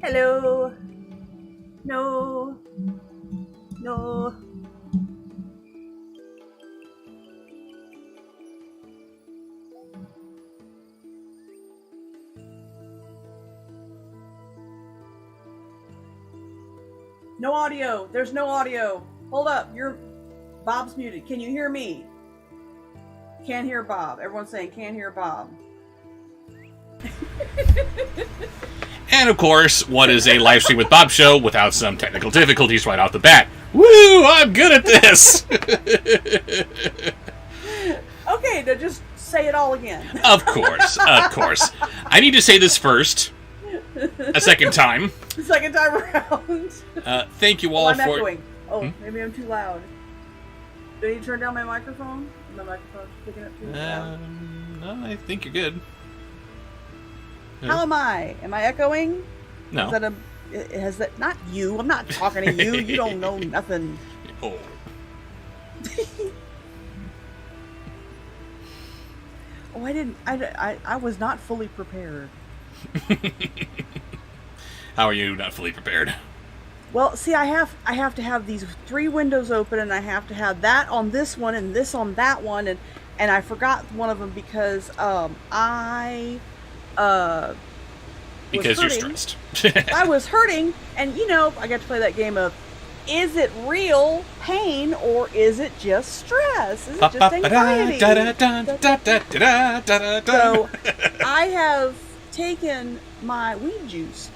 Hello. No. No. No audio. There's no audio. Hold up. Bob's muted. Can you hear me? Can't hear Bob. Everyone's saying can't hear Bob. And of course, what is a live stream with Bobsheaux without some technical difficulties right off the bat? Woo! I'm good at this! Okay, now just say it all again. Of course. I need to say this first. A second time. Second time around. Thank you all I'm for... echoing. Maybe I'm too loud. Do I need to turn down my microphone? My microphone's picking up too loud. No, I think you're good. How am I? Am I echoing? No. Has that not you? I'm not talking to you. You don't know nothing. Oh. Oh, I didn't. I was not fully prepared. How are you not fully prepared? Well, see, I have to have these 3 windows open, and I have to have that on this one and this on that one, and I forgot one of them because because you're stressed. I was hurting, and I got to play that game of, is it real pain or is it just stress? Is it just anxiety? So I have taken my weed juice,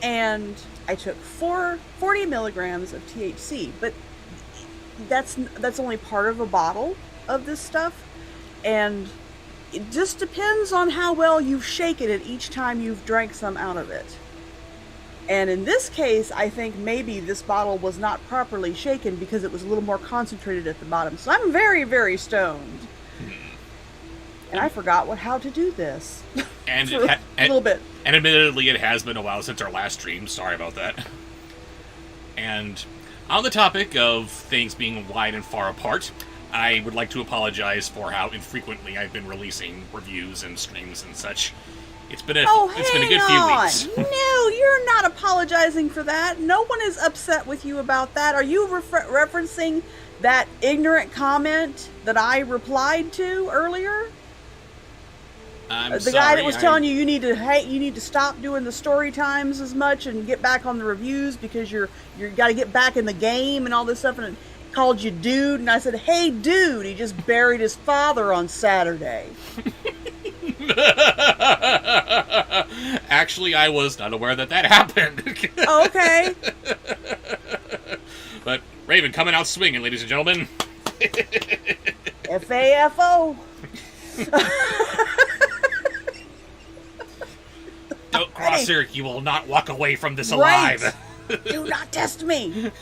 and I took 40 milligrams of THC, but that's only part of a bottle of this stuff, and it just depends on how well you've shaken it each time you've drank some out of it. And in this case, I think maybe this bottle was not properly shaken because it was a little more concentrated at the bottom. So I'm very, very stoned. And I forgot how to do this. And a little bit. And admittedly, it has been a while since our last stream. Sorry about that. And on the topic of things being wide and far apart, I would like to apologize for how infrequently I've been releasing reviews and streams and such. It's been a good few weeks. No, you're not apologizing for that. No one is upset with you about that. Are you referencing that ignorant comment that I replied to earlier? I'm the guy that was telling you need to stop doing the story times as much and get back on the reviews because you're got to get back in the game and all this stuff, and it called you dude, and I said, hey dude, he just buried his father on Saturday. Actually, I was not aware that happened. Oh, okay. But Raven coming out swinging, ladies and gentlemen. FAFO. Don't cross her. You will not walk away from this alive. Right. Do not test me.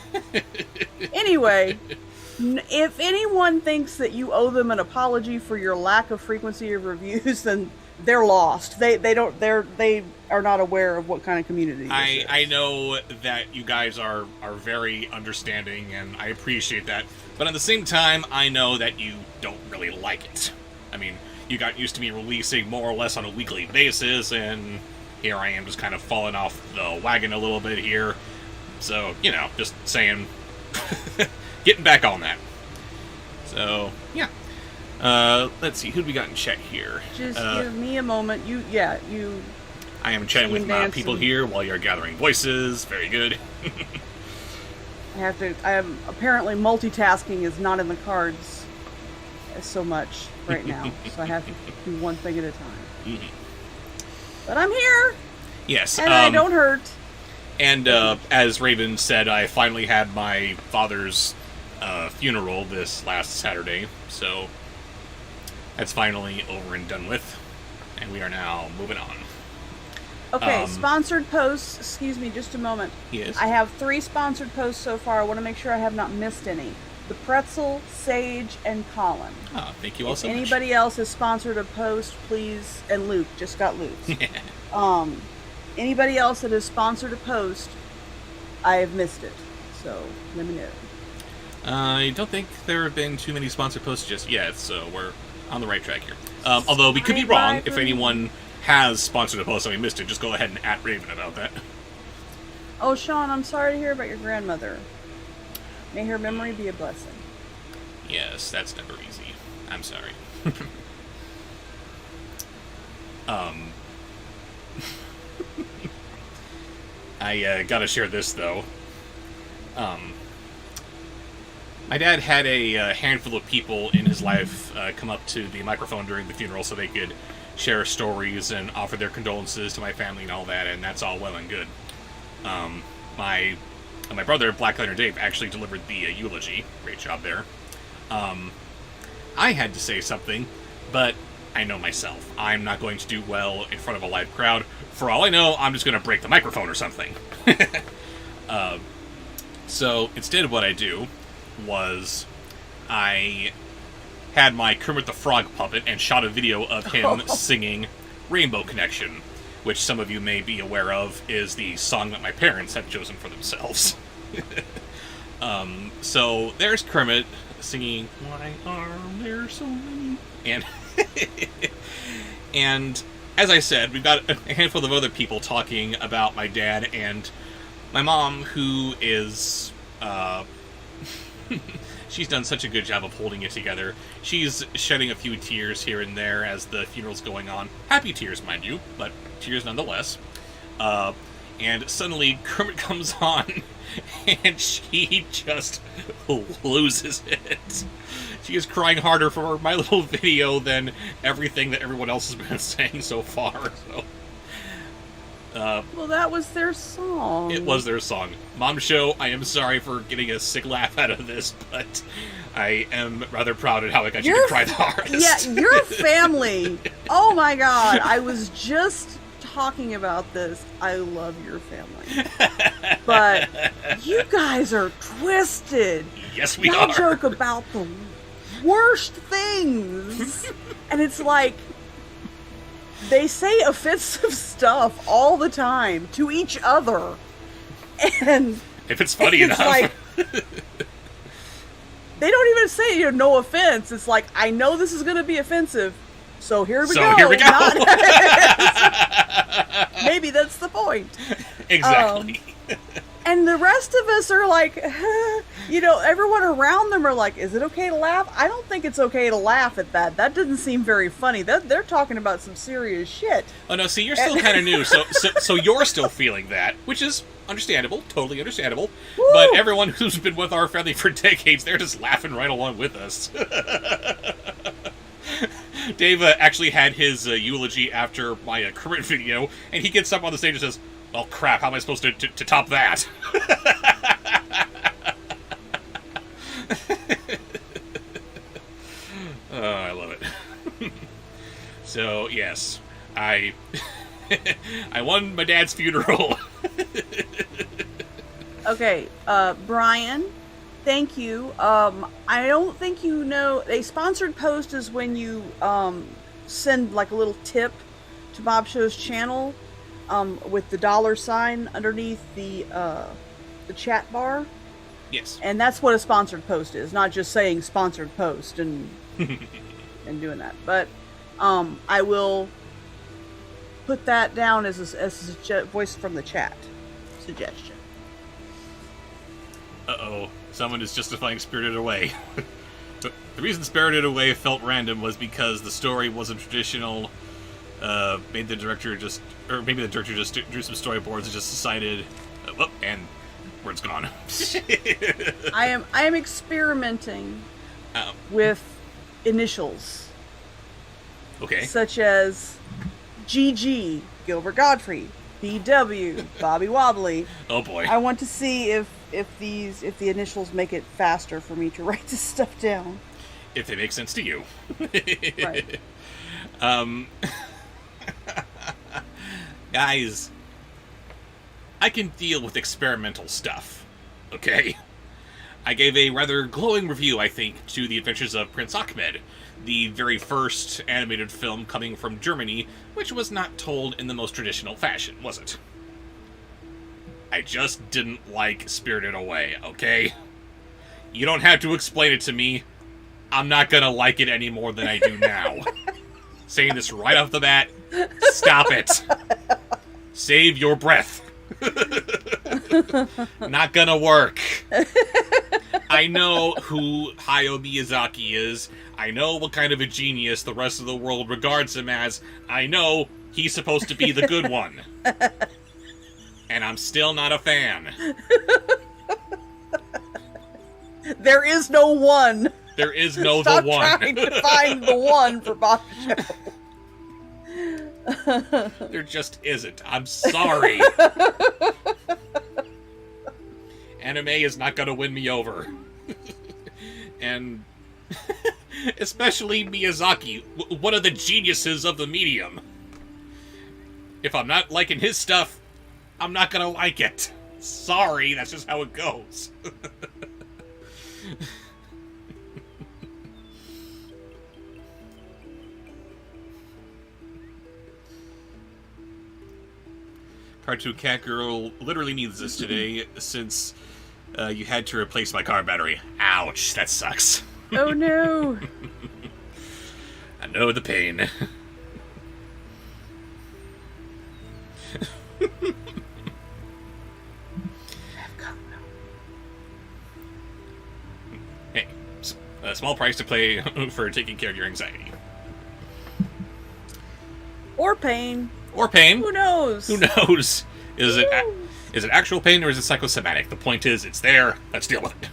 Anyway, if anyone thinks that you owe them an apology for your lack of frequency of reviews, then they're lost. They are not aware of what kind of community this is. I know that you guys are very understanding, and I appreciate that. But at the same time, I know that you don't really like it. I mean, you got used to me releasing more or less on a weekly basis, and here I am just kind of falling off the wagon a little bit here. So, just saying, getting back on that. So, yeah. Let's see, who do we got in chat here? Just give me a moment. I am chatting with my people here while you're gathering voices. Very good. I am apparently multitasking is not in the cards so much right now, so I have to do one thing at a time. Mm-hmm. But I'm here. Yes, and I don't hurt. And as Raven said, I finally had my father's funeral this last Saturday, so that's finally over and done with, and we are now moving on. Okay, sponsored posts. Excuse me, just a moment. Yes. I have 3 sponsored posts so far. I want to make sure I have not missed any. The Pretzel, Sage, and Colin. Oh, thank you all so much. Anybody else has sponsored a post, please, and Luke, just got Luke's. Anybody else that has sponsored a post, I have missed it. So, let me know. I don't think there have been too many sponsored posts just yet, so we're on the right track here. Although we could be wrong. If anyone has sponsored a post and we missed it, just go ahead and @Raven about that. Oh, Sean, I'm sorry to hear about your grandmother. May her memory be a blessing. Yes, that's never easy. I'm sorry. I gotta share this, though. My dad had a handful of people in his life come up to the microphone during the funeral so they could share stories and offer their condolences to my family and all that, and that's all well and good. My brother, Black Leonard Dave, actually delivered the eulogy. Great job there. I had to say something, but I know myself. I'm not going to do well in front of a live crowd. For all I know, I'm just going to break the microphone or something. So instead what I do was I had my Kermit the Frog puppet and shot a video of him singing Rainbow Connection, which some of you may be aware of is the song that my parents had chosen for themselves. So there's Kermit singing "Why Are There So Many?" And as I said, we've got a handful of other people talking about my dad and my mom, who is she's done such a good job of holding it together. She's shedding a few tears here and there as the funeral's going on. Happy tears, mind you, but tears nonetheless. And suddenly Kermit comes on, and she just loses it. She is crying harder for my little video than everything that everyone else has been saying so far. So, well, that was their song. it was their song. Bobsheaux, I am sorry for getting a sick laugh out of this, but I am rather proud at how I got you to cry the hardest. Yeah, your family. Oh my god, I was just talking about this. I love your family. But you guys are twisted. Yes, we Y'all are. joke about the worst things. And it's like, they say offensive stuff all the time to each other. And If it's funny enough. like, they don't even say, no offense. It's like, I know this is going to be offensive, so here we go. Here we go. Maybe that's the point. Exactly. And the rest of us are like, everyone around them are like, is it okay to laugh? I don't think it's okay to laugh at that. That doesn't seem very funny. They're talking about some serious shit. Oh no, see, you're still kind of new, so you're still feeling that, which is understandable, totally understandable. Woo! But everyone who's been with our family for decades, they're just laughing right along with us. Dave actually had his eulogy after my Kermit video, and he gets up on the stage and says, "Oh crap, how am I supposed to top that?" Oh, I love it. So, yes, I won my dad's funeral. Okay, Brian, thank you. I don't think you know, a sponsored post is when you send like a little tip to Bobshow's channel with the $sign underneath the chat bar. Yes. And that's what a sponsored post is, not just saying sponsored post and and doing that. But I will put that down as a voice from the chat suggestion. Uh-oh. Someone is justifying Spirited Away. The reason Spirited Away felt random was because the story wasn't traditional. Maybe the director just drew some storyboards and just decided, and word's gone. I am experimenting with initials. Okay. Such as GG, Gilbert Godfrey, BW, Bobby Wobbly. Oh boy. I want to see if the initials make it faster for me to write this stuff down. If they make sense to you. Right. Guys, I can deal with experimental stuff, okay? I gave a rather glowing review, I think, to The Adventures of Prince Ahmed, the very first animated film coming from Germany, which was not told in the most traditional fashion, was it? I just didn't like Spirited Away, okay? You don't have to explain it to me. I'm not gonna like it any more than I do now. Saying this right off the bat, stop it. Save your breath. Not gonna work. I know who Hayao Miyazaki is. I know what kind of a genius the rest of the world regards him as. I know he's supposed to be the good one. And I'm still not a fan. There is no one. There is no Stop the one. trying to find the one for Bobsheaux. There just isn't. I'm sorry. Anime is not gonna win me over. And especially Miyazaki, one of the geniuses of the medium. If I'm not liking his stuff, I'm not gonna like it. Sorry, that's just how it goes. Cartoon Cat Girl literally needs this today since you had to replace my car battery. Ouch, that sucks. Oh no. I know the pain. Hey, a small price to pay for taking care of your anxiety. Or pain. Or pain. Who knows? Who knows? Is it actual pain or is it psychosomatic? The point is, it's there. Let's deal with it.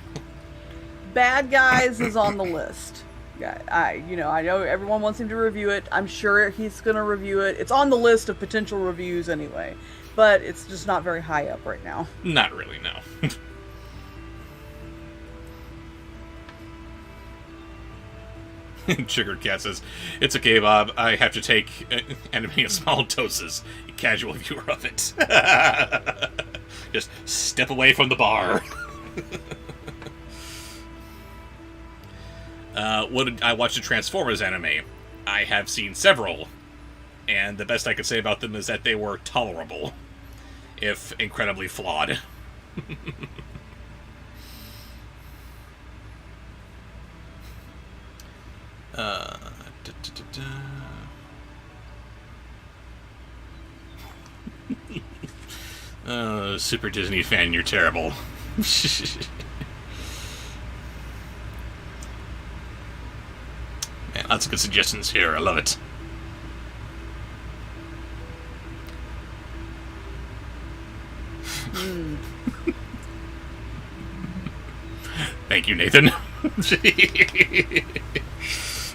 Bad Guys is on the list. Yeah, I know everyone wants him to review it. I'm sure he's going to review it. It's on the list of potential reviews anyway, but it's just not very high up right now. Not really, no. Sugar Cat says, "It's okay, Bob. I have to take anime in small doses. A casual viewer of it. Just step away from the bar." I watched a Transformers anime. I have seen several, and the best I could say about them is that they were tolerable, if incredibly flawed. Super Disney fan, you're terrible. Man, lots of good suggestions here. I love it. Thank you, Nathan.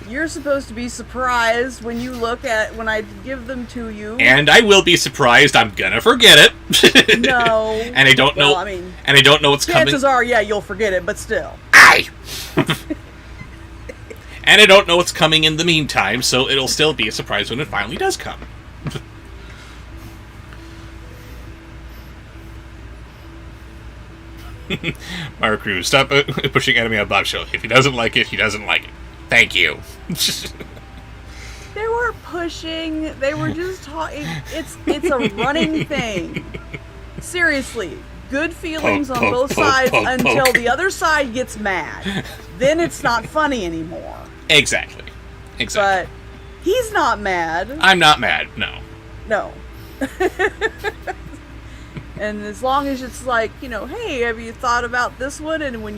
You're supposed to be surprised when I give them to you. And I will be surprised. I'm gonna forget it. No. And I don't know. And I don't know what's coming. Chances are, yeah, you'll forget it, but still. Aye. And I don't know what's coming in the meantime, so it'll still be a surprise when it finally does come. Mario Cruz, stop pushing anime on Bobsheaux. If he doesn't like it, he doesn't like it. Thank you. They weren't pushing. They were just talking. It's a running thing. Seriously, good feelings on both sides until the other side gets mad. Then it's not funny anymore. Exactly. But he's not mad. I'm not mad. No. No. And as long as it's like, hey, have you thought about this one? And when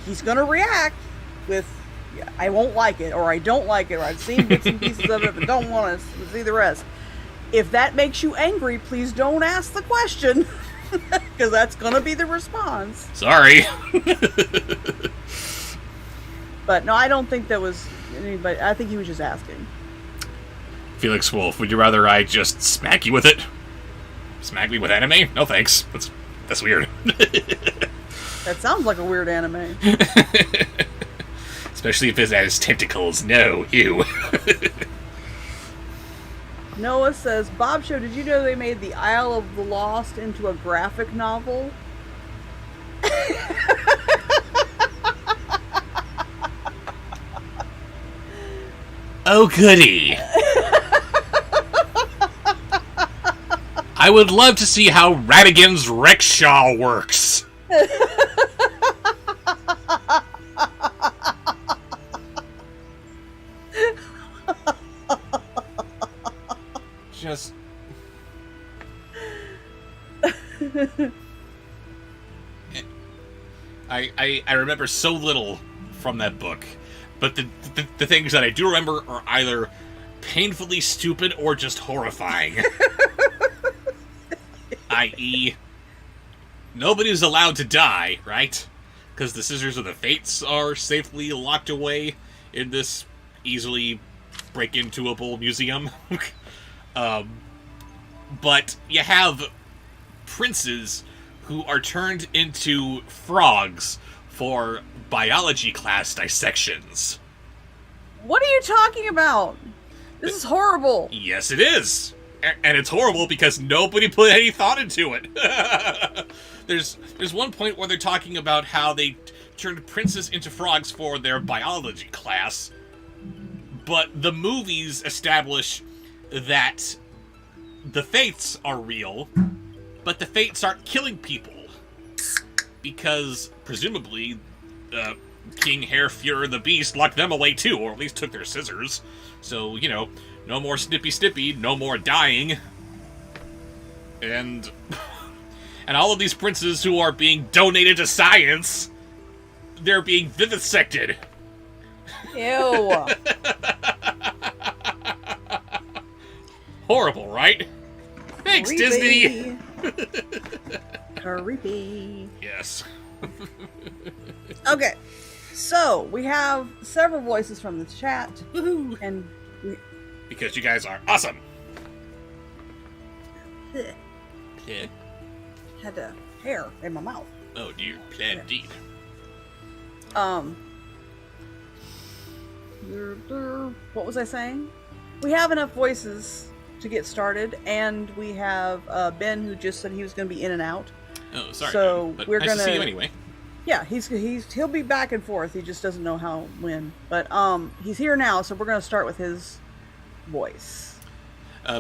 he's gonna react with, I won't like it, or I don't like it, or I've seen bits and pieces of it, but don't want to see the rest. If that makes you angry, please don't ask the question, because that's gonna be the response. Sorry. But no, I don't think that was anybody. I think he was just asking. Felix Wolf, would you rather I just smack you with it? Smack me with anime? No thanks. That's weird. That sounds like a weird anime. Especially if it has tentacles. No, ew. Noah says, Bobsheaux, did you know they made the Isle of the Lost into a graphic novel? Oh, goody. I would love to see how Radigan's rickshaw works. I remember so little from that book, but the things that I do remember are either painfully stupid or just horrifying. I.e., nobody's allowed to die, right? Because the Scissors of the Fates are safely locked away in this easily break-intoable museum. But you have princes who are turned into frogs for biology class dissections. What are you talking about? This is horrible. Yes, it is. And it's horrible because nobody put any thought into it. There's one point where they're talking about how they turned princes into frogs for their biology class, but the movies establish that the Fates are real, but the Fates aren't killing people. Because, presumably, King Hairfuhrer the Beast locked them away too, or at least took their scissors. So, you know, no more snippy, no more dying. And all of these princes who are being donated to science, they're being vivisected. Ew. Horrible, right? Thanks, Creepy. Disney! Creepy. Yes. Okay, so we have several voices from the chat. Woohoo! And because you guys are awesome! Yeah. Had a hair in my mouth. Oh dear, indeed. What was I saying? We have enough voices to get started, and we have Ben, who just said he was going to be in and out. Oh, sorry. So but we're nice gonna to see you anyway. Yeah, he'll be back and forth. He just doesn't know when. But he's here now, so we're going to start with his voice.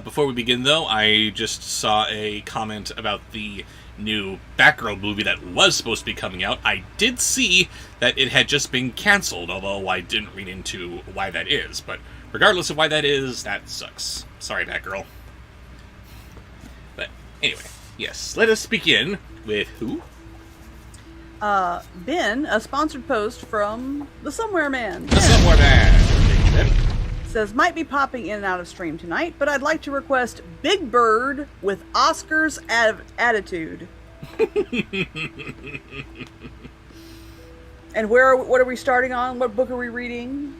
Before we begin, though, I just saw a comment about the new Batgirl movie that was supposed to be coming out. I did see that it had just been canceled, although I didn't read into why that is. But regardless of why that is, that sucks. Sorry, Batgirl. But anyway, yes, let us begin with who? Ben, a sponsored post from the Somewhere Man. The Somewhere Man. Says, might be popping in and out of stream tonight, but I'd like to request Big Bird with Oscar's attitude. And what are we starting on? What book are we reading?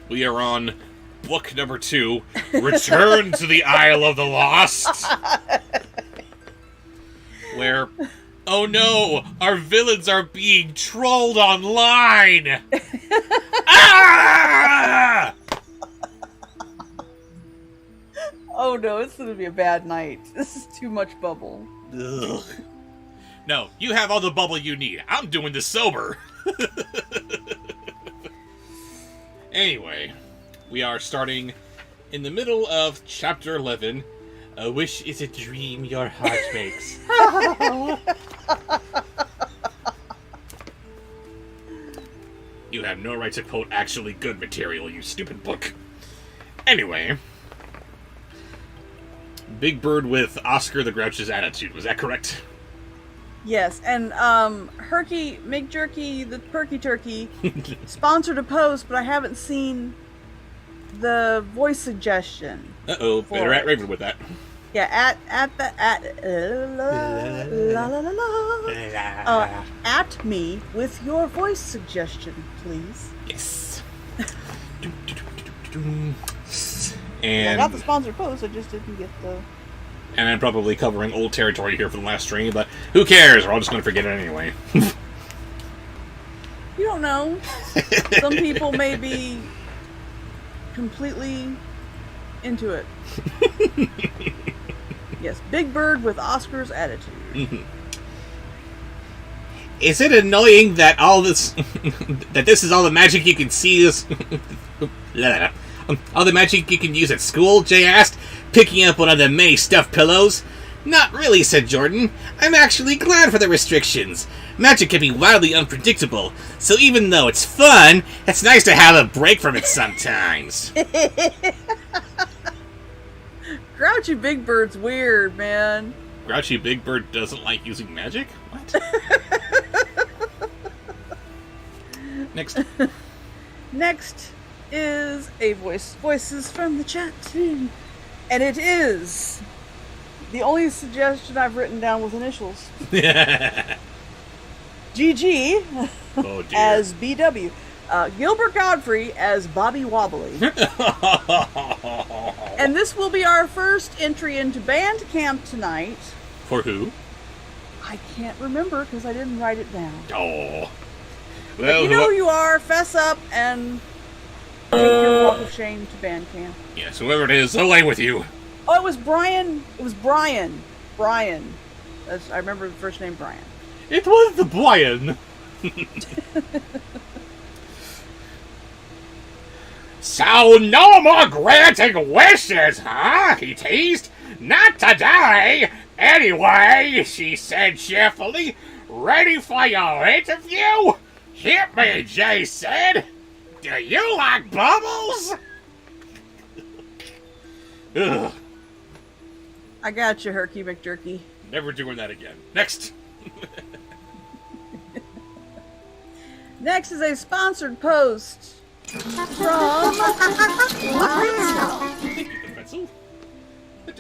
We are on book number 2, Return to the Isle of the Lost. Where, oh no, our villains are being trolled online. Ah! Oh no, it's gonna be a bad night. This is too much bubble. Ugh. No, you have all the bubble you need. I'm doing this sober. Anyway, we are starting in the middle of chapter 11. A wish is a dream your heart makes. You have no right to quote actually good material, you stupid book. Anyway, Big Bird with Oscar the Grouch's attitude, was that correct? Yes, and Herky McJerky the Perky Turkey sponsored a post, but I haven't seen the voice suggestion. Uh-oh, better at Raven with that. Yeah, at me with your voice suggestion, please. Yes. And I got the sponsored post, I just didn't get the... And I'm probably covering old territory here for the last stream, but who cares? We're all just going to forget it anyway. You don't know. Some people may be completely into it. Yes, Big Bird with Oscar's attitude. Is it annoying that all this... that this is all the magic you can see this... all the magic you can use at school? Jay asked, picking up one of the many stuffed pillows. Not really, said Jordan. I'm actually glad for the restrictions. Magic can be wildly unpredictable, so even though it's fun, it's nice to have a break from it sometimes. Grouchy Big Bird's weird, man. Grouchy Big Bird doesn't like using magic? What? Next. Next is a voices from the chat, and it is the only suggestion I've written down with initials. GG Oh, dear. as BW, Gilbert Godfrey as Bobby Wobbly, and this will be our first entry into Bandcamp tonight. For who? I can't remember because I didn't write it down. Oh. But Well, you know who you are. Fess up and take your walk of shame to Bandcamp. yes, whoever it is, away with you. Oh, it was Brian. It was Brian. Brian. I remember the first name, Brian. It was the Brian. So no more granting wishes, huh? He teased. Not today. Anyway, she said cheerfully. Ready for your interview? Hit me, Jay said. Do you like bubbles? Ugh, I got you, Herky McJerky. never doing that again. Next. Next is a sponsored post from Keep the pencil.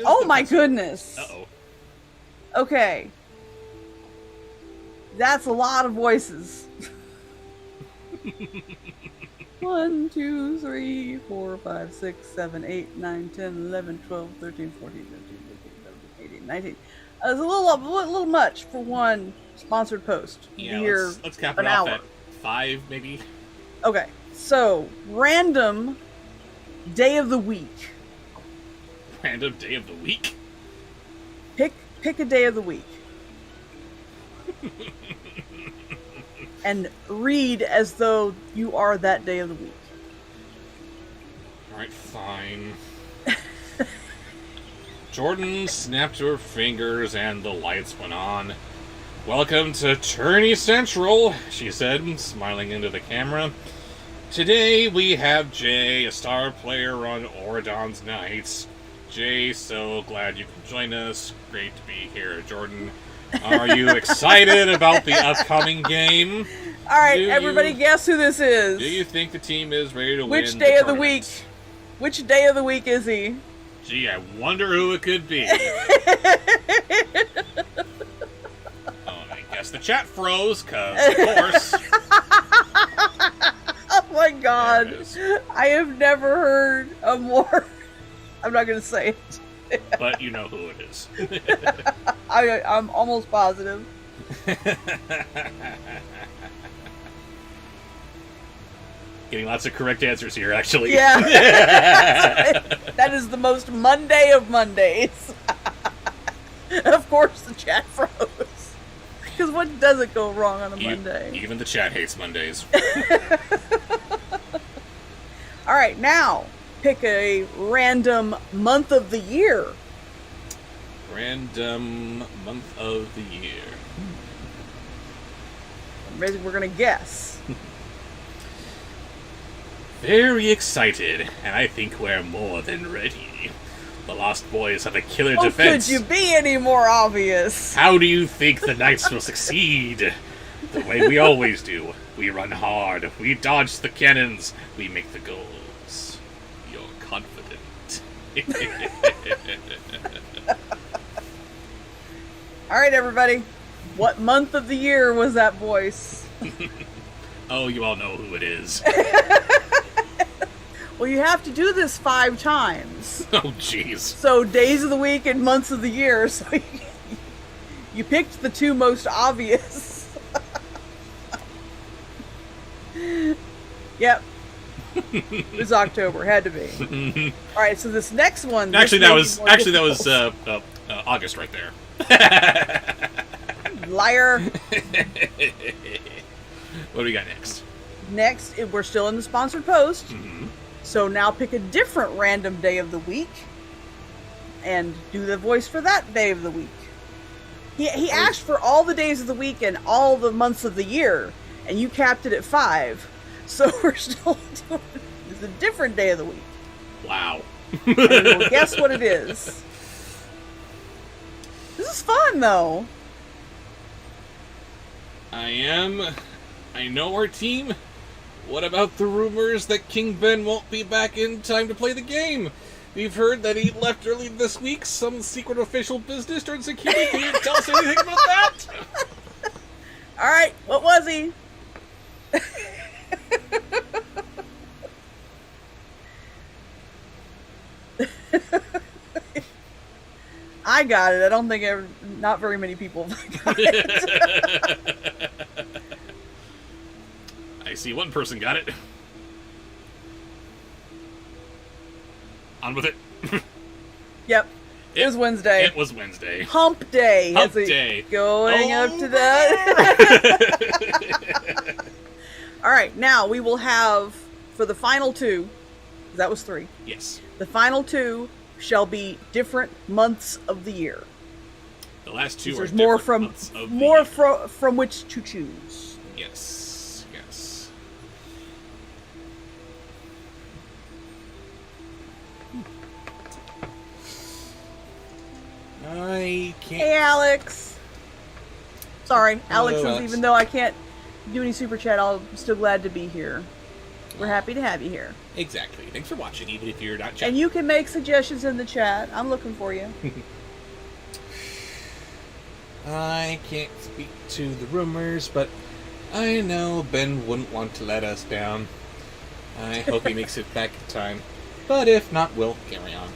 Oh my goodness. Uh-oh. Okay. That's a lot of voices. 1, 2, 3, 4, 5, 6, 7, 8, 9, 10, 11, 12, 13, 14, 15, 16, 17, 18, 19. It's a little much for one sponsored post. Yeah, Here, let's cap an it off hour. at 5, maybe. Okay, so random day of the week. Random day of the week. Pick a day of the week. And read as though you are that day of the week. Alright, fine. Jordan snapped her fingers and the lights went on. Welcome to Tourney Central, she said, smiling into the camera. Today we have Jay, a star player on Oridon's Nights. Jay, so glad you could join us. Great to be here, Jordan. Are you excited about the upcoming game? Alright, everybody guess who this is. Do you think the team is ready to win? Which day of the tournament? week? Which day of the week is he? Gee, I wonder who it could be. Oh, I guess the chat froze, cause of course. Oh my god. There it is. I have never heard a more... I'm not going to say it. But you know who it is. I'm almost positive. Getting lots of correct answers here, actually. Yeah. That is the most Monday of Mondays. Of course the chat froze. Because what doesn't go wrong on a Monday? Even the chat hates Mondays. Alright, now, pick a random month of the year. Random month of the year. Maybe we're going to guess. Very excited, and I think we're more than ready. The Lost Boys have a killer defense. Could you be any more obvious? How do you think the Knights will succeed? The way we always do. We run hard. We dodge the cannons. We make the goals. You're confident. Alright, everybody. What month of the year was that voice? Oh, you all know who it is. Well, you have to do this 5 times. Oh, jeez. So, days of the week and months of the year. So, you picked the 2 most obvious. Yep. It was October. Had to be. All right. So this next one. Actually, that was August right there. Liar. What do we got next? Next, we're still in the sponsored post. Mm-hmm. So now pick a different random day of the week and do the voice for that day of the week. He asked for all the days of the week and all the months of the year, and you capped it at 5. So we're still doing it's a different day of the week. Wow. And we'll guess what it is. This is fun, though. I know our team. What about the rumors that King Ben won't be back in time to play the game? We've heard that he left early this week, some secret official business during security. Can you tell us anything about that? Alright, what was he? I got it. I don't think not very many people got it. I see one person got it. On with it. Yep. It was Wednesday. It was Wednesday. Hump day. Hump day. Going up to that. Alright, now we will have, for the final two, that was 3. Yes. The final 2 shall be different months of the year. The last 2 are there's different months of the year. From which to choose. Yes. Yes. I can't. Hey, Alex. Sorry, Alex Hello, says Alex. even though I can't do any super chat, I'm still glad to be here. We're happy to have you here. Exactly. Thanks for watching, even if you're not And chatting. you can make suggestions in the chat. I'm looking for you. I can't speak to the rumors, but I know Ben wouldn't want to let us down. I hope he makes it back in time. But if not, we'll carry on.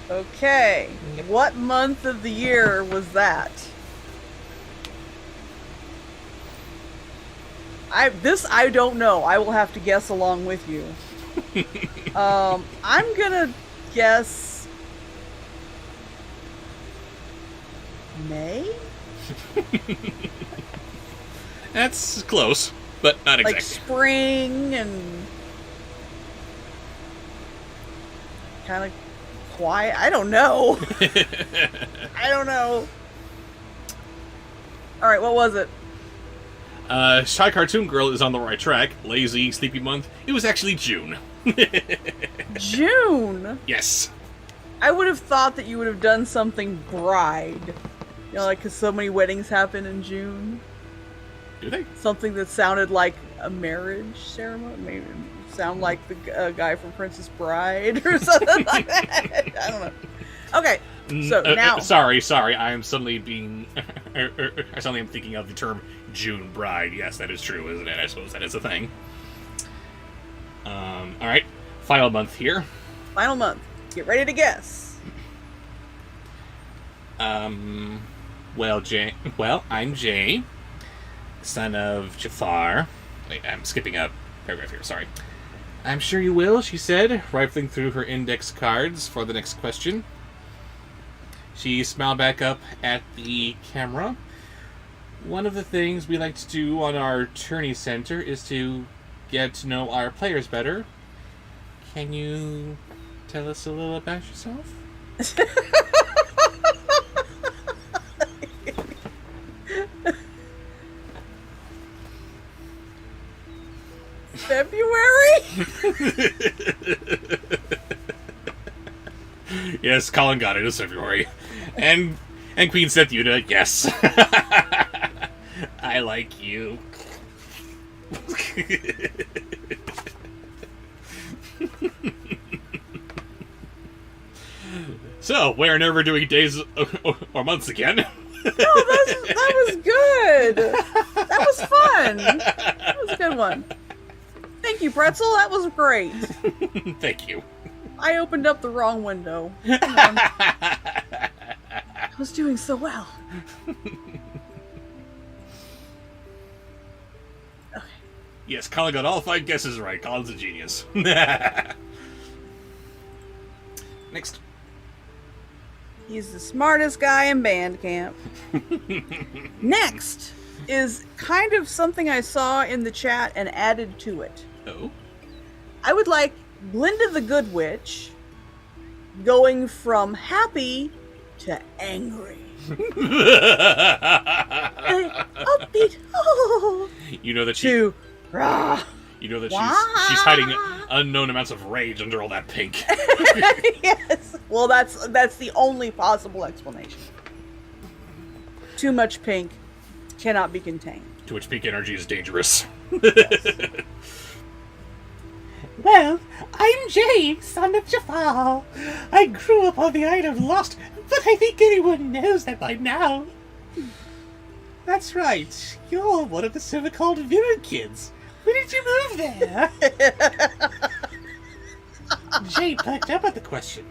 Okay. Yep. What month of the year was that? I don't know. I will have to guess along with you. I'm gonna guess May? That's close, but not Like exactly. spring and kind of quiet. I don't know. I don't know. Alright, what was it? Shy Cartoon Girl is on the right track. Lazy, sleepy month. It was actually June. June? Yes. I would have thought that you would have done something bride. You know, like, because so many weddings happen in June. Do they? Something that sounded like a marriage ceremony. Maybe sound like the guy from Princess Bride or something like that. I don't know. Okay, so now... Sorry. I am suddenly being... I suddenly am thinking of the term June bride. Yes, that is true, isn't it? I suppose that is a thing. Alright. Final month here. Final month. Get ready to guess. Well, I'm Jay, son of Jafar. Wait, I'm skipping a paragraph here, sorry. I'm sure you will, she said, rifling through her index cards for the next question. She smiled back up at the camera. One of the things we like to do on our tourney center is to get to know our players better. Can you tell us a little about yourself? February? Yes, Colin got it. It's February. And Queen Seth Yuta, yes. I like you. So, we're never doing days or months again. That was good. That was fun. That was a good one. Thank you, Pretzel. That was great. Thank you. I opened up the wrong window. I was doing so well. Okay. Yes, Colin got all 5 guesses right. Colin's a genius. Next. He's the smartest guy in band camp. Next is kind of something I saw in the chat and added to it. Oh? I would like Glinda the Good Witch going from happy to angry. Upbeat. Oh, You know that to rah. You know that she's hiding unknown amounts of rage under all that pink. Yes. Well, that's the only possible explanation. Too much pink cannot be contained. Too much pink energy is dangerous. Well, I'm James, son of Jafar. I grew up on the Isle of Lost, but I think anyone knows that by now. That's right. You're one of the so-called villain kids. When did you move there? Jay perked up at the question.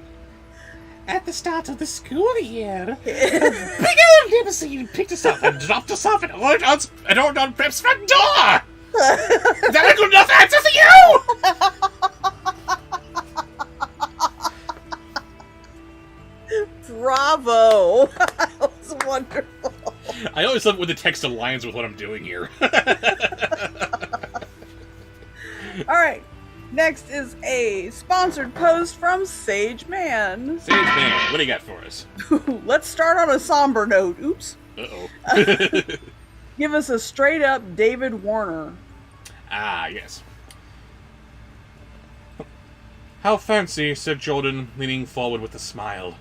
At the start of the school year, a big old limousine picked us up and dropped us off at Ordon Prep's front door! Then I got enough answers to you! Bravo! That was wonderful. I always love it when the text aligns with what I'm doing here. Alright, next is a sponsored post from Sage Man. Sage Man, what do you got for us? Let's start on a somber note. Oops. Uh-oh. Give us a straight up David Warner. Ah, yes. How fancy, said Jordan, leaning forward with a smile.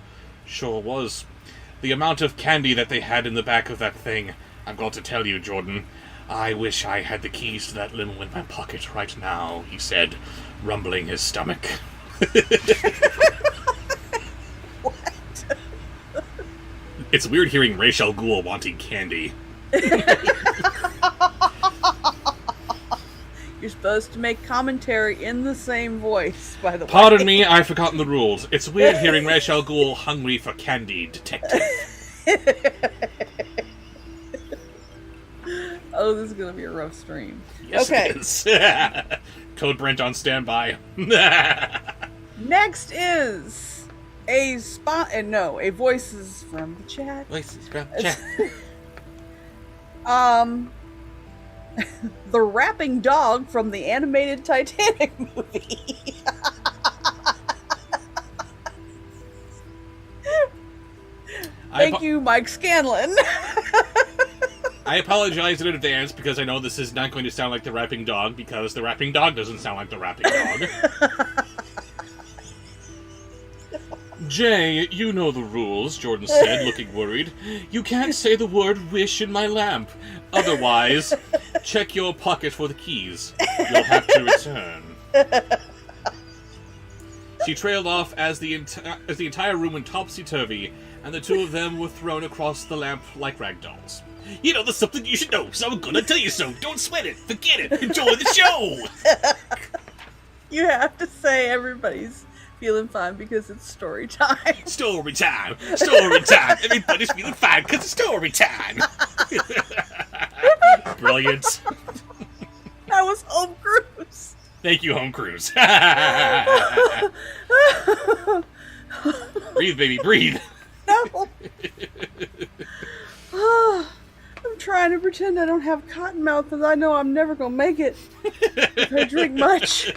Sure was. The amount of candy that they had in the back of that thing. I've got to tell you, Jordan, I wish I had the keys to that limo in my pocket right now, he said, rumbling his stomach. What? It's weird hearing Ra's al Ghul wanting candy. You're supposed to make commentary in the same voice, by the way. Pardon me, I've forgotten the rules. It's weird hearing Ra's al Ghul hungry for candy, detective. Oh, this is going to be a rough stream. Yes, okay. it is. Code Brent on standby. Next is a voices from the chat. Voices from the chat. The rapping dog from the animated Titanic movie. Thank you, Mike Scanlon. I apologize in advance because I know this is not going to sound like the rapping dog because the rapping dog doesn't sound like the rapping dog. Jay, you know the rules, Jordan said, looking worried. You can't say the word wish in my lamp. Otherwise, check your pocket for the keys. You'll have to return. She trailed off as the entire room went topsy-turvy, and the two of them were thrown across the lamp like rag dolls. You know, there's something you should know, so I'm gonna tell you so. Don't sweat it. Forget it. Enjoy the show. You have to say everybody's feeling fine because it's story time. Story time. Story time. Everybody's feeling fine because it's story time. Brilliant. That was Home Cruise. Thank you, Home Cruise. Breathe, baby, breathe. No. I'm trying to pretend I don't have cotton mouth because I know I'm never going to make it if I drink much.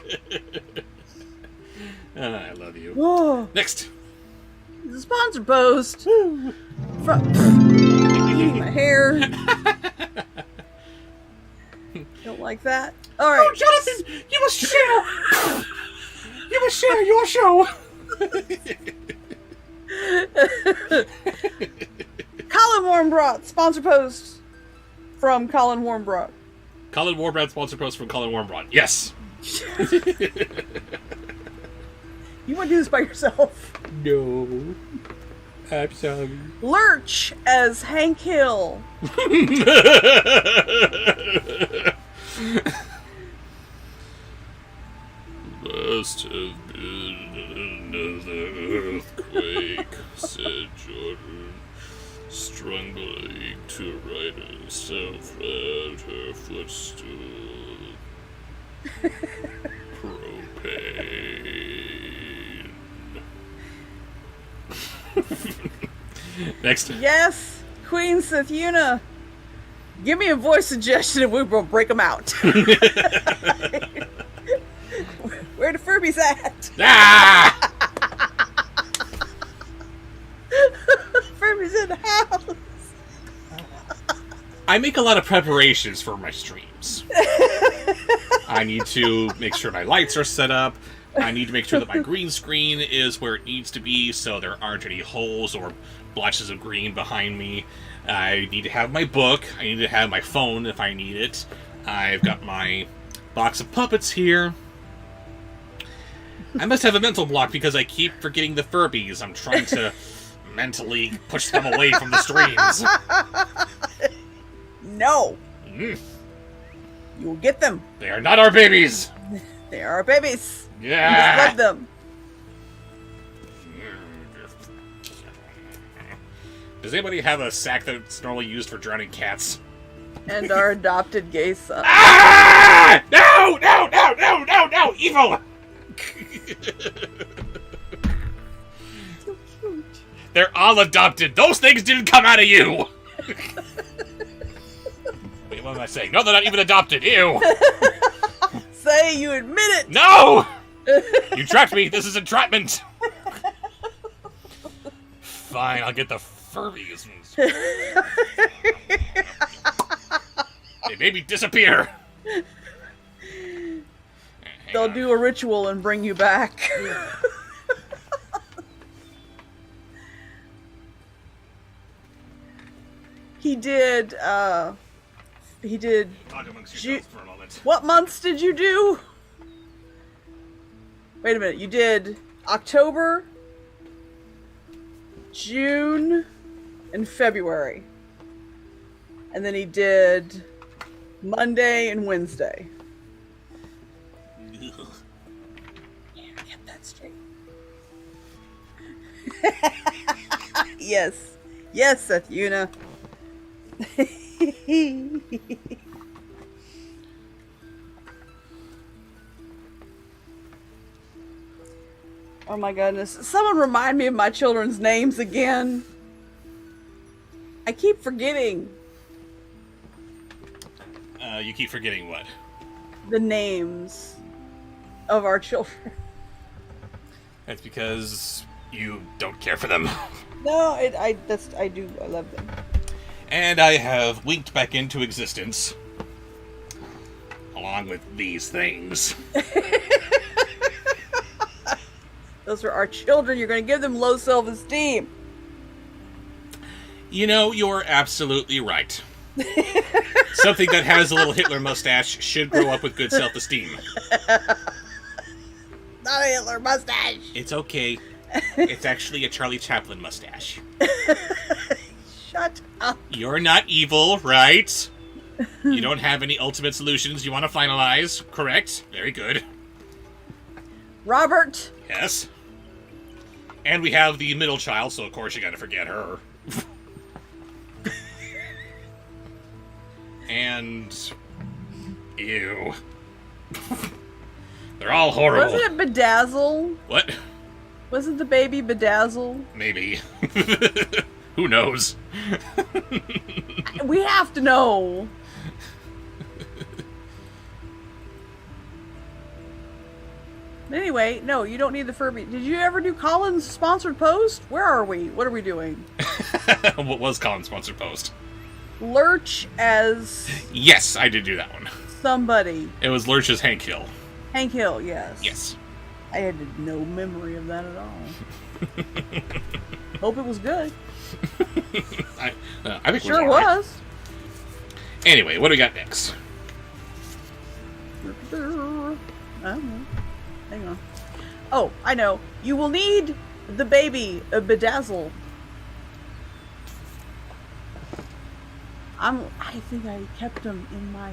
I love you. Whoa. Next. The sponsor post from eating my hair. Don't like that. All right. Oh, Jonathan, you must share. You must share your show. Colin Warmbroth, sponsor post from Colin Warmbroth. Colin Warmbroth sponsor post from Colin Warmbroth. Yes. You want to do this by yourself? No. I'm sorry. Lurch as Hank Hill. Must have been another earthquake, said Jordan, struggling to right herself at her footstool. Propane. Next. Yes, Queen Sithuna. Give me a voice suggestion and we will break them out. Where the Furbies at? Ah! Furbies in the house. I make a lot of preparations for my streams. I need to make sure my lights are set up, I need to make sure that my green screen is where it needs to be, so there aren't any holes or blotches of green behind me. I need to have my book. I need to have my phone if I need it. I've got my box of puppets here. I must have a mental block because I keep forgetting the Furbies. I'm trying to mentally push them away from the streams. No. You'll get them. They are not our babies. They are our babies. Yeah. You just love them. Does anybody have a sack that's normally used for drowning cats? And our adopted gay son. Ah! No! No! No! No! No! No! Evil! So cute. They're all adopted. Those things didn't come out of you. Wait, what am I saying? No, they're not even adopted. Ew. Say you admit it. No! You trapped me. This is entrapment. Fine, I'll get the Furbies. They made me disappear. They'll do a ritual and bring you back. He did. Talk amongst yourselves for a moment. What months did you do? Wait a minute. You did October, June, and February. And then he did Monday and Wednesday. Yeah, get that straight. Yes. Yes, Sethuna. Oh my goodness. Someone remind me of my children's names again. I keep forgetting You keep forgetting what? the names of our children. That's because you don't care for them. No, I do. I love them. And I have winked back into existence. Along with these things. Those are our children. You're going to give them low self-esteem. You know, you're absolutely right. Something that has a little Hitler mustache should grow up with good self-esteem. Not a Hitler mustache. It's okay. It's actually a Charlie Chaplin mustache. Shut up. You're not evil, right? You don't have any ultimate solutions you want to finalize, correct? Very good. Robert. Yes. And we have the middle child, so of course you gotta forget her. And... ew. They're all horrible. Wasn't it Bedazzle? What? Wasn't the baby Bedazzle? Maybe. Who knows? We have to know. Anyway, no, you don't need the Furby. Did you ever do Colin's sponsored post? Where are we? What are we doing? What was Colin's sponsored post? Lurch as Yes, I did do that one. somebody. It was Lurch's Hank Hill. Hank Hill, yes. Yes. I had no memory of that at all. Hope it was good. I think Sure it was. All right. was. Anyway, what do we got next? I don't know. Hang on. Oh, I know. You will need the baby Bedazzle. I think I kept them in my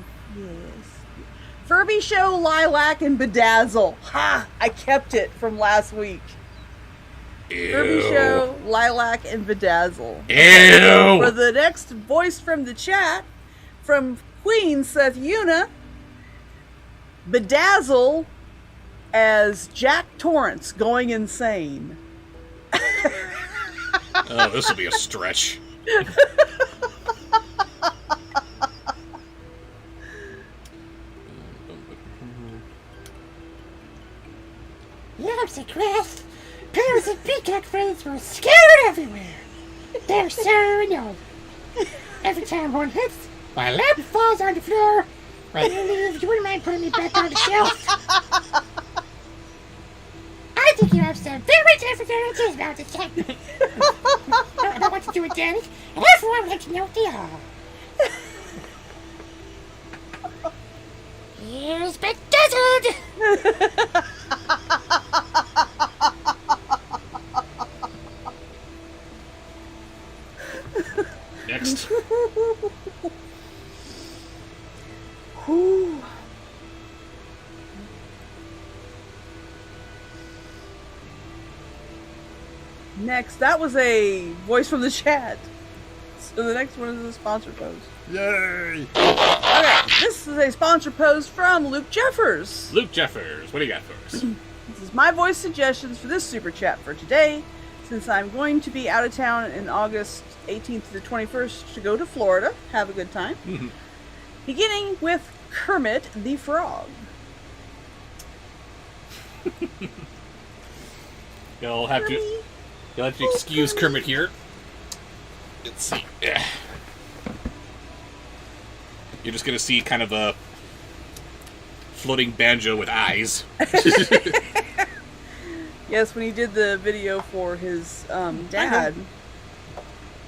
Furby Show, Lilac, and Bedazzle. Ha! I kept it from last week. Ew. Furby Show, Lilac, and Bedazzle. Ew! For the next voice from the chat, from Queen Sethuna, Bedazzle as Jack Torrance going insane. Oh, this will be a stretch. Loves of grass, pairs of peacock feathers were scattered everywhere. They're so annoying. Every time one hits, my lamp falls on the floor. Well, if you wouldn't mind putting me back on the shelf. have some very different answers about this cat. I don't know what to do with damage, and therefore I would like to know what they are. Here's Bedazzled! Next. Whew. Next, that was a voice from the chat. So the next one is a sponsor post. Yay! Okay, this is a sponsor post from Luke Jeffers. Luke Jeffers, what do you got for us? This is my voice suggestions for this super chat for today, since I'm going to be out of town in August 18th to the 21st to go to Florida. Have a good time. Beginning with Kermit the Frog. You'll have to excuse Kermit here. Let's see. You're just gonna see kind of a floating banjo with eyes. Yes, when he did the video for his dad,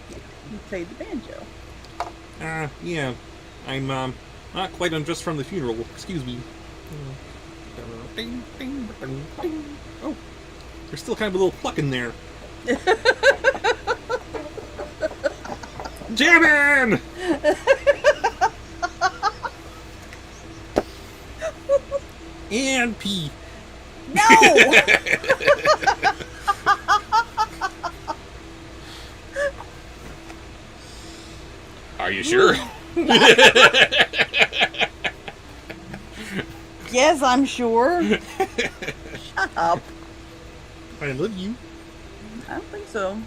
he played the banjo. Yeah. I'm not quite undressed from the funeral. Excuse me. Oh, there's still kind of a little pluck in there. Jamming! And pee. No! Are you sure? Yes, I'm sure. Shut up. I love you. I don't think so.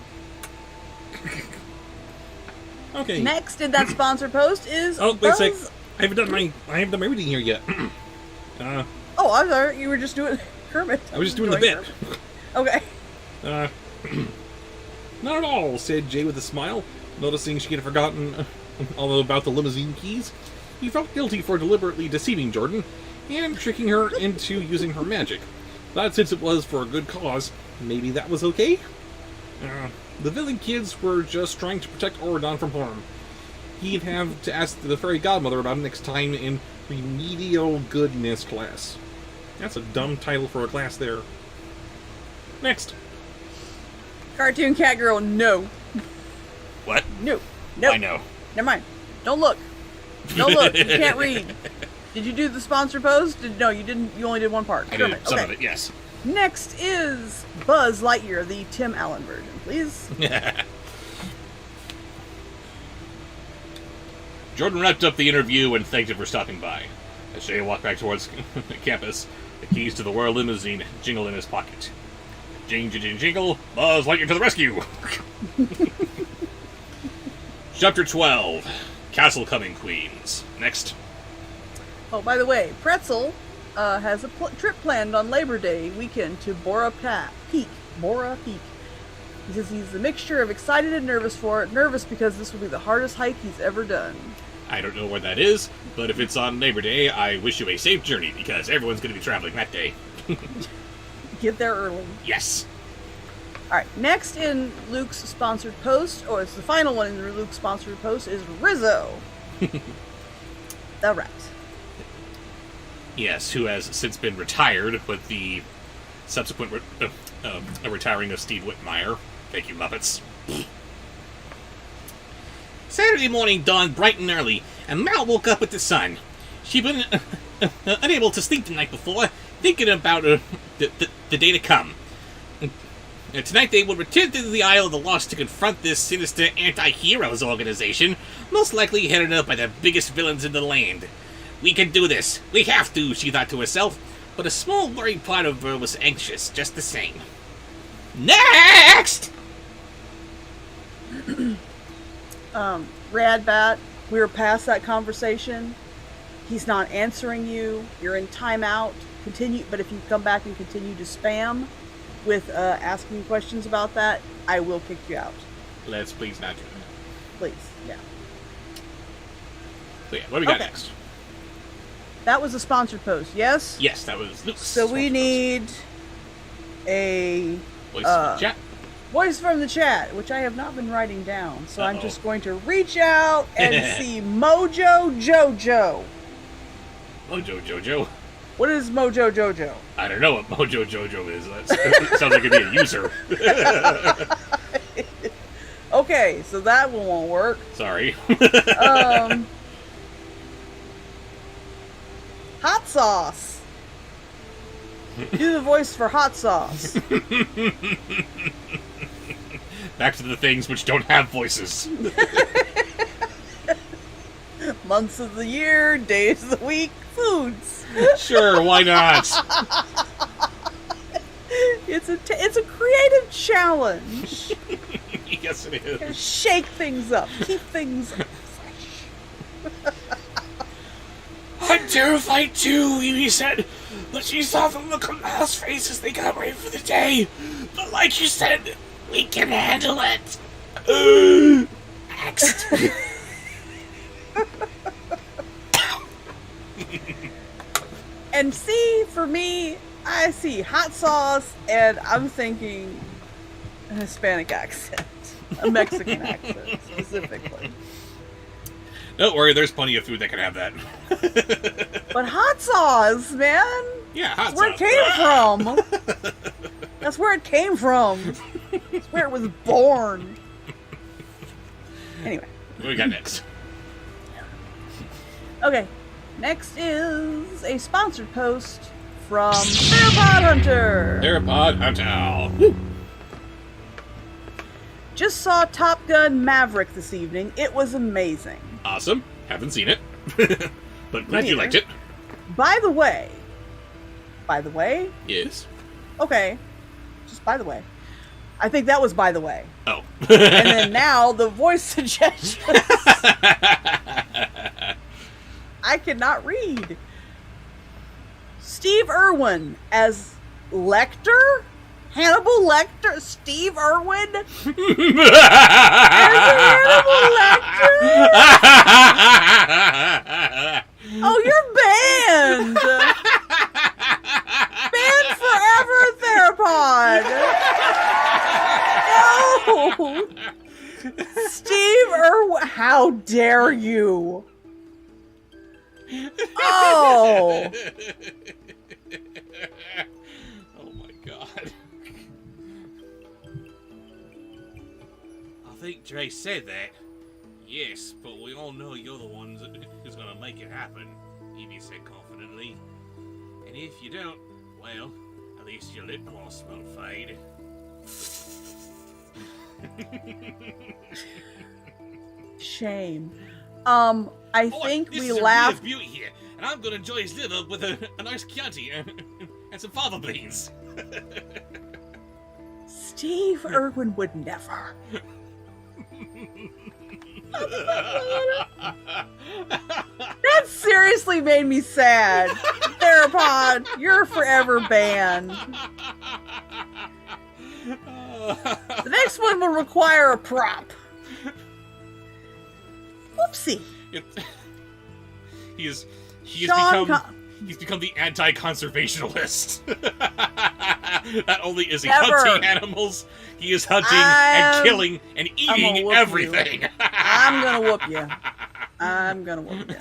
Okay. Next in that sponsor post is Oh, wait a sec. Buzz. I haven't done my reading here yet. Oh, I thought you were just doing Kermit. I was just doing the bit. Okay. Not at all, said Jay with a smile, noticing she had forgotten all about the limousine keys. He felt guilty for deliberately deceiving Jordan and tricking her into using her magic. But since it was for a good cause, maybe that was okay? The villain kids were just trying to protect Oridon from harm. He'd have to ask the fairy godmother about it next time in remedial goodness class. That's a dumb title for a class there. Next. Cartoon Cat Girl, no. What? No. No. I know. Never mind. Don't look. Don't look. You can't read. Did you do the sponsor post? No, you didn't. You only did one part. I did some of it, yes. Next is Buzz Lightyear, the Tim Allen version, please. Jordan wrapped up the interview and thanked him for stopping by. As Jay walked back towards campus, the keys to the royal limousine jingled in his pocket. Jing, jing, jing, jingle, Buzz Lightyear to the rescue! Chapter 12, Castle Coming Queens. Next. Oh, by the way, Pretzel has a trip planned on Labor Day weekend to Bora Peak. Bora Peak. He says he's a mixture of excited and nervous for it. Nervous because this will be the hardest hike he's ever done. I don't know where that is, but if it's on Labor Day, I wish you a safe journey, because everyone's going to be traveling that day. Get there early. Yes. Alright, next in Luke's sponsored post, or it's the final one in Luke's sponsored post, is Rizzo. The rat. Yes, who has since been retired with the subsequent retiring of Steve Whitmire. Thank you, Muppets. Saturday morning dawned bright and early, and Mal woke up with the sun. She'd been unable to sleep the night before, thinking about the day to come. Tonight they would return to the Isle of the Lost to confront this sinister anti-heroes organization, most likely headed up by the biggest villains in the land. We can do this. We have to, she thought to herself, but a small worried part of her was anxious just the same. Next! Radbat, we were past that conversation. He's not answering you. You're in timeout. Continue, but if you come back and continue to spam with asking questions about that, I will kick you out. Let's please not do that. Please, yeah. So yeah, what do we got next? That was a sponsored post, yes? Yes, that was Luke's So we sponsored need a Voice from chat. voice from the chat, which I have not been writing down. So I'm Uh-oh. just going to reach out and see Mojo Jojo. Mojo Jojo. What is Mojo Jojo? I don't know what Mojo Jojo is. That sounds like it'd be a user. Okay, so that one won't work. Sorry. Hot sauce. Do the voice for hot sauce. Back to the things which don't have voices. Months of the year, days of the week, foods. Sure, why not? It's a creative challenge. Yes, it is. Shake things up, keep things fresh. I'm terrified too, Evie said, but she saw the look on Miles' face as they got ready for the day. But like you said, we can handle it. Next. And see, for me, I see hot sauce, and I'm thinking a Hispanic accent, a Mexican accent specifically. Don't worry, there's plenty of food that can have that. But hot sauce, man, Yeah, hot that's where it sauce. came from. That's where it came from. That's where it was born. Anyway. What do we got next? Okay, next is a sponsored post from Theropod Hunter. Theropod Hunter. Just saw Top Gun Maverick this evening. It was amazing. Awesome. Haven't seen it. But glad you neither. liked it. By the way, Yes. okay, just by the way, I think that was by the way. Oh. And then now the voice suggestions. I cannot read. Steve Irwin as Lecter? Hannibal Lecter? Steve Irwin? As Hannibal Lecter? Oh, you're banned! Banned forever, Theropod! No! Steve Irwin, how dare you? Oh! Oh my god. I think Dre said that. Yes, but we all know you're the ones who's gonna make it happen, Evie said confidently. And if you don't, well, at least your lip gloss won't fade. Shame. I think this we is laughed. A real beauty here, and I'm gonna enjoy his liver with a nice Chianti and some fava beans. Steve Irwin would never. That seriously made me sad. Theropod, you're forever banned. The next one will require a prop. Whoopsie. He's Sean become the anti-conservationalist. Not only is he Never. hunting animals, he is hunting I'm and killing and gonna eating whoop everything. I'm gonna whoop you. I'm gonna whoop you.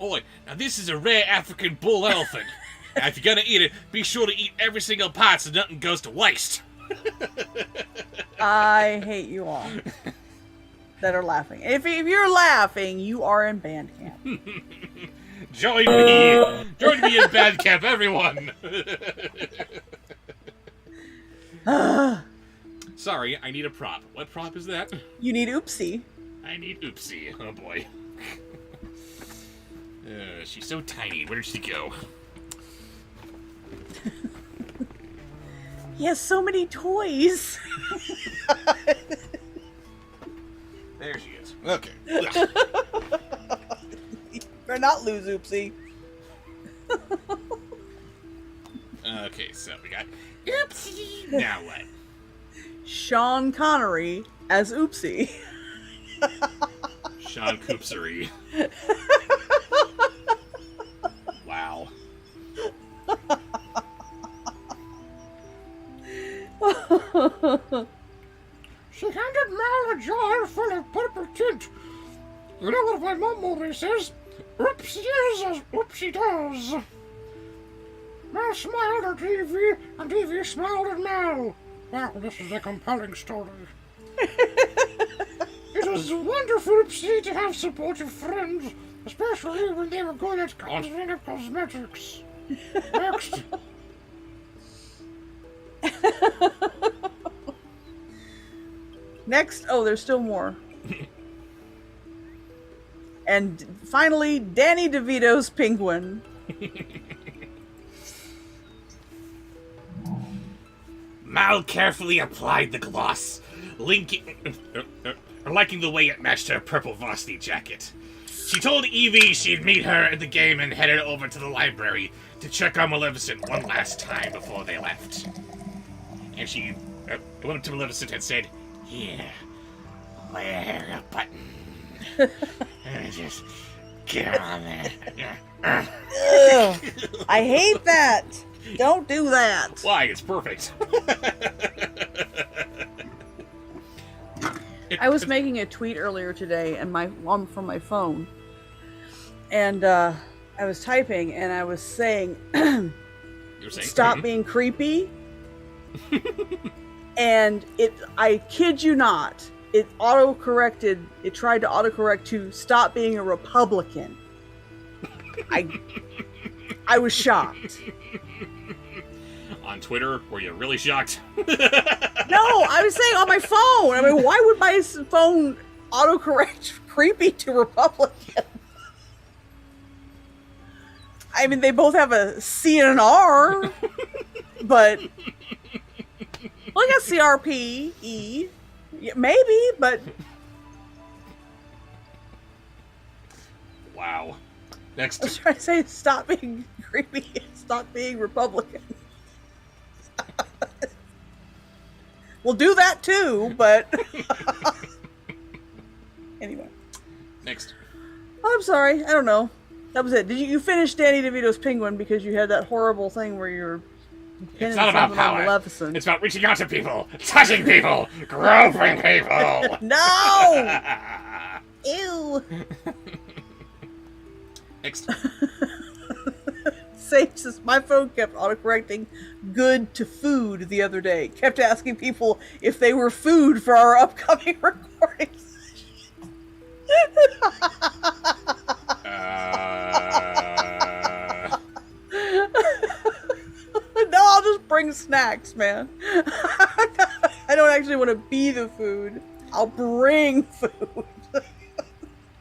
Oi, now this is a rare African bull elephant. Now if you're gonna eat it, be sure to eat every single part so nothing goes to waste. I hate you all that are laughing. If you're laughing, you are in band camp. Join me! Join me in bad camp, everyone! Sorry, I need a prop. What prop is that? You need oopsie. I need Oopsie. Oh boy. She's so tiny. Where did she go? He has so many toys. There she is. Okay. Better not lose oopsie. Okay, so we got Oopsie. Now what? Sean Connery as oopsie. Sean Coopsery. Wow. She handed Mal a jar full of purple tint. You know what my mom always says? Oopsie is oopsie does. Mal smiled at Evie, and Evie smiled at Mal. Well, this is a compelling story. It was wonderful to have supportive friends, especially when they were good at cosmetic cosmetics. Next. Next, oh, there's still more. And finally, Danny DeVito's penguin. Mal carefully applied the gloss, liking the way it matched her purple varsity jacket. She told Evie she'd meet her at the game and headed over to the library to check on Maleficent one last time before they left. And she went up to Maleficent and said, "Here, wear a button. And just get on there." Ugh, I hate that. Don't do that. Why? It's perfect. I was making a tweet earlier today, and from my phone, and I was typing, and I was saying, You're saying "Stop being creepy," and I kid you not, it auto-corrected. It tried to autocorrect to "Stop being a Republican." I was shocked. On Twitter, were you really shocked? No, I was saying on my phone. I mean, why would my phone autocorrect creepy to Republican? I mean, they both have a C and an R, but well, I guess CRPE, yeah, maybe, but Wow. Next. I was trying to say stop being creepy, stop being Republican. We'll do that too, but anyway. Next. Oh, I'm sorry. I don't know. That was it. Did you finish Danny DeVito's penguin because you had that horrible thing where you're It's not about power. Maleficent? It's about reaching out to people, touching people, groping people. No! Ew. Next. Sage says, my phone kept autocorrecting good to food the other day. Kept asking people if they were food for our upcoming recordings. No, I'll just bring snacks, man. I don't actually want to be the food. I'll bring food.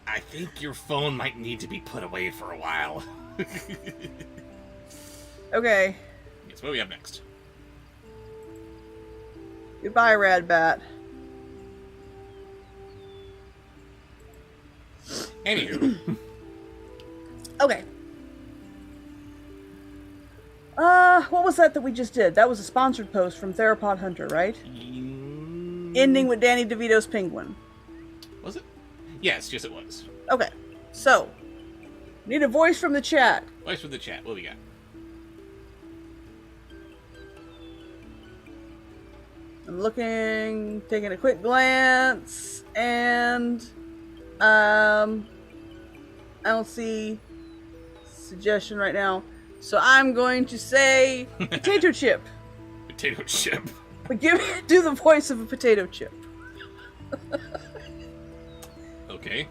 I think your phone might need to be put away for a while. Okay. Guess what we have next? Goodbye, Radbat. Anywho. Okay. What was that we just did? That was a sponsored post from Theropod Hunter, right? Ending with Danny DeVito's penguin. Was it? Yes, it was. Okay. So, need a voice from the chat. Voice from the chat. What do we got? I'm looking, taking a quick glance, and I don't see suggestion right now. So I'm going to say potato chip. Potato chip. But do the voice of a potato chip. Okay.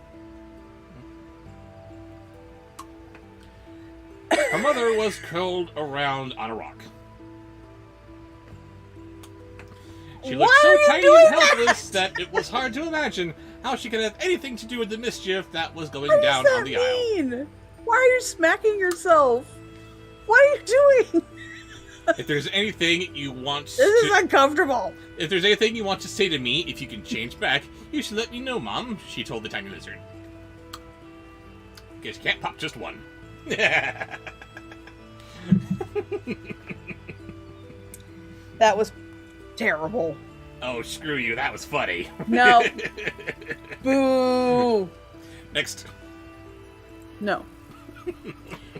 Her mother was curled around on a rock. She looked Why so are you tiny doing and helpless that it was hard to imagine how she could have anything to do with the mischief that was going What down does that on the aisle. mean? Why are you smacking yourself? What are you doing? If there's anything you want This is uncomfortable. If there's anything you want to say to me, if you can change back, you should let me know, Mom, she told the tiny lizard. Guess you can't pop just one. That was terrible. Oh, screw you, that was funny. No. Boo. Next. No.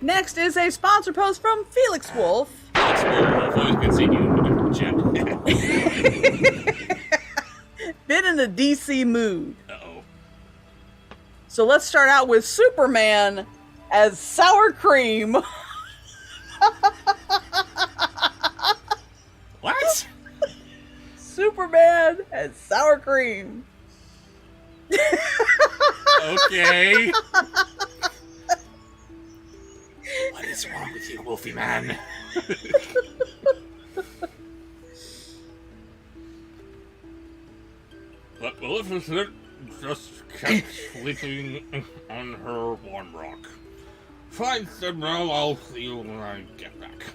Next is a sponsor post from Felix Wolf. Felix Wolf, always good seeing you. Jet. Been in a DC mood. Uh-oh. So let's start out with Superman as sour cream. What? Superman as sour cream. Okay. What is wrong with you, Wolfie man? But Maleficent just kept sleeping on her warm rock. Fine, said Mel, I'll see you when I get back.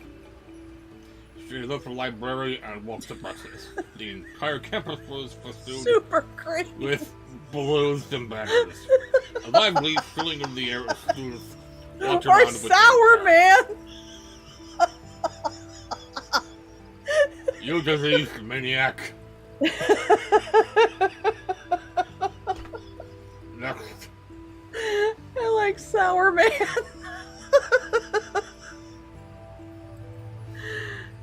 She left the library and walked to breakfast. The entire campus was festooned Super cream. with balloons and banners. A lively filling of the air as students walked Or around with sour man. You diseased maniac. Next. I like sour man.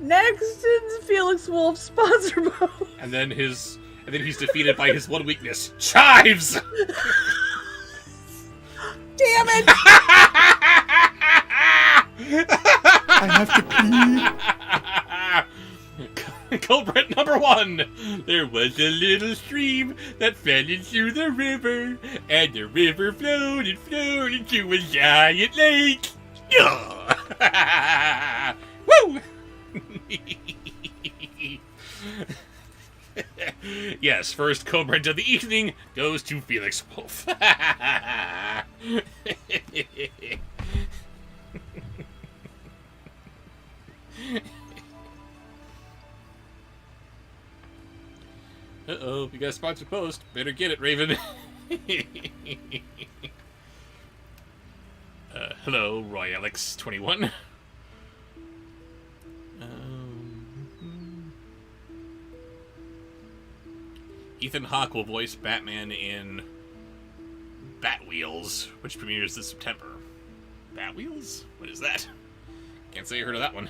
Next is Felix Wolf's Spongebob. And then he's defeated by his one weakness, chives. Damn it! I have to pee. Culprit number 1. There was a little stream that fell into the river, and the river flowed and flowed into a giant lake. Woo! Yes, first culprit of the evening goes to Felix Wolf. Uh-oh, you got a sponsored post. Better get it, Raven. Hello, Roy Alex 21. Ethan Hawke will voice Batman in Batwheels, which premieres this September. Batwheels? What is that? Can't say I heard of that one.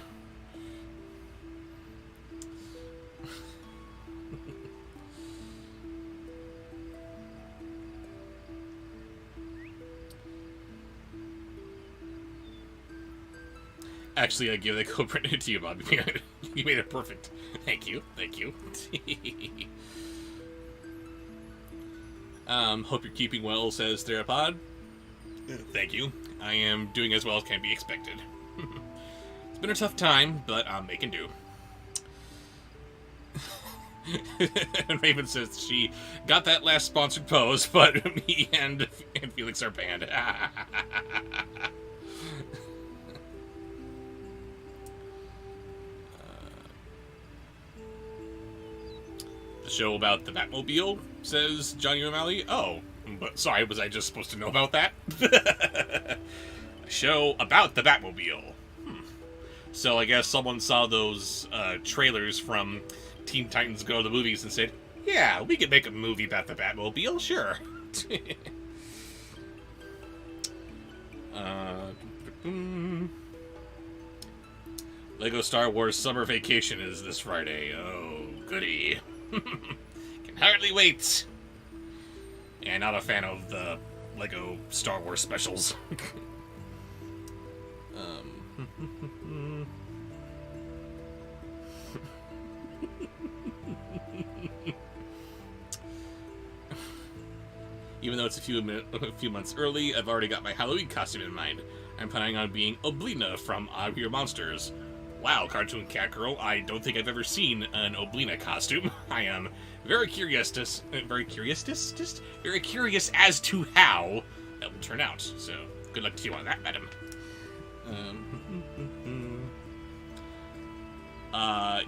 Actually, I give that co-print to you, Bob. You made it perfect. Thank you. Thank you. Hope you're keeping well, says Therapod. Thank you. I am doing as well as can be expected. It's been a tough time, but I'm making do. And Raven says she got that last sponsored pose, but me and Felix are banned. The show about the Batmobile, says Johnny O'Malley. Oh, but sorry, was I just supposed to know about that? A show about the Batmobile. So I guess someone saw those trailers from Teen Titans Go to the Movies and said, yeah, we could make a movie about the Batmobile, sure. Lego Star Wars Summer Vacation is this Friday. Oh, goody. Can hardly wait. And not a fan of the Lego Star Wars specials. Even though it's a few months early, I've already got my Halloween costume in mind. I'm planning on being Oblina from I Hear Monsters. Wow, Cartoon Cat Girl, I don't think I've ever seen an Oblina costume. I am very curious as to how that will turn out. So, good luck to you on that, madam.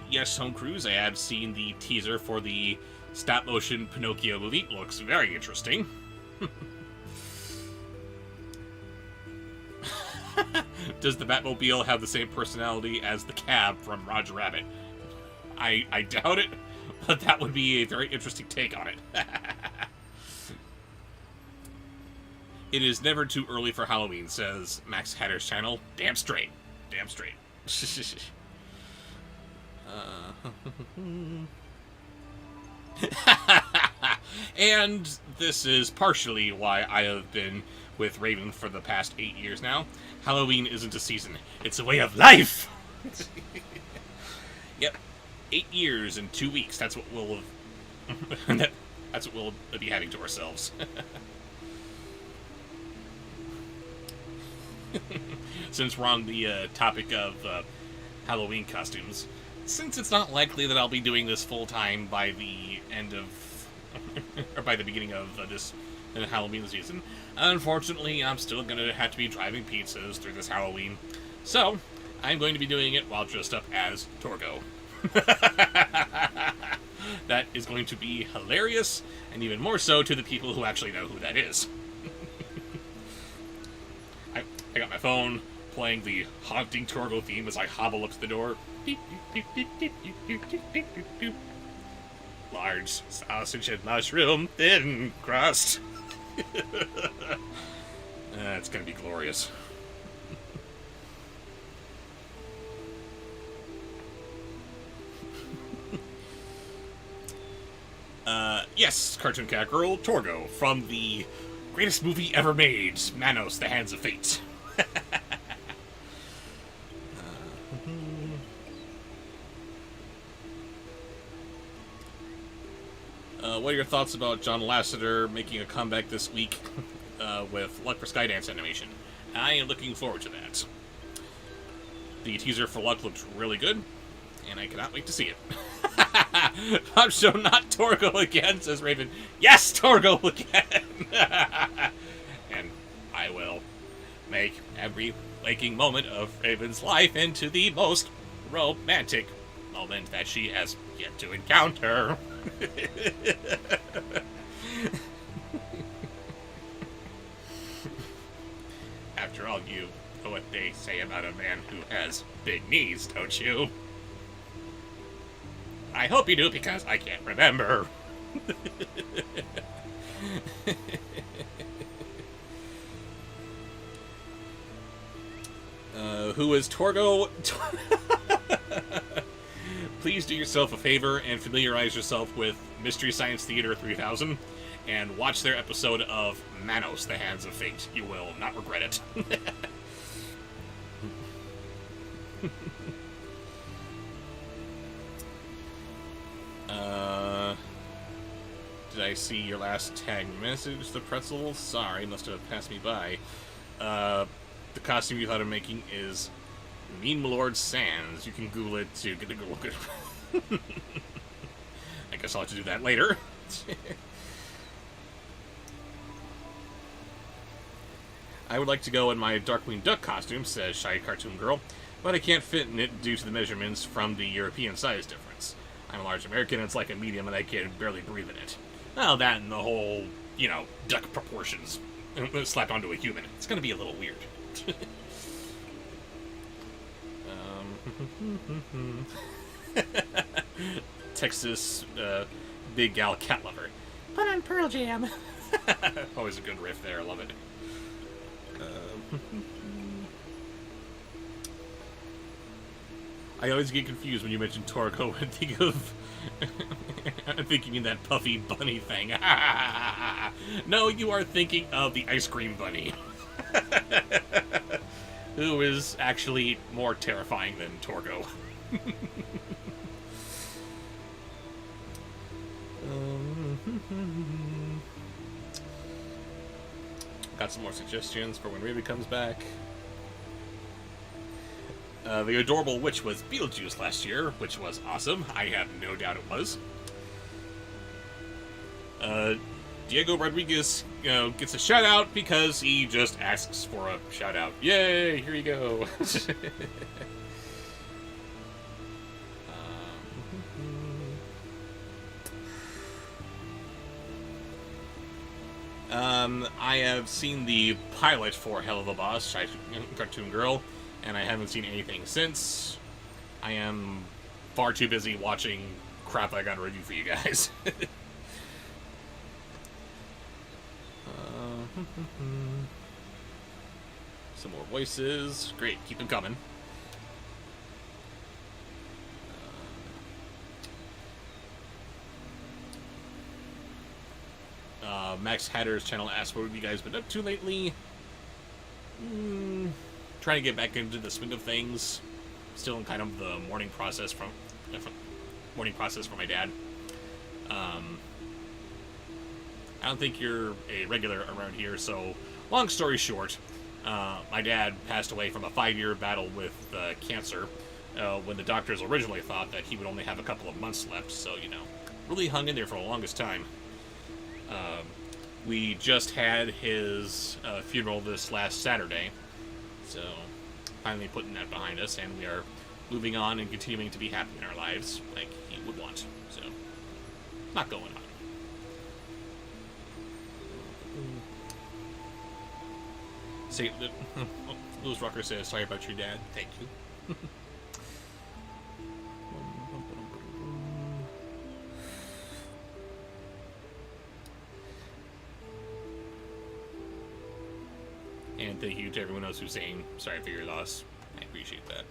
Yes, Home Cruise, I have seen the teaser for the stop-motion Pinocchio movie. It looks very interesting. Does the Batmobile have the same personality as the cab from Roger Rabbit? I doubt it, but that would be a very interesting take on it. It is never too early for Halloween, says Max Hatter's channel. Damn straight. Damn straight. And this is partially why I have been with Raven for the past 8 years now. Halloween isn't a season, it's a way of life! Yep, 8 years and 2 weeks, that's what we'll that's what we'll be having to ourselves. Since we're on the topic of Halloween costumes, since it's not likely that I'll be doing this full-time by the end of or by the beginning of this Halloween season, unfortunately, I'm still going to have to be driving pizzas through this Halloween. So, I'm going to be doing it while dressed up as Torgo. That is going to be hilarious, and even more so to the people who actually know who that is. I got my phone playing the haunting Torgo theme as I hobble up to the door. Large sausage and mushroom thin crust. It's gonna be glorious. Yes, Cartoon Cat Girl, Torgo, from the greatest movie ever made, Manos, The Hands of Fate. What are your thoughts about John Lasseter making a comeback this week with Luck for Skydance animation? I am looking forward to that. The teaser for Luck looked really good, and I cannot wait to see it. Bobsheaux, not Torgo again, says Raven. Yes, Torgo again! And I will make every waking moment of Raven's life into the most romantic moment that she has yet to encounter. After all, you know what they say about a man who has big knees, don't you? I hope you do, because I can't remember. Who is Torgo? Please do yourself a favor and familiarize yourself with Mystery Science Theater 3000 and watch their episode of Manos, The Hands of Fate. You will not regret it. Did I see your last tag message, the pretzel? Sorry, must have passed me by. The costume you thought of making is Mean Lord Sans. You can Google it to get a good look at it. I guess I'll have to do that later. I would like to go in my Darkwing Duck costume, says Shy Cartoon Girl, but I can't fit in it due to the measurements from the European size difference. I'm a large American, and it's like a medium, and I can barely breathe in it. Well, that and the whole, duck proportions slapped onto a human. It's going to be a little weird. Texas big gal cat lover. Put on Pearl Jam. Always a good riff there. I love it. I always get confused when you mention Torgo and think of... I'm thinking in that puffy bunny thing. No, you are thinking of the ice cream bunny. Who is actually more terrifying than Torgo. Got some more suggestions for when Raven comes back. The Adorable Witch was Beetlejuice last year, which was awesome. I have no doubt it was. Diego Rodriguez, gets a shout out because he just asks for a shout out. Yay! Here you go. I have seen the pilot for Hell of a Boss, Cartoon Girl, and I haven't seen anything since. I am far too busy watching crap I gotta review for you guys. Some more voices. Great, keep them coming. Max Hatter's channel asks, what have you guys been up to lately? Trying to get back into the swing of things. Still in kind of the mourning process from my dad. I don't think you're a regular around here, so long story short, my dad passed away from a 5-year battle with cancer when the doctors originally thought that he would only have a couple of months left, so, you know, really hung in there for the longest time. We just had his funeral this last Saturday, so finally putting that behind us, and we are moving on and continuing to be happy in our lives like he would want, so not going on. Say, Lewis Rucker says, sorry about your dad. Thank you. And thank you to everyone else who's saying sorry for your loss. I appreciate that.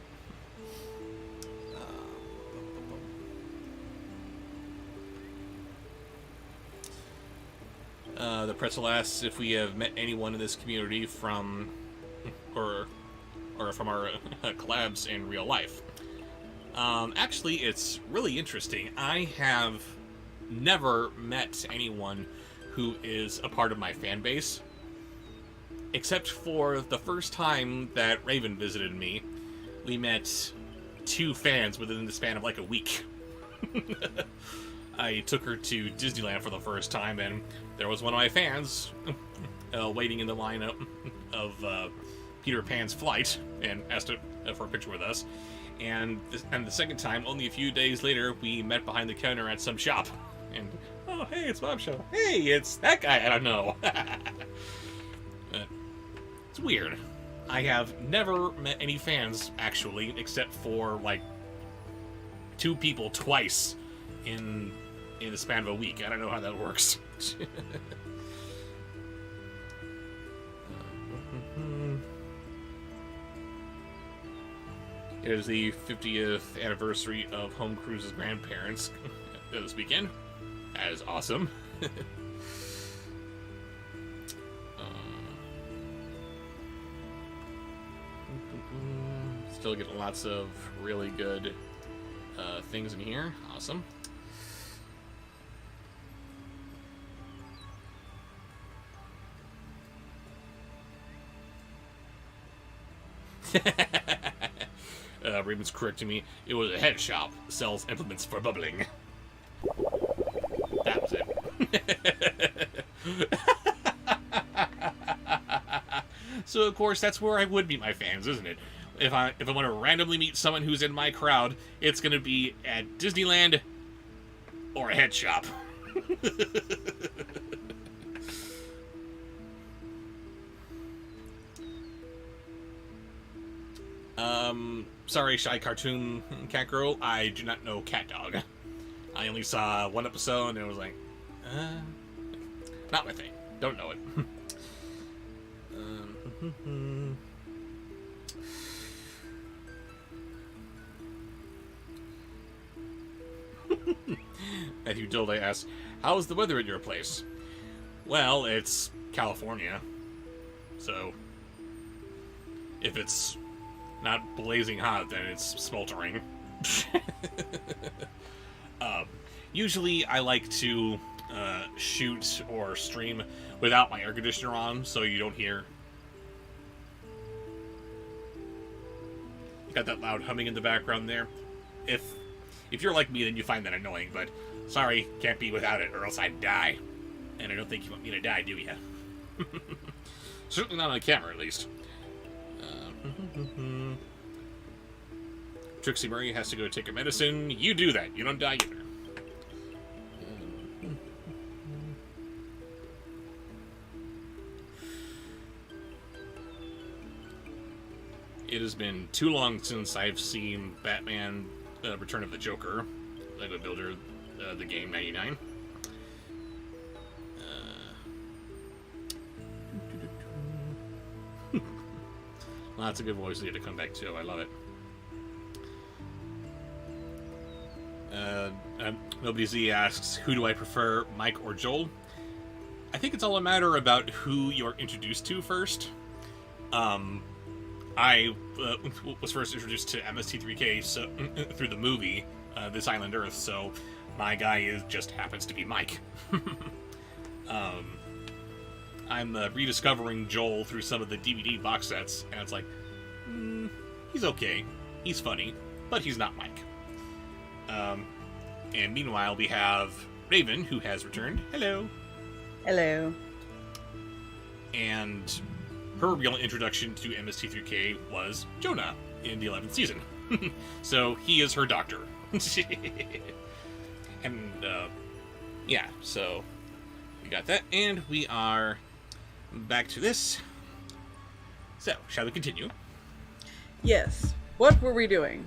The pretzel asks if we have met anyone in this community from, or from our collabs in real life. Actually, it's really interesting. I have never met anyone who is a part of my fan base, except for the first time that Raven visited me. We met 2 fans within the span of like a week. I took her to Disneyland for the first time, and there was one of my fans waiting in the line of Peter Pan's flight and asked for a picture with us. And the second time, only a few days later, we met behind the counter at some shop. And, oh, hey, it's Bobsheaux. Hey, it's that guy I don't know. It's weird. I have never met any fans, actually, except for, like, 2 people twice in the span of a week. I don't know how that works. It is the 50th anniversary of Home Cruise's grandparents this weekend. That is awesome. Still getting lots of really good things in here. Awesome. Raven's correcting me. It was a head shop. Sells implements for bubbling. That was it. So of course that's where I would meet my fans, isn't it? If I want to randomly meet someone who's in my crowd, it's going to be at Disneyland or a head shop. Sorry, Shy Cartoon Cat Girl. I do not know Cat Dog. I only saw one episode and it was like, not my thing. Don't know it. Matthew Dilday asks, how's the weather at your place? Well, it's California. So, if it's not blazing hot, then it's smoldering. Usually I like to shoot or stream without my air conditioner on, so you don't hear. Got that loud humming in the background there. If you're like me, then you find that annoying, but sorry, can't be without it, or else I'd die. And I don't think you want me to die, do ya? Certainly not on camera, at least. Trixie Murray has to go take her medicine. You do that. You don't die either. It has been too long since I've seen Batman Return of the Joker, Lego Builder, the game, 99. Lots of good voices here to come back to. I love it. Nobody Z asks, who do I prefer, Mike or Joel? I think it's all a matter about who you're introduced to first. I was first introduced to MST3K through the movie, This Island Earth, so my guy just happens to be Mike. I'm rediscovering Joel through some of the DVD box sets, and it's like, he's okay, he's funny, but he's not Mike. And meanwhile, we have Raven, who has returned. Hello. Hello. And her real introduction to MST3K was Jonah in the 11th season. So he is her doctor. And, yeah, so we got that, and we are back to this. So, shall we continue? Yes. What were we doing?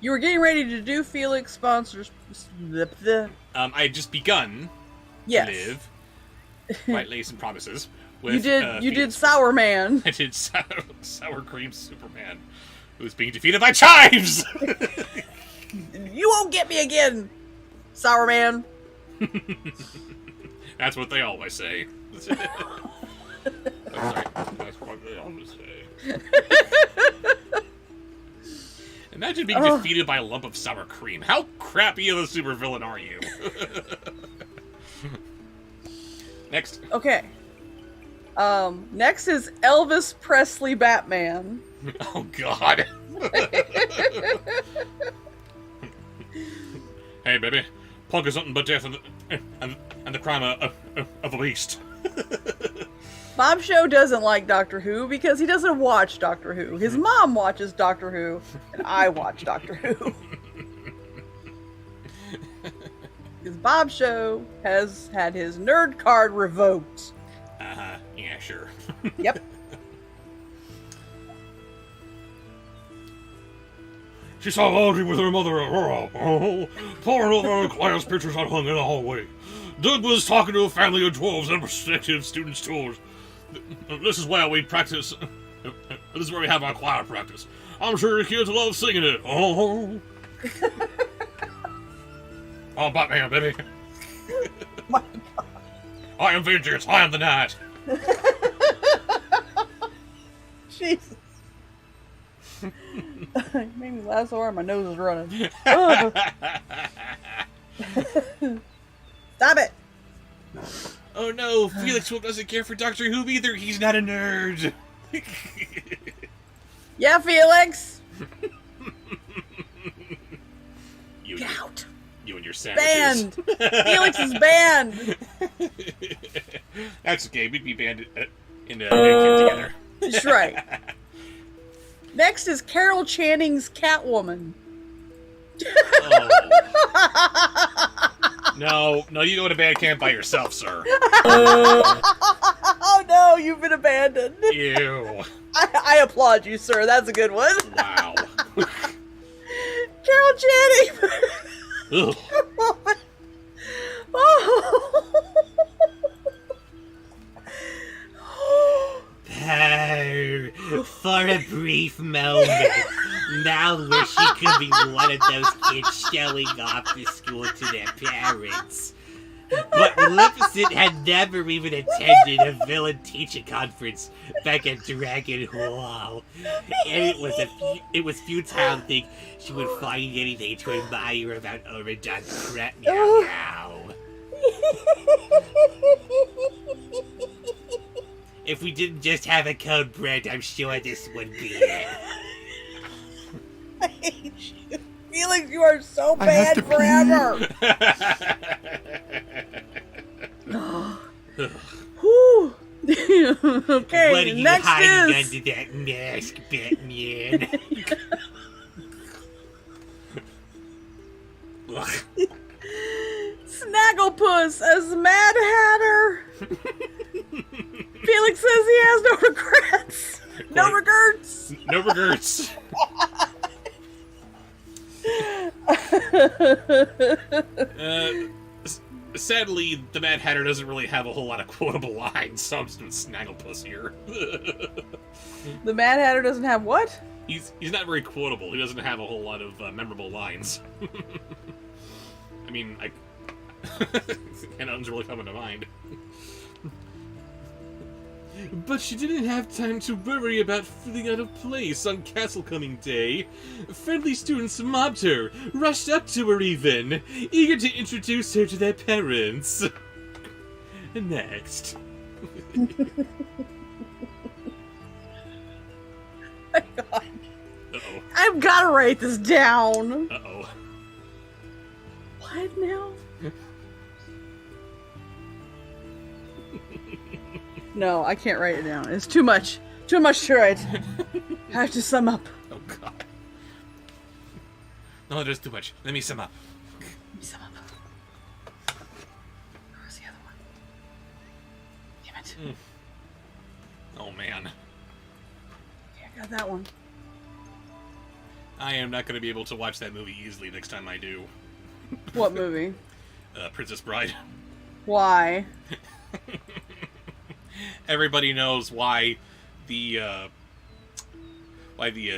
You were getting ready to do Felix sponsors. I had just begun Yes. to live White Lace and Promises. With, You did Felix. Sour Man. I did Sour Cream Superman, who's being defeated by chives! You won't get me again, Sour Man. That's what they always say. That's what they always say. Imagine being defeated by a lump of sour cream. How crappy of a supervillain are you? Next. Okay. Next is Elvis Presley Batman. Oh, God. Hey, baby. Punk is nothing but death and the crime of a beast. Bobsheaux doesn't like Doctor Who because he doesn't watch Doctor Who. His mom watches Doctor Who, and I watch Doctor Who. Because Bobsheaux has had his nerd card revoked. Uh-huh. Yeah, sure. Yep. She saw Audrey with her mother at Aurora, pouring over class pictures I hung in the hallway. Doug was talking to a family of dwarves and prospective students' tours. This is where we practice. This is where we have our choir practice. I'm sure your kids love singing it. Oh, oh, Batman, baby. My God. I am vengeance. I am the night. Jesus. It made me laugh so hard my nose is running. Ugh. Stop it. Oh no, Felix doesn't care for Doctor Who either. He's not a nerd. Yeah, Felix. You, Get out. You and your sandwiches. Banned. Felix is banned. That's okay. We'd be banned in a camp together. That's right. Next is Carol Channing's Catwoman. Oh. No, you go to band camp by yourself, sir. Oh no, you've been abandoned. Ew. I applaud you, sir. That's a good one. Wow. Carol Channing. Ugh. Oh. Oh, for a brief moment, now wish she could be one of those kids showing off to school to their parents. But Maleficent had never even attended a villain teacher conference back at Dragon Hall, and it was futile to think she would find anything to admire about Auradon's crap now. If we didn't just have a code brand, I'm sure this would be it. I hate you. Felix, you are so bad forever. Whew. Okay, What are you next hiding is... under that mask, Batman? Snagglepuss as the Mad Hatter. Felix says he has no regrets. No regrets. No regrets. Sadly, the Mad Hatter doesn't really have a whole lot of quotable lines, so I'm just doing Snagglepuss here. The Mad Hatter doesn't have what? He's not very quotable. He doesn't have a whole lot of memorable lines. I mean, nothing's really coming to mind. But she didn't have time to worry about feeling out of place on Castle Coming Day. Friendly students mobbed her, rushed up to her even, eager to introduce her to their parents. Next. My God. Uh-oh. I've got to write this down. Uh-oh. What now? No, I can't write it down. It's too much. Too much to write. I have to sum up. Oh, God. No, there's too much. Let me sum up. Let me sum up. Where's the other one? Damn it. Oh, man. Yeah, I got that one. I am not going to be able to watch that movie easily next time I do. What movie? Princess Bride. Why? Everybody knows why the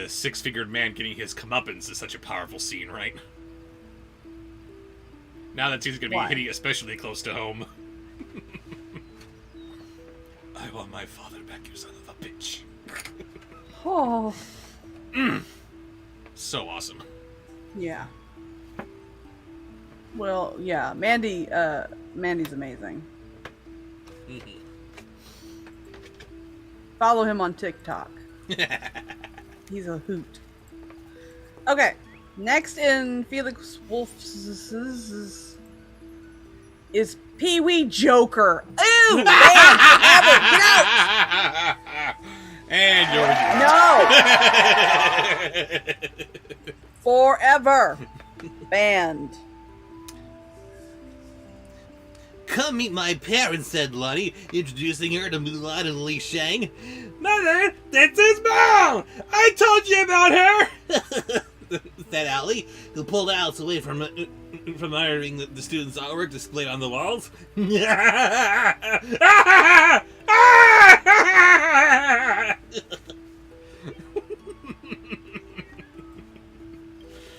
six-figured man getting his comeuppance is such a powerful scene, right? Now that scene's going to be hitting especially close to home. I want my father back, you son of a bitch. Oh. So awesome. Yeah. Well, yeah. Mandy's amazing. Mm-hmm. Follow him on TikTok. He's a hoot. Okay. Next in Felix Wolf's is Pee-wee Joker. Ew! Man, get out! And you're No! Forever. Banned. Come meet my parents, said Lottie, introducing her to Mulan and Li Shang. Mother, this is Mom! I told you about her! said Allie, who pulled Alice away from admiring the students' artwork displayed on the walls.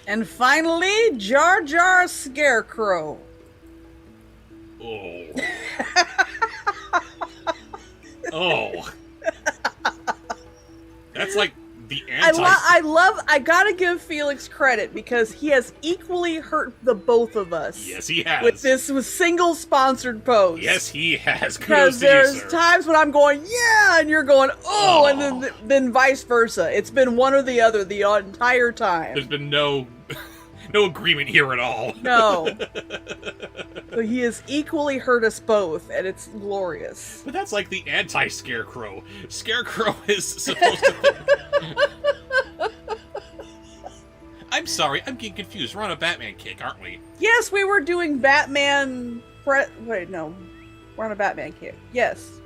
And finally, Jar Jar Scarecrow. Oh. Oh. That's like the anti... I gotta give Felix credit because he has equally hurt the both of us. Yes, he has. With this single sponsored post. Yes, he has. Because there's times when I'm going, yeah, and you're going, oh, and then vice versa. It's been one or the other the entire time. There's been no agreement here at all. No. So he has equally hurt us both, and it's glorious. But that's like the anti-Scarecrow. Scarecrow is supposed to... I'm sorry, I'm getting confused. We're on a Batman kick, aren't we? Yes, we were doing Batman... Wait, no. We're on a Batman kick. Yes.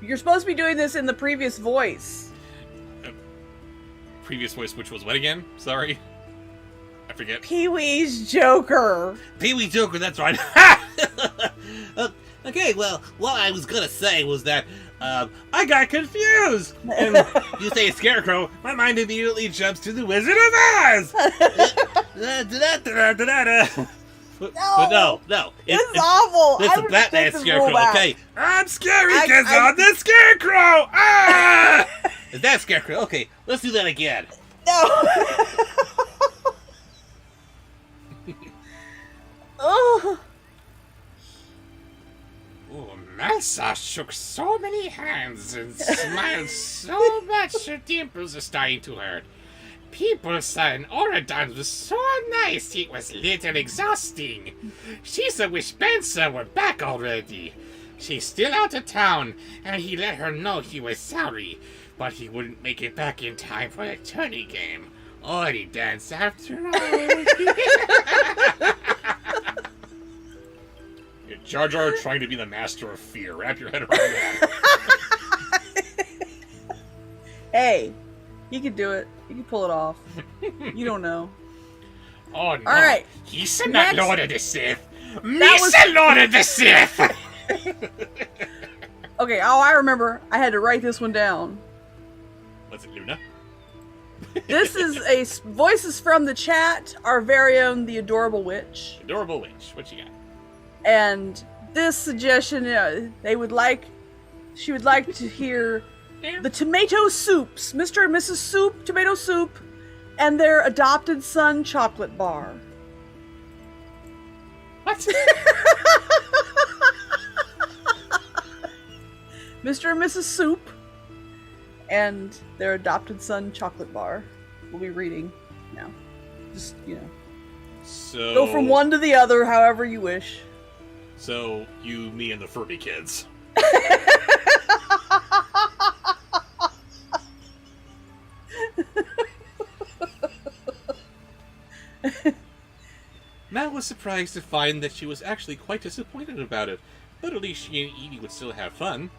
You're supposed to be doing this in the previous voice. Previous voice, which was what again? Sorry. I forget. Pee-wee's Joker. Pee-wee Joker, that's right. Okay, well, what I was gonna say was that, I got confused! And you say Scarecrow, my mind immediately jumps to the Wizard of Oz! But no. This is awful. It's I a would Batman take this Scarecrow, rule back. okay? I'm scary because I'm the Scarecrow! Ah! Is that Scarecrow? Okay, let's do that again. No. Oh. Oh, Massa shook so many hands and smiled so much her dimples are starting to hurt. People said Oradon was so nice it was a little exhausting. She's a wish Spencer were back already. She's still out of town, and he let her know he was sorry, but he wouldn't make it back in time for the tourney game. Or he danced after all. Jar Jar trying to be the master of fear. Wrap your head around that. Hey, he could do it. He could pull it off. You don't know. Oh no! All right. He's not Lord of the Sith. was- Lord of the Sith. Okay, I remember. I had to write this one down. Was it Luna? This is voices from the chat. Our very own, the Adorable Witch. Adorable witch. What you got? And this suggestion, she would like to hear the tomato soups, Mr. and Mrs. Soup, tomato soup, and their adopted son chocolate bar. What? Mr. and Mrs. Soup and their adopted son chocolate bar. We'll be reading now. Just, So go from one to the other however you wish. So you, me, and the Furby kids. Mal was surprised to find that she was actually quite disappointed about it, but at least she and Edie would still have fun.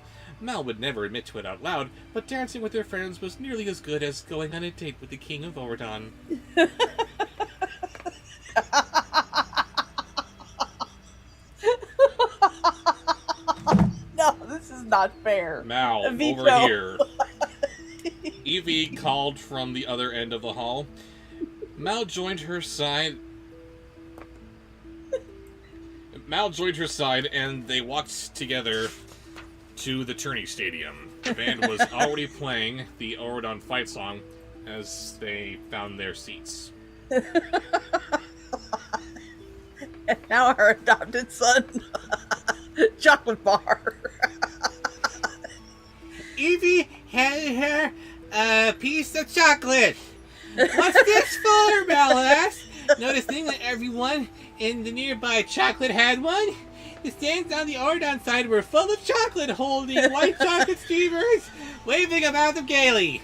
Mal would never admit to it out loud, but dancing with their friends was nearly as good as going on a date with the King of Ordon. No, this is not fair. Mal, Veto. over here. Evie called from the other end of the hall. Mal joined her side, and they walked together to the tourney stadium. The band was already playing the Orodon fight song as they found their seats. And now our adopted son, chocolate bar. Evie handed her a piece of chocolate. What's this for, Mal asked, noticing that everyone in the nearby chocolate had one. The stands on the Ordon side were full of chocolate, holding white chocolate streamers, waving about them gaily.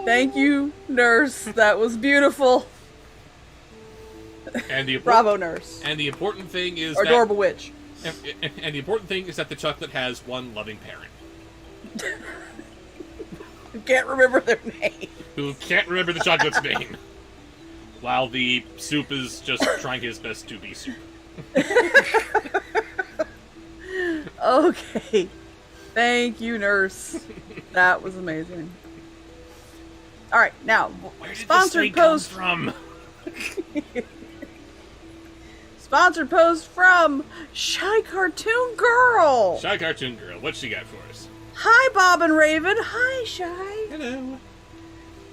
Thank you, nurse. That was beautiful. And the Bravo, nurse. And the important thing is Or that adorable witch. and the important thing is that the chocolate has one loving parent You can't remember their name. who can't remember the chocolate's name, while the soup is just trying his best to be soup. Okay. Thank you, nurse. That was amazing. All right, now Where did sponsored this thing post come from? Sponsored post from Shy Cartoon Girl. Shy Cartoon Girl, what she got for us? Hi, Bob and Raven. Hi, Shy. Hello.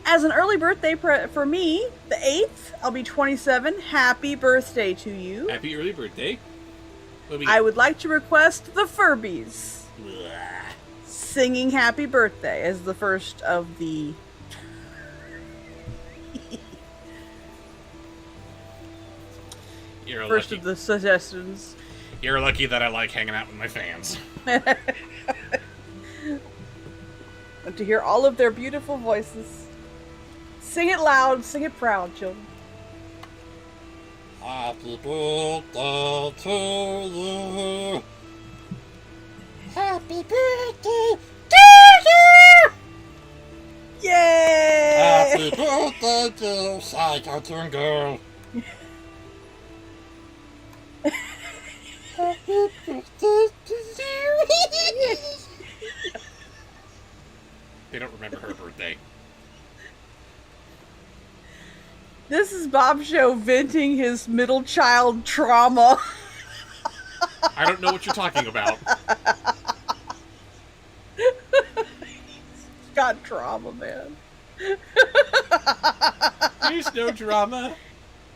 As an early birthday for me, the 8th, I'll be 27. Happy birthday to you. Happy early birthday. What we I would like to request the Furbies singing Happy Birthday as the first of the... You're first lucky. of the suggestions. You're lucky that I like hanging out with my fans. And to hear all of their beautiful voices. Sing it loud, sing it proud, children. Happy birthday to you. Happy birthday to you. Yay! Happy birthday to Shy Cartoon Girl. Happy birthday to you. They don't remember her birthday. This is Bobsheaux venting his middle child trauma. I don't know what you're talking about. Got trauma, man. There's no drama.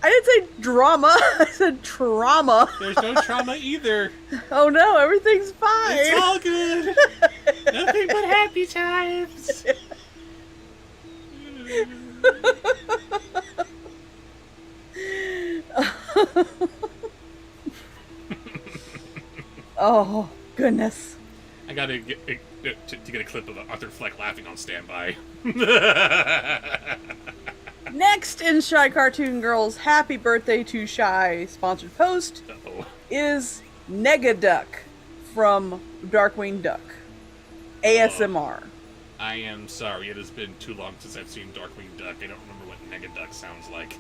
I didn't say drama. I said trauma. There's no trauma either. Oh no, everything's fine. It's all good. Nothing but happy times. Oh, goodness. I gotta get to get a clip of Arthur Fleck laughing on standby. Next in Shy Cartoon Girl's Happy Birthday to Shy sponsored post Uh-oh. is Negaduck from Darkwing Duck. ASMR. I am sorry, it has been too long since I've seen Darkwing Duck. I don't remember what Negaduck sounds like.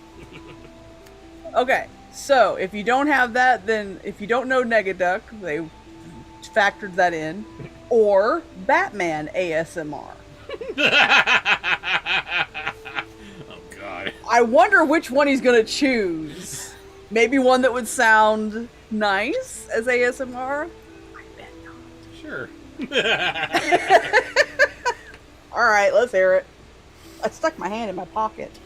Okay, so if you don't have that, then if you don't know Negaduck, they factored that in. Or Batman ASMR. I wonder which one he's gonna choose. Maybe one that would sound nice as ASMR? I bet not. Sure. Alright, let's hear it. I stuck my hand in my pocket.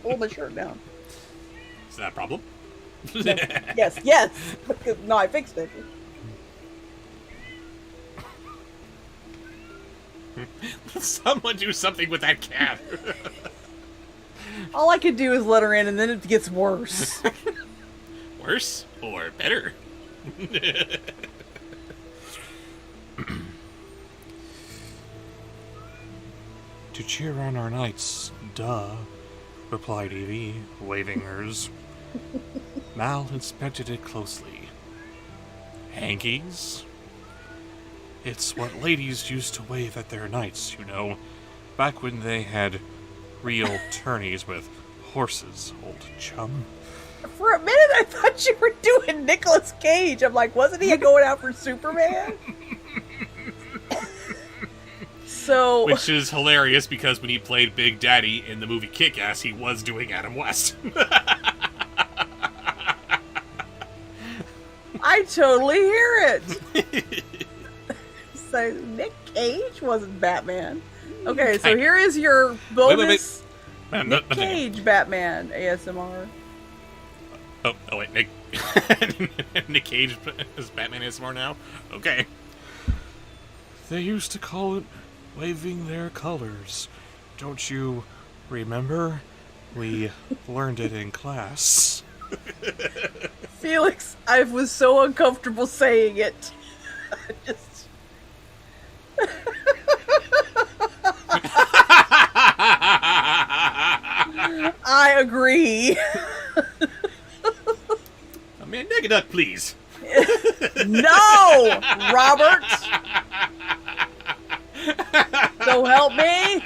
Pull my shirt down. Is that a problem? Yes. No, I fixed it. Someone do something with that cat. All I could do is let her in, and then it gets worse. Worse or better? To cheer on our nights, duh, replied Evie, waving hers. Mal inspected it closely. Hankies? It's what ladies used to wave at their knights, you know, back when they had real tourneys with horses, old chum. For a minute, I thought you were doing Nicolas Cage. I'm like, wasn't he going out for Superman? So, Which is hilarious because when he played Big Daddy in the movie Kick-Ass, he was doing Adam West. I totally hear it. So Nick Cage wasn't Batman. Okay, so here is your bonus Nick Cage Batman ASMR. Oh wait, Nick Nick Cage is Batman ASMR now? Okay. They used to call it waving their colors. Don't you remember? We learned it in class. Felix, I was so uncomfortable saying it. I agree. Oh man, Nick Duck, please. No, Robert. Don't help me.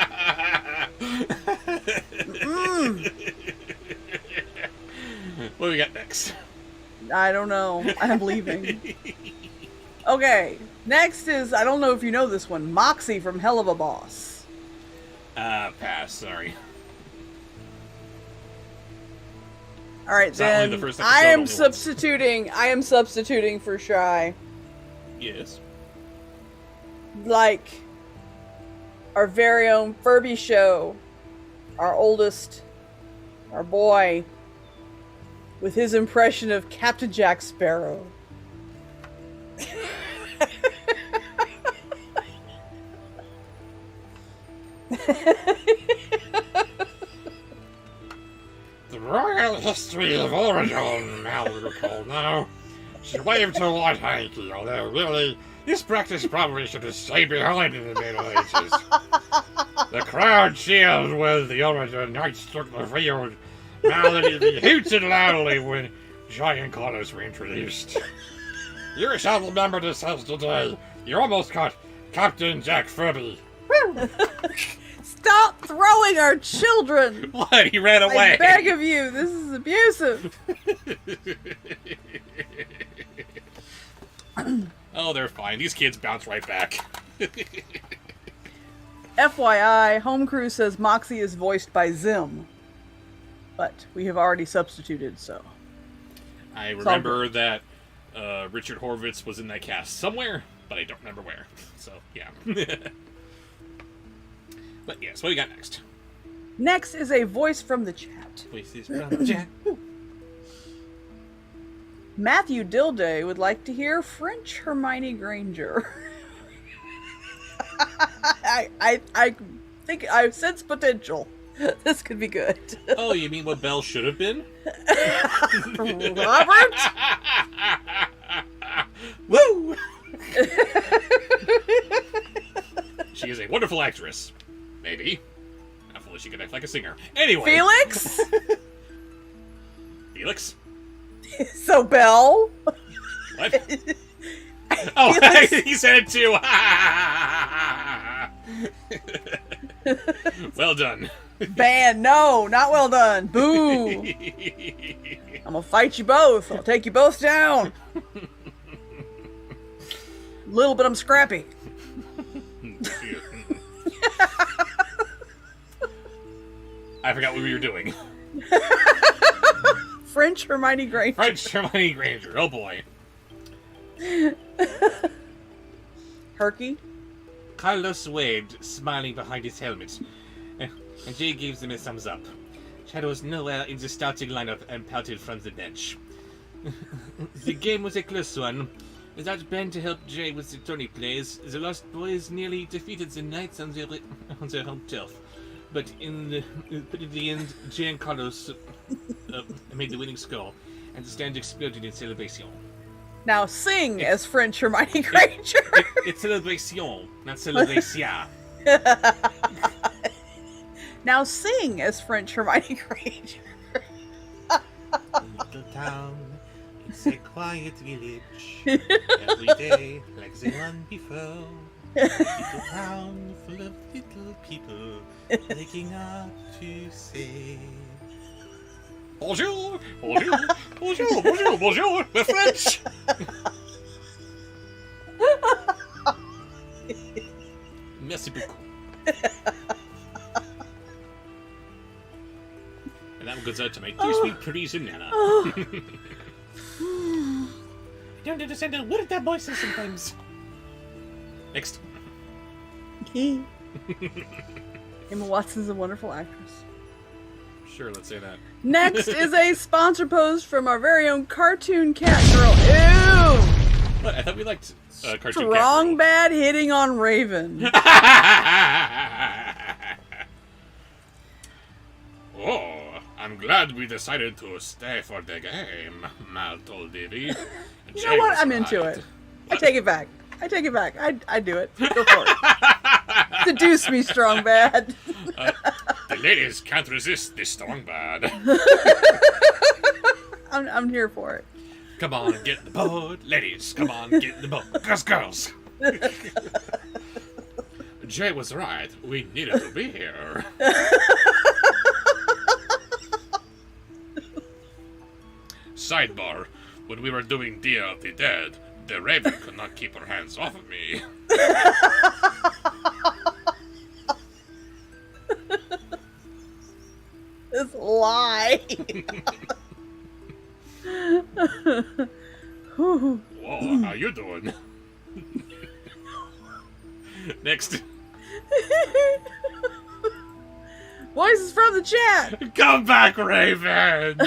What do we got next? I don't know. I'm leaving. Okay, next is, I don't know if you know this one, Moxie from Hell of a Boss. Pass, sorry. All right, It's not only then the first I episode, am only once. I am substituting for Shy. Yes. Like our very own Furby show, our oldest, our boy, with his impression of Captain Jack Sparrow. The royal history of Oregon, Mal recalled now. She waved to White Hanky, although really, this practice probably should have stayed behind in the Middle Ages. The crowd cheered when the Oregon Knights took the field. Mal and Evie hooted loudly when giant colors were introduced. You shall remember this as today. You almost caught Captain Jack Furby. Stop throwing our children! What? He ran away. I beg of you, this is abusive. Oh, they're fine. These kids bounce right back. FYI, Home Crew says Moxie is voiced by Zim. But we have already substituted, so. I remember that Richard Horvitz was in that cast somewhere, but I don't remember where. So, yeah. But yes, what do we got next? Next is a voice from the chat. Voices from the chat. Matthew Dilday would like to hear French Hermione Granger. I think I sense potential. This could be good. Oh, you mean what Belle should have been? Robert? Woo! She is a wonderful actress. Maybe. Not fully she could act like a singer. Anyway. Felix? Felix? So Belle? What? Oh, Felix. he said it too. Well done. Ban, no, not well done. Boo. I'm gonna fight you both. I'll take you both down. Little bit I'm scrappy. I forgot what we were doing. French Hermione Granger. French Hermione Granger. Oh boy. Herky. Carlos waved, smiling behind his helmet, and Jay gives him a thumbs up. Shadow was nowhere in the starting lineup and pouted from the bench. The game was a close one. Without Ben to help Jay with the tourney plays, the Lost Boys nearly defeated the Knights on their home turf. But in the end, Jay and Carlos made the winning score, and the stand exploded in celebration. Now sing as French Hermione Granger. It's celebration, not celebration. Now sing as French Hermione Granger. Little town, it's a quiet village. Every day, like the one before. Little town full of little people waking up to say. Bonjour, bonjour, bonjour, bonjour, bonjour. We're French. Merci beaucoup. And that one goes out to my dear sweet pretties and Nana. I don't understand a word that boy says sometimes. Next. Emma Watson's a wonderful actress. Sure, let's say that. Next is a sponsor post from our very own cartoon cat girl. Ew! What? I thought we liked cartoon Strong bad hitting on Raven. Oh, I'm glad we decided to stay for the game, Mal told Davy. You know what? I'm into it. I take it back. I do it. Go for it. Seduce me, strong bad. The ladies can't resist this strong bad. I'm here for it. Come on, get the boat. Ladies, come on, get the boat. Girls. Jay was right. We needed to be here. Sidebar. When we were doing Dia of the Dead, the Raven could not keep her hands off of me. This lie. Whoa, how you doing? Next. Voices from the chat. Come back, Raven!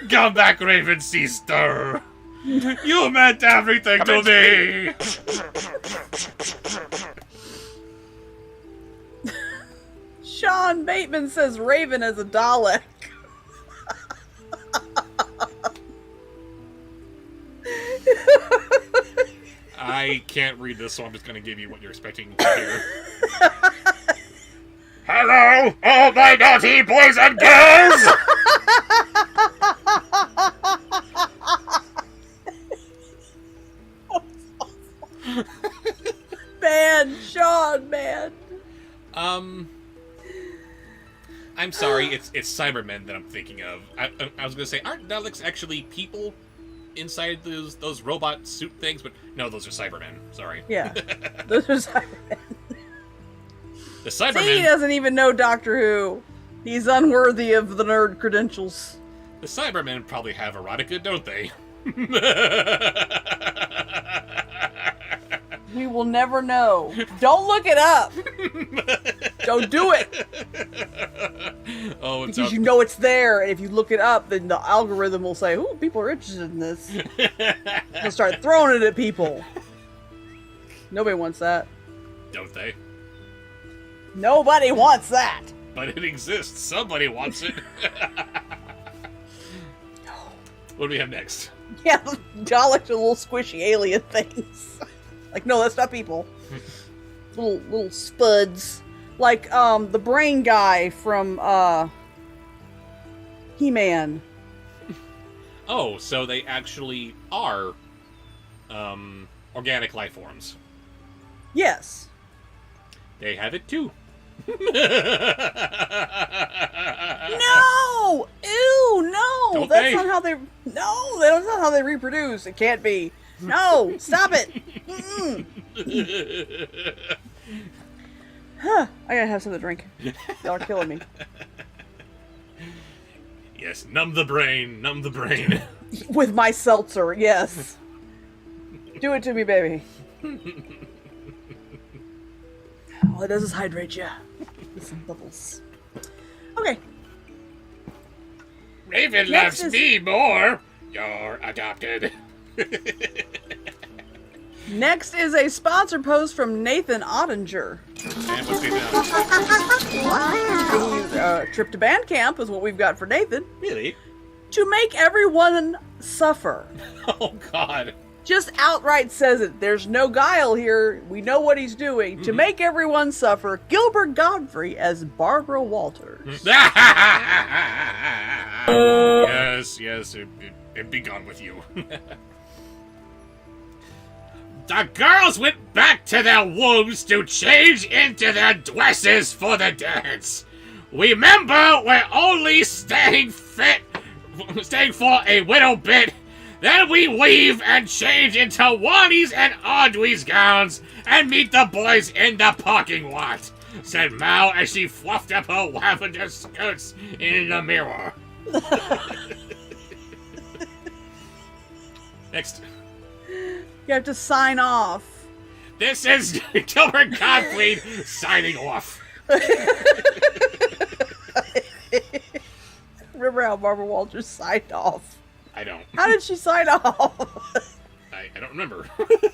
Come back, Raven sister! You meant everything to me! Sean Bateman says Raven is a Dalek. I can't read this, so I'm just going to give you what you're expecting to hear. Hello, all my naughty boys and girls! Man, Sean, man. I'm sorry, it's Cybermen that I'm thinking of. I was going to say, aren't Daleks actually people inside those robot suit things? But no, those are Cybermen. Sorry. Yeah, those are Cybermen. The See, he Cybermen. doesn't even know Doctor Who. He's unworthy of the nerd credentials. The Cybermen probably have erotica, don't they? We will never know. Don't look it up. Don't do it. Oh, it's Because you know it's there, and if you look it up, then the algorithm will say, "Ooh, people are interested in this." They'll start throwing it at people. Nobody wants that. Don't they? Nobody wants that. But it exists. Somebody wants it. What do we have next? Yeah, Daleks are little squishy alien things. Like, no, that's not people. little spuds. Like, the brain guy from, He-Man. Oh, so they actually are, organic life forms. Yes. They have it too. No! Ew, no! Don't That's they? not how they... No, that's not how they reproduce. It can't be. No, stop it! Mm-mm. Huh, I gotta have something to drink. Y'all are killing me. Yes, numb the brain, numb the brain. With my seltzer, yes. Do it to me, baby. All it does is hydrate you. With some bubbles. Okay. Raven Next loves is- me more. You're adopted. Next is a sponsor post from Nathan Ottinger. And what's he doing? Trip to band camp is what we've got for Nathan. Really? To make everyone suffer. Oh, God. Just outright says it. There's no guile here. We know what he's doing. To make everyone suffer, Gilbert Godfrey as Barbara Walters. Yes, it'd be gone with you. The girls went back to their wombs to change into their dresses for the dance. Remember, we're only staying for a little bit. Then we leave and change into Wani's and Audrey's gowns and meet the boys in the parking lot, said Mal as she fluffed up her lavender skirts in the mirror. Next. You have to sign off. This is Gilbert Gottfried signing off. Remember how Barbara Walters signed off? I don't. How did she sign off? I don't remember.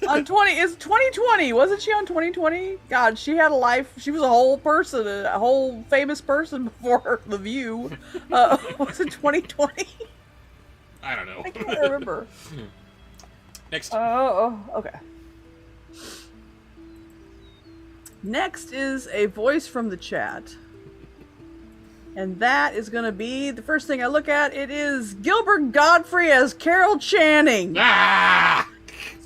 On 2020, wasn't she on 2020? God, she had a life. She was a whole person, a whole famous person before The View. Was it 2020? I don't know. I can't remember. Next. Oh, okay. Next is a voice from the chat. And that is going to be the first thing I look at. It is Gilbert Godfrey as Carol Channing. Ah!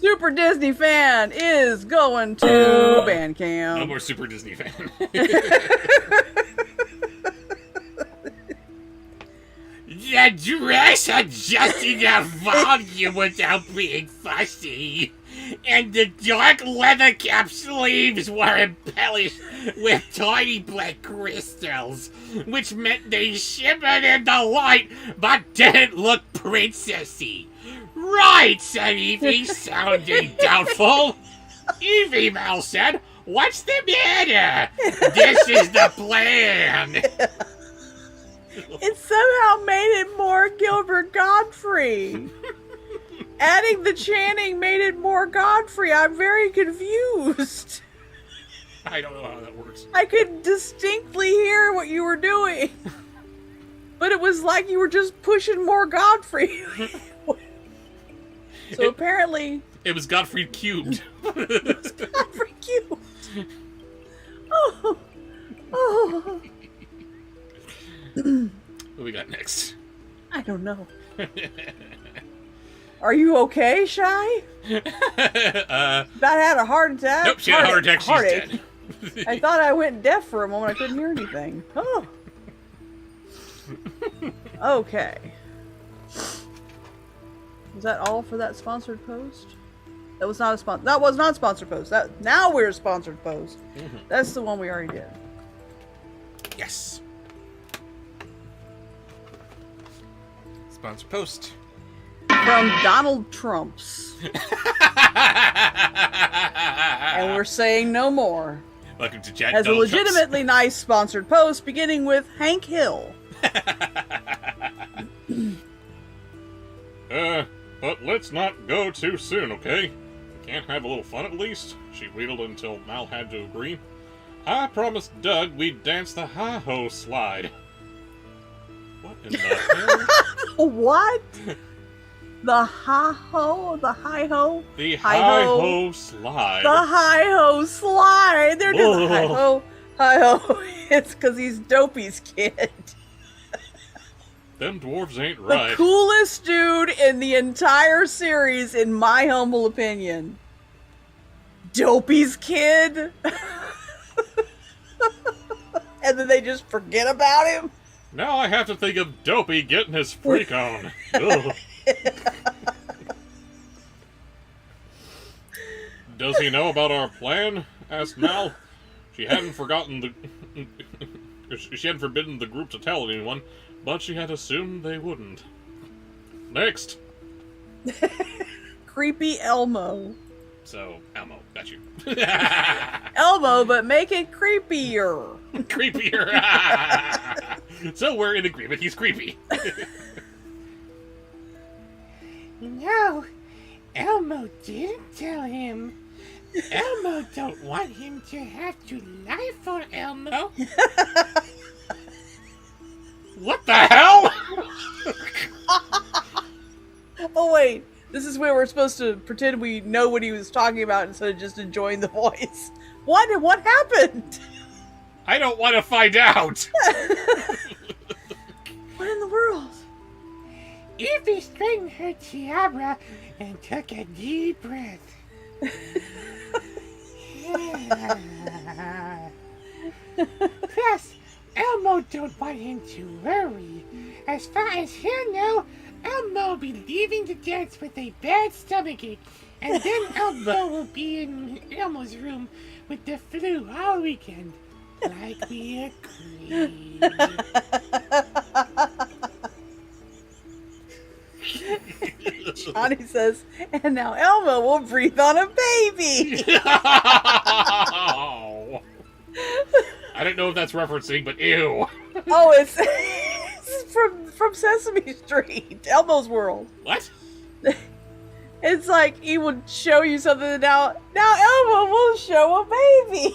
Super Disney fan is going to band camp. No more Super Disney fan. The dress adjusting the volume without being fussy. And the dark leather cap sleeves were embellished with tiny black crystals, which meant they shimmered in the light but didn't look princessy. Right, said Evie, sounding doubtful. Evie, Mal said, what's the matter? This is the plan. It somehow made it more Gilbert Godfrey. Adding the Channing made it more Godfrey. I'm very confused. I don't know how that works. I could distinctly hear what you were doing. But it was like you were just pushing more Godfrey. So apparently... It was Gottfried cubed. Godfrey cute. Oh. Oh. What we got next? I don't know. Are you okay, Shy? About had a heart attack. Nope, she had a heart attack. She's heartache. dead. I thought I went deaf for a moment. I couldn't hear anything. Oh. Okay. Was that all for that sponsored post? That was not a sponsor. That was not a sponsored post. Now we're a sponsored post. Mm-hmm. That's the one we already did. Yes. Sponsor post. From Donald Trump's. And we're saying no more. Welcome to Chat. Has a Donald Trump's. legitimately nice sponsored post beginning with Hank Hill. But let's not go too soon, okay? Can't have a little fun at least? She wheedled until Mal had to agree. I promised Doug we'd dance the hi-ho slide. What in the hell? What? The hi-ho? The hi-ho? The Hi-ho. hi-ho slide. The hi-ho slide! They're just Ugh. hi-ho. Hi-ho. It's because he's Dopey's kid. Them dwarves ain't The right. coolest dude in the entire series, in my humble opinion. Dopey's kid? And then they just forget about him? Now I have to think of Dopey getting his freak on. Ugh. Does he know about our plan? Asked Mal. She hadn't forbidden the group to tell anyone, But she had assumed they wouldn't. Next! Creepy Elmo. So, Elmo, got you. Elmo, but make it creepier. Creepier. So we're in agreement. He's creepy. No, Elmo didn't tell him. Elmo don't want him to have to lie for Elmo. What the hell? Oh wait, this is where we're supposed to pretend we know what he was talking about instead of just enjoying the voice. What happened? I don't want to find out. What in the world? Evie straightened her tiara and took a deep breath. Plus, Elmo don't want him to worry. As far as he'll know, Elmo will be leaving the dance with a bad stomachache, and then Elmo will be in Elmo's room with the flu all weekend, like we agreed. Johnny says, and now Elmo will breathe on a baby. I don't know if that's referencing, but ew. Oh, it's from Sesame Street, Elmo's World. What? It's like he would show you something, and now Elmo will show a baby.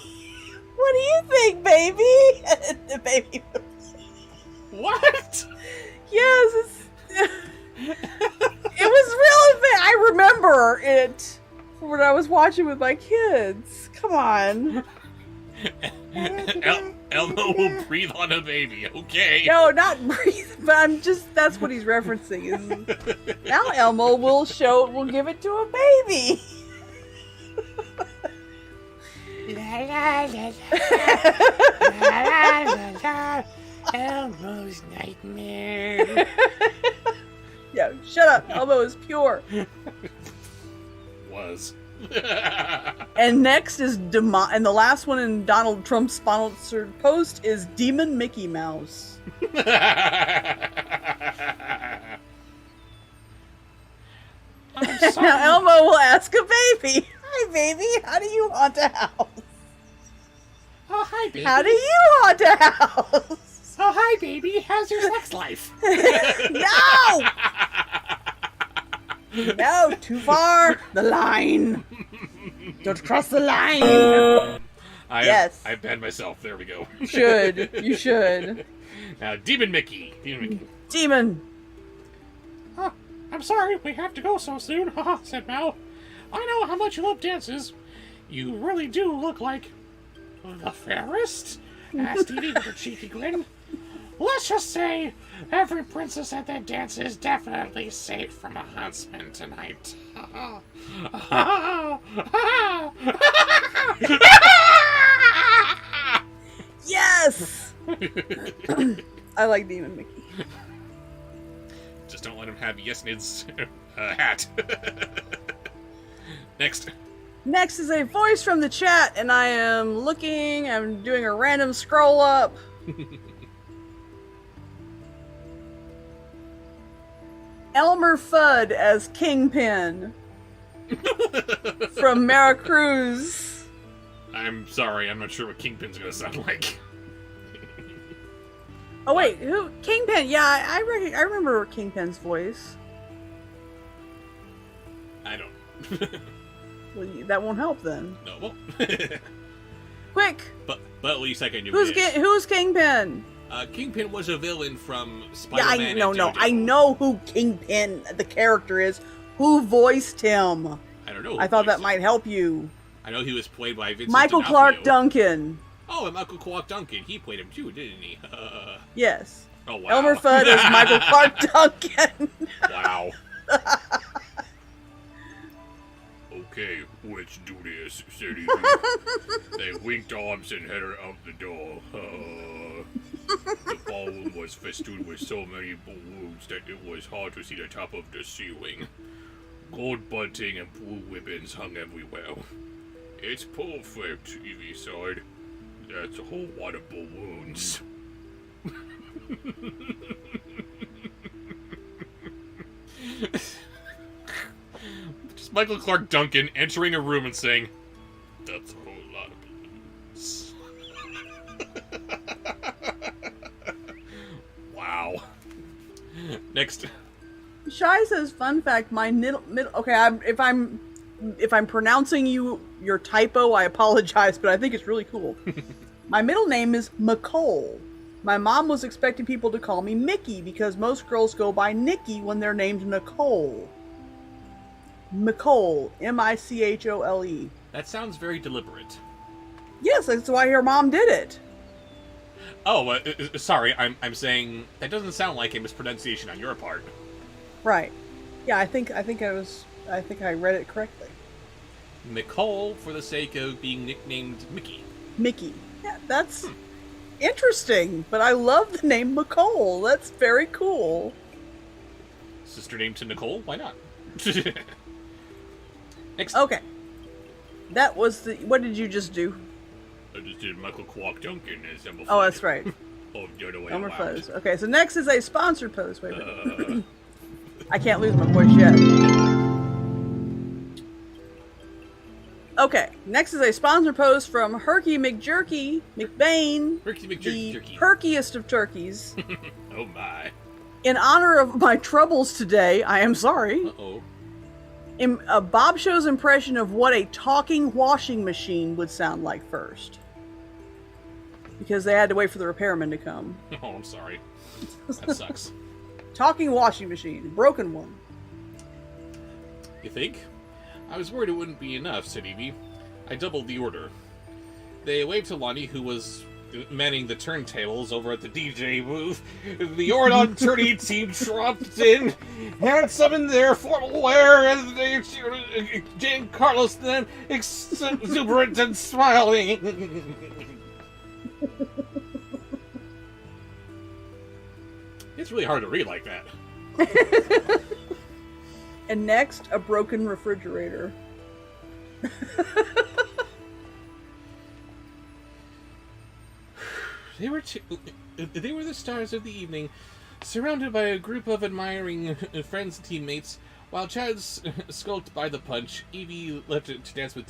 What do you think, baby? And the baby. What? Yes, it was really bad. I remember it when I was watching with my kids. Come on. Elmo will breathe on a baby. Okay. No, not breathe, but that's what he's referencing. Is now Elmo will give it to a baby. La la la la la la la. Elmo's nightmare. Yeah, shut up. Elmo is pure. Was. And next is and the last one in Donald Trump's sponsored post is Demon Mickey Mouse. Now Elmo will ask a baby, "Hi, baby. How do you haunt a house? Oh, hi, baby. How do you haunt a house? Oh, hi, baby. How's your sex life? No! No, too far. The line. Don't cross the line. Yes. I banned myself. There we go. You should. Now, Demon Mickey. Demon. Oh, I'm sorry. We have to go so soon. Haha, said Mal. I know how much you love dances. You really do look like the fairest. Asked Evie with a cheeky grin. Let's just say every princess at that dance is definitely safe from a huntsman tonight. Yes! I like Demon Mickey. Just don't let him have Yesnid's hat. Next. Next is a voice from the chat, and I'm doing a random scroll up. Elmer Fudd as Kingpin from Maracruz. I'm sorry, I'm not sure what Kingpin's gonna sound like. Oh wait, who? Kingpin? Yeah, I remember Kingpin's voice. I don't. Well, that won't help then. No, well. Quick! But at least I can do Who's this. who's Kingpin? Kingpin was a villain from Spider-Man. Yeah, I know who Kingpin, the character, is. Who voiced him? I don't know. I thought that might help you. I know he was played by Vincent Michael D'Onofrio. Clark Duncan. Oh, and Michael Clark Duncan. He played him too, didn't he? Yes. Oh, wow. Elmer Fudd is Michael Clark Duncan. Wow. Okay, let's do this, said he. They winked arms and headed out the door. The ballroom was festooned with so many balloons that it was hard to see the top of the ceiling. Gold bunting and blue ribbons hung everywhere. It's perfect, Evie sighed. That's a whole lot of balloons. Michael Clark Duncan entering a room and saying, "That's a whole lot of balloons." Wow. Next. Shy says, "Fun fact: my middle. Okay, if I'm pronouncing your typo, I apologize, but I think it's really cool. My middle name is McCole. My mom was expecting people to call me Mickey because most girls go by Nikki when they're named Nicole. McCole, M-I-C-H-O-L-E. That sounds very deliberate. Yes, that's why your mom did it. Oh, sorry. I'm saying that doesn't sound like a mispronunciation on your part. Right. Yeah, I think I read it correctly. Nicole, for the sake of being nicknamed Mickey. Mickey. Yeah, that's interesting, but I love the name McCole. That's very cool. Sister name to Nicole? Why not? Next. Okay. That was the... What did you just do? I just did Michael Clark Duncan as number 5. Oh, that's right. Oh, the other way Number around. pose. Okay, so next is a sponsored pose. Wait a minute. I can't lose my voice yet. Okay, next is a sponsor post from Herky McJerky McBain, Herky the McJerky. perkiest of turkeys. Oh my. In honor of my troubles today, I am sorry. Uh-oh. Bobshow's impression of what a talking washing machine would sound like first. Because they had to wait for the repairman to come. Oh, I'm sorry. That sucks. Talking washing machine, broken one. You think? I was worried it wouldn't be enough, said Evie. I doubled the order. They waved to Lonnie, who was manning the turntables over at the DJ booth. The Ordon Tourney team dropped in, handsome in their formal wear, as they Jane Carlos then exuberant and smiling. It's really hard to read like that. And next, a broken refrigerator. They were the stars of the evening, surrounded by a group of admiring friends and teammates. While Chad skulked by the punch, Evie left it to dance with.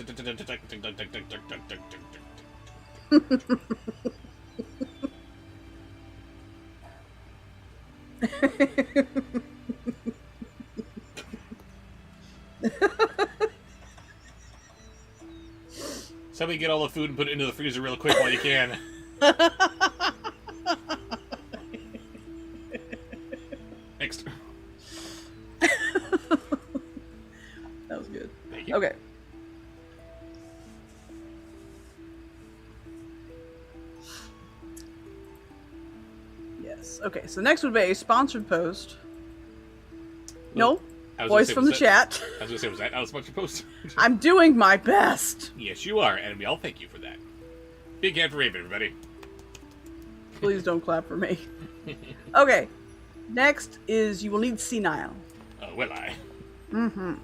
Somebody get all the food and put it into the freezer real quick while you can. Next. That was good. Thank you. Okay. Yes. Okay, so next would be a sponsored post. No, I was gonna voice say, from the was chat. I was going to say, was that out much post? I'm doing my best. Yes, you are, and we all thank you for that. Big hand for Raven, everybody. Please don't clap for me. Okay, next is you will need senile. Will I? Mm-hmm.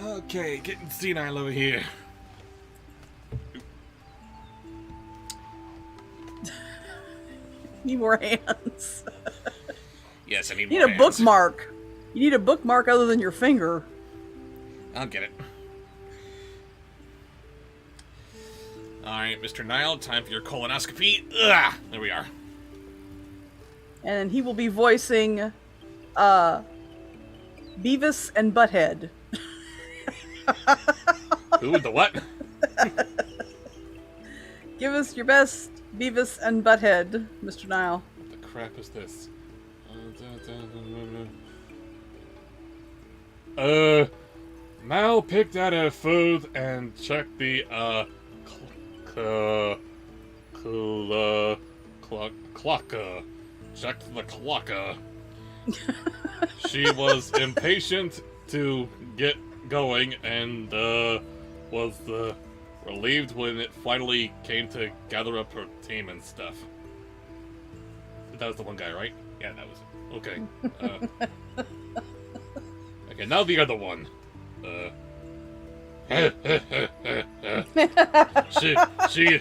Okay, getting senile over here. Need more hands. Yes, I need You more need a hands. bookmark. You need a bookmark other than your finger. I'll get it. Alright, Mr. Nile, time for your colonoscopy. Ugh, there we are. And he will be voicing Beavis and Butthead. Who, the what? Give us your best Beavis and Butthead, Mr. Nile. What the crap is this? Mal picked out a food and checked the, clock. Checked the clock. She was impatient to get going and, was, relieved when it finally came to gather up her team and stuff. That was the one guy, right? Yeah, that was it. Okay. Okay, now the other one. She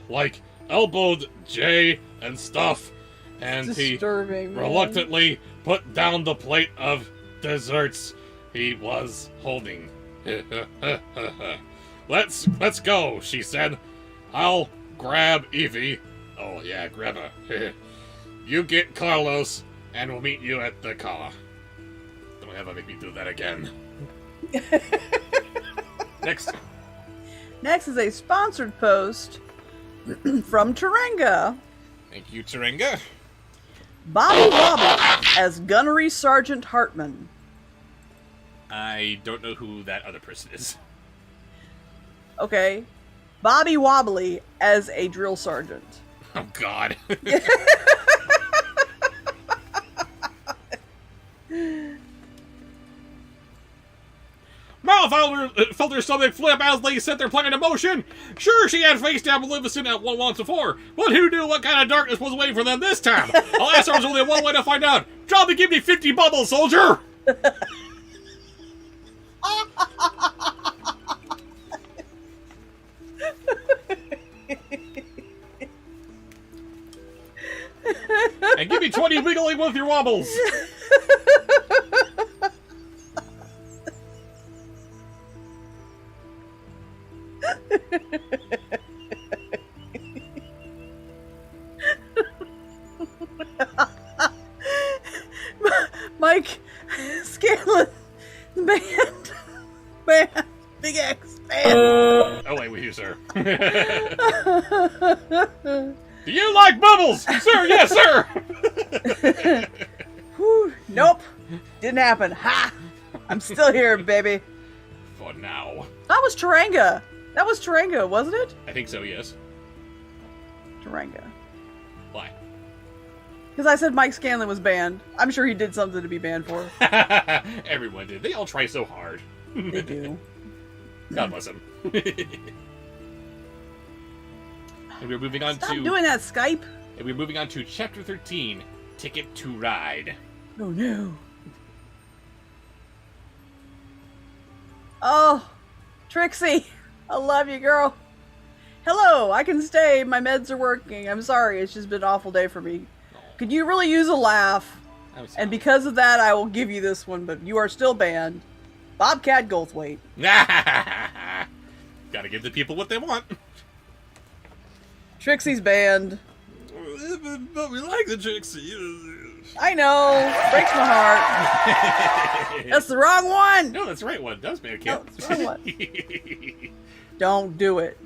like, elbowed Jay and stuff, and he Disturbing, man. reluctantly put down the plate of desserts he was holding. Let's go, she said. I'll grab Evie. Oh yeah, grab her. You get Carlos, and we'll meet you at the car. Don't ever make me do that again. Next. Next is a sponsored post from Tarenga. Thank you, Tarenga. Bobby Wobbly as Gunnery Sergeant Hartman. I don't know who that other person is. Okay. Bobby Wobbly as a drill sergeant. Oh, God. Mal felt her stomach flip as they set their plan into motion. Sure, she had faced down Maleficent at one once before, but who knew what kind of darkness was waiting for them this time? Alas, there was only one way to find out. Drop and give me 50 bubbles, soldier! And give me 20 wiggling with your wobbles! Mike Scanlon, band, Big X band. Oh, wait, with you, sir. Do you like bubbles? Sir, yes, sir! Whew, nope, didn't happen. Ha! I'm still here, baby. For now. That was Tarenga. That was Tarenga, wasn't it? I think so, yes. Tarenga. Why? Because I said Mike Scanlon was banned. I'm sure he did something to be banned for. Everyone did. They all try so hard. They do. God bless them. And we're moving on Stop to... doing that, Skype. And we're moving on to Chapter 13, Ticket to Ride. Oh, no. Oh, Trixie. I love you, girl. Hello, I can stay. My meds are working. I'm sorry. It's just been an awful day for me. Could you really use a laugh? And because of that, I will give you this one, but you are still banned. Bobcat Goldthwait. Gotta give the people what they want. Trixie's banned. But we like the Trixie. I know. Breaks my heart. That's the wrong one. No, that's the right one. That was bad, kid. No, it's the wrong one. Don't do it.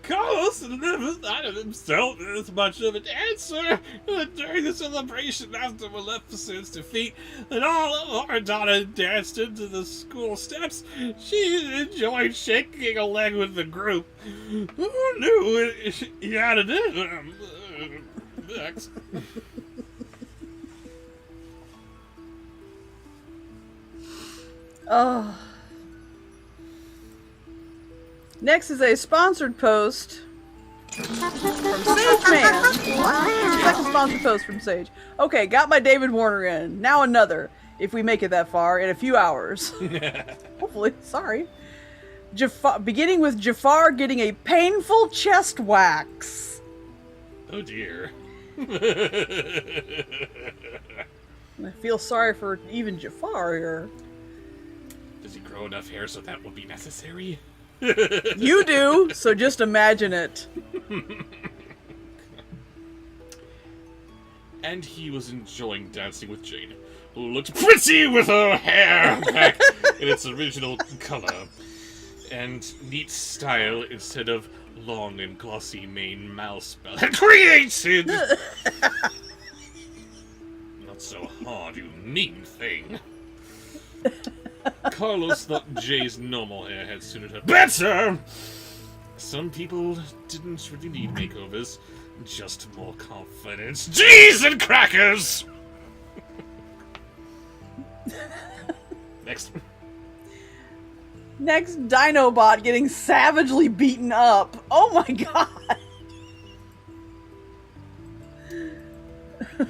Carlos never thought of himself as much of a dancer. During the celebration after Maleficent's defeat, and all of our daughter danced into the school steps, she enjoyed shaking a leg with the group. Who knew he had it next. Oh. Next is a sponsored post from Sage Man. Second sponsored post from Sage. Okay, got my David Warner in. Now another, if we make it that far, in a few hours. Hopefully, sorry. Beginning with Jafar getting a painful chest wax. Oh dear. I feel sorry for even Jafar here. Does he grow enough hair so that will be necessary? You do, so just imagine it. And he was enjoying dancing with Jane, who looked pretty with her hair back in its original color and neat style instead of long and glossy mane mouse belt. Created! Not so hard, you mean thing. Carlos thought Jay's normal hair had suited her better! Some people didn't really need makeovers, just more confidence. Cheese and crackers! Next. Next, Dinobot getting savagely beaten up. Oh my god!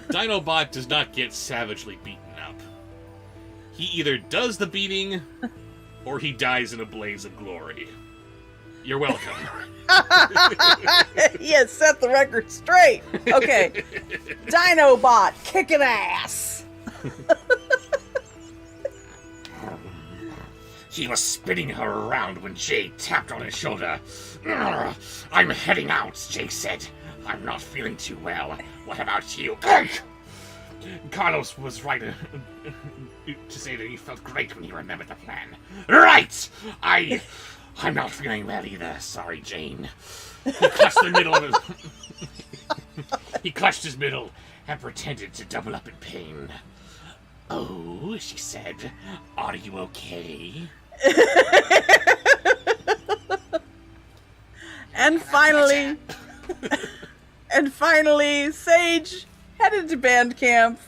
Dinobot does not get savagely beaten up. He either does the beating, or he dies in a blaze of glory. You're welcome. He has set the record straight. Okay. Dinobot kicking ass. He was spinning her around when Jay tapped on his shoulder. I'm heading out, Jay said. I'm not feeling too well. What about you? Carlos was right to say that he felt great when he remembered the plan. Right! I'm not feeling well either. Sorry, Jane. He clutched the middle of his... He clutched his middle and pretended to double up in pain. Oh, she said, are you okay? And finally, Sage headed to band camp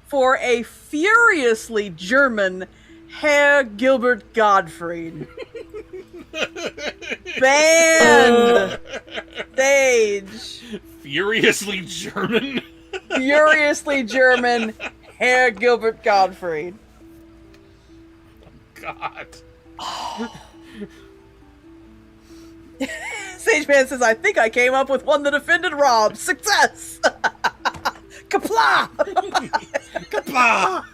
for a furiously German Herr Gilbert Gottfried. Band Sage. Furiously German? Furiously German Herr Gilbert Gottfried. God. Sage Man says, I think I came up with one that offended Rob. Success! Kapla! Kapla!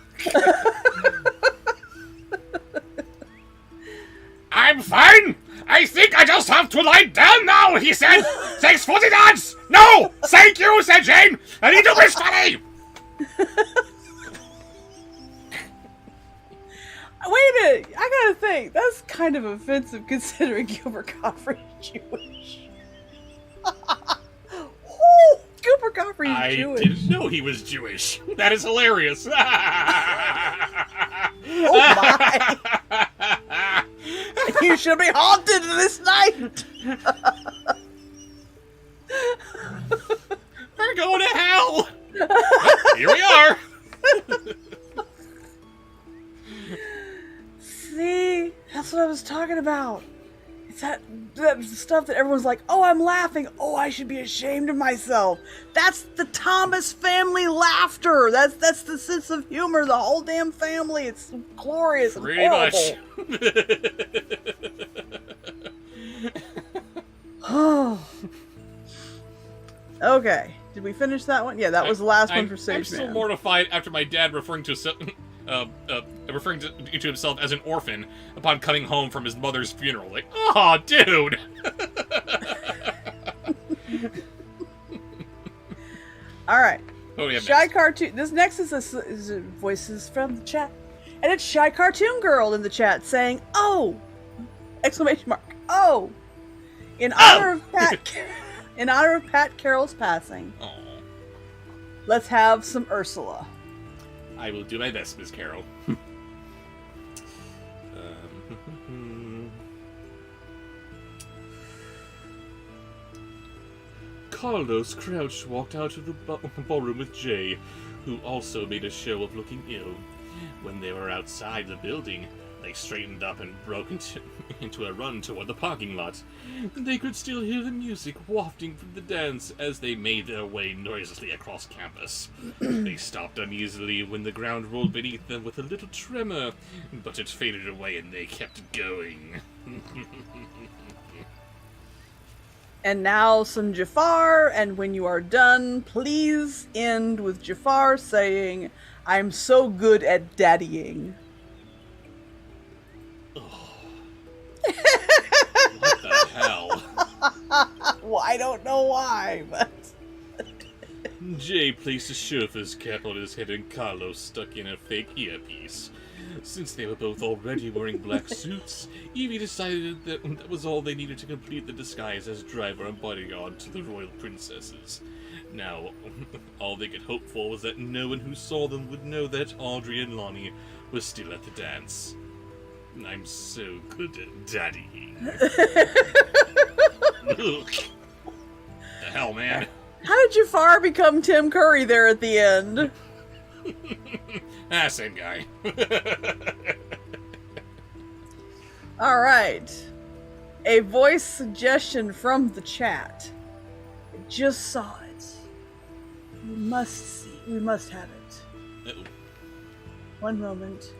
I'm fine! I think I just have to lie down now, he said! Thanks for the dance! No! Thank you, said Jane! I need to wish funny! Wait a minute, I gotta think. That's kind of offensive considering Gilbert Gottfried is Jewish. Woo, Gilbert Gottfried is I Jewish. didn't know he was Jewish. That is hilarious. Oh my! You should be haunted this night! We're going to hell! Well, here we are! See? That's what I was talking about. It's that stuff that everyone's like, oh, I'm laughing. Oh, I should be ashamed of myself. That's the Thomas family laughter. That's the sense of humor. The whole damn family. It's glorious and Pretty horrible. much. Okay. Did we finish that one? Yeah, that was the last one for Sage I'm still Man. mortified after my dad referring to himself as an orphan upon coming home from his mother's funeral. Like, oh, dude! All right. Oh, yeah, Shy Cartoon. This next is voices from the chat. And it's Shy Cartoon Girl in the chat saying, oh! Exclamation mark. Oh! In honor of Pat Carroll's passing, Oh, let's have some Ursula. I will do my best, Miss Carroll. Carlos Crouch walked out of the ballroom with Jay, who also made a show of looking ill. When they were outside the building, they straightened up and broke into a run toward the parking lot. They could still hear the music wafting from the dance as they made their way noiselessly across campus. They stopped uneasily when the ground rolled beneath them with a little tremor, but it faded away and they kept going. And now some Jafar, and when you are done, please end with Jafar saying, I'm so good at daddying. What the hell? Well, I don't know why, but... Jay placed a chauffeur's cap on his head and Carlos stuck in a fake earpiece. Since they were both already wearing black suits, Evie decided that that was all they needed to complete the disguise as driver and bodyguard to the royal princesses. Now, all they could hope for was that no one who saw them would know that Audrey and Lonnie were still at the dance. I'm so good at daddying. Ugh. The hell, man? How did Jafar become Tim Curry there at the end? Same guy. All right. A voice suggestion from the chat. I just saw it. We must see. We must have it. Uh-oh. One moment.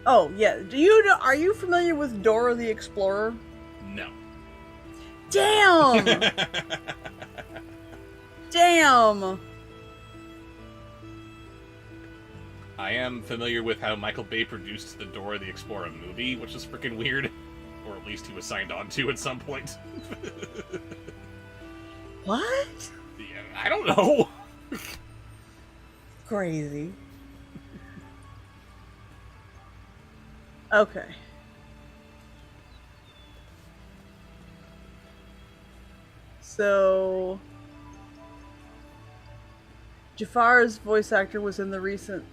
Oh, yeah. Do you know, are you familiar with Dora the Explorer? No. Damn! Damn! I I am familiar with how Michael Bay produced the Dora the Explorer movie, which is freaking weird. Or at least he was signed on to at some point. What? Yeah, I don't know. Crazy. Okay. So Jafar's voice actor was in the recent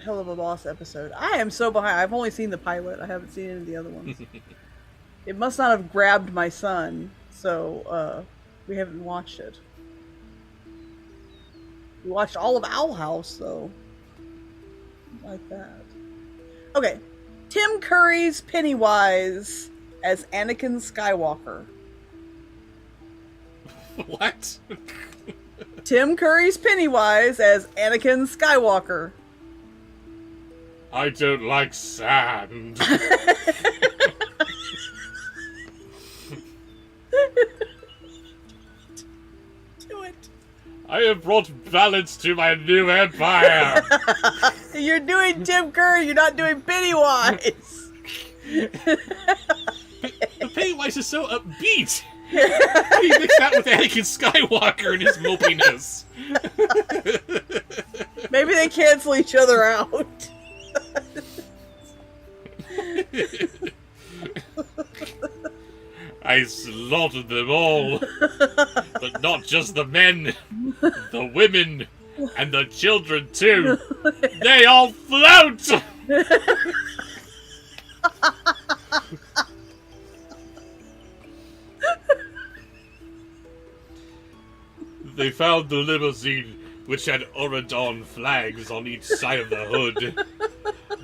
Hell of a Boss episode. I am so behind. I've only seen the pilot. I haven't seen any of the other ones. It must not have grabbed my son, so we haven't watched it. We watched all of Owl House, though. Like that. Okay. Tim Curry's Pennywise as Anakin Skywalker. What? Tim Curry's Pennywise as Anakin Skywalker. I don't like sand. Do it. I have brought balance to my new empire. You're doing Tim Curry, you're not doing Pennywise. But Pennywise is so upbeat. How do you mix that with Anakin Skywalker and his mopiness? Maybe they cancel each other out. I slaughtered them all. But not just the men, the women, and the children too. They all float! They found the limousine, which had Oradon flags on each side of the hood.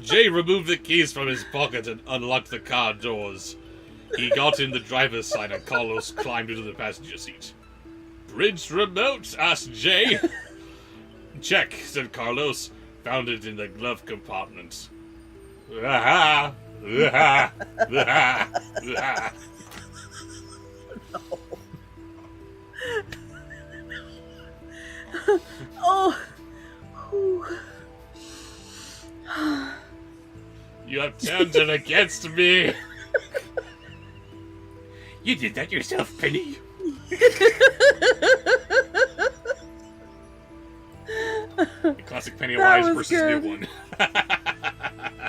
Jay removed the keys from his pocket and unlocked the car doors. He got in the driver's side and Carlos climbed into the passenger seat. Bridge remote? Asked Jay. Check, said Carlos. Found it in the glove compartment. Aha! Aha! Aha! Aha! Oh. Whew. You have turned it against me. You did that yourself, Penny. Classic Pennywise was versus good. new one.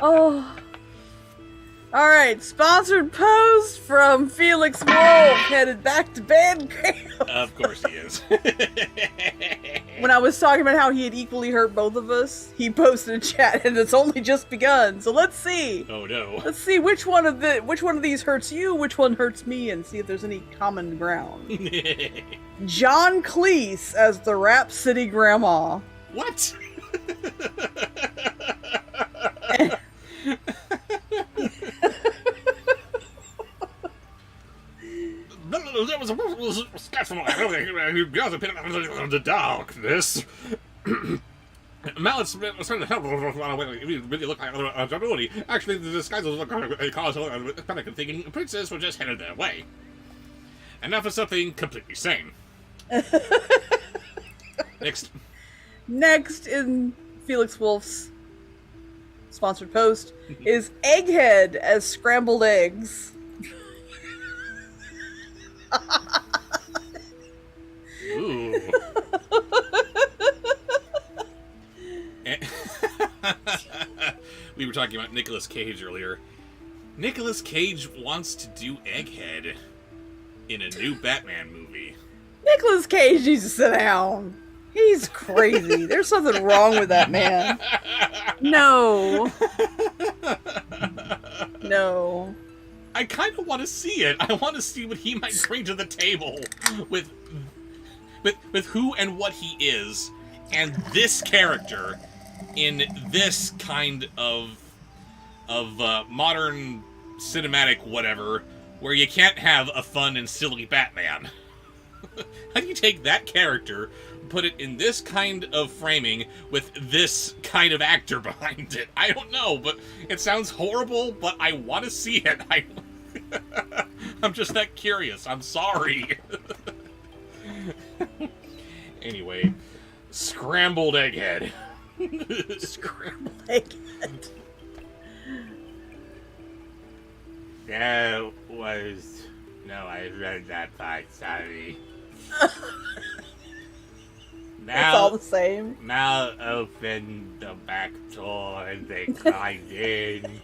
Oh. Alright, sponsored post from Felix Wolf, headed back to band camp. Of course he is. When I was talking about how he had equally hurt both of us, he posted a chat, and it's only just begun. So let's see. Oh no. Let's see which one of these hurts you, which one hurts me, and see if there's any common ground. John Cleese as the Rap City Grandma. What? There was a sketch from the darkness. Mallets was trying to help really look like ability. Actually, the disguises caused panic and thinking princes were just headed their way. And now for something completely sane. Next in Felix Wolf's sponsored post is Egghead as Scrambled Eggs. Ooh. We were talking about Nicolas Cage earlier. Nicolas Cage wants to do Egghead in a new Batman movie. Nicolas Cage needs to sit down. He's crazy. There's something wrong with that man. No. No. I kind of want to see it. I want to see what he might bring to the table with who and what he is, and this character in this kind of modern cinematic whatever, where you can't have a fun and silly Batman. How do you take that character, put it in this kind of framing with this kind of actor behind it? I don't know, but it sounds horrible, but I want to see it. I'm just that curious. I'm sorry. Anyway, Scrambled Egghead. Scrambled egg. That was... No, I read that part, sorry. It's all the same. Mal opened the back door and they climbed in.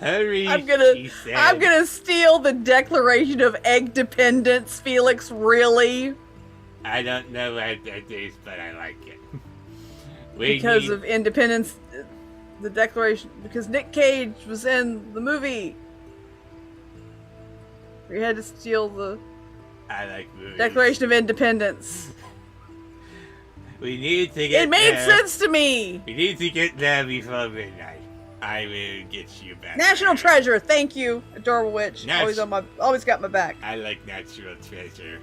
Hurry, she said. I'm gonna steal the Declaration of Egg Dependence, Felix, really? I don't know what that is, but I like it. Because of independence, the Declaration, because Nick Cage was in the movie. We had to steal the I like movies. Declaration of Independence. We need to get It made there. sense to me! We need to get there before midnight. I will get you back. National treasure, thank you, Adorable Witch. Always got my back. I like natural treasure.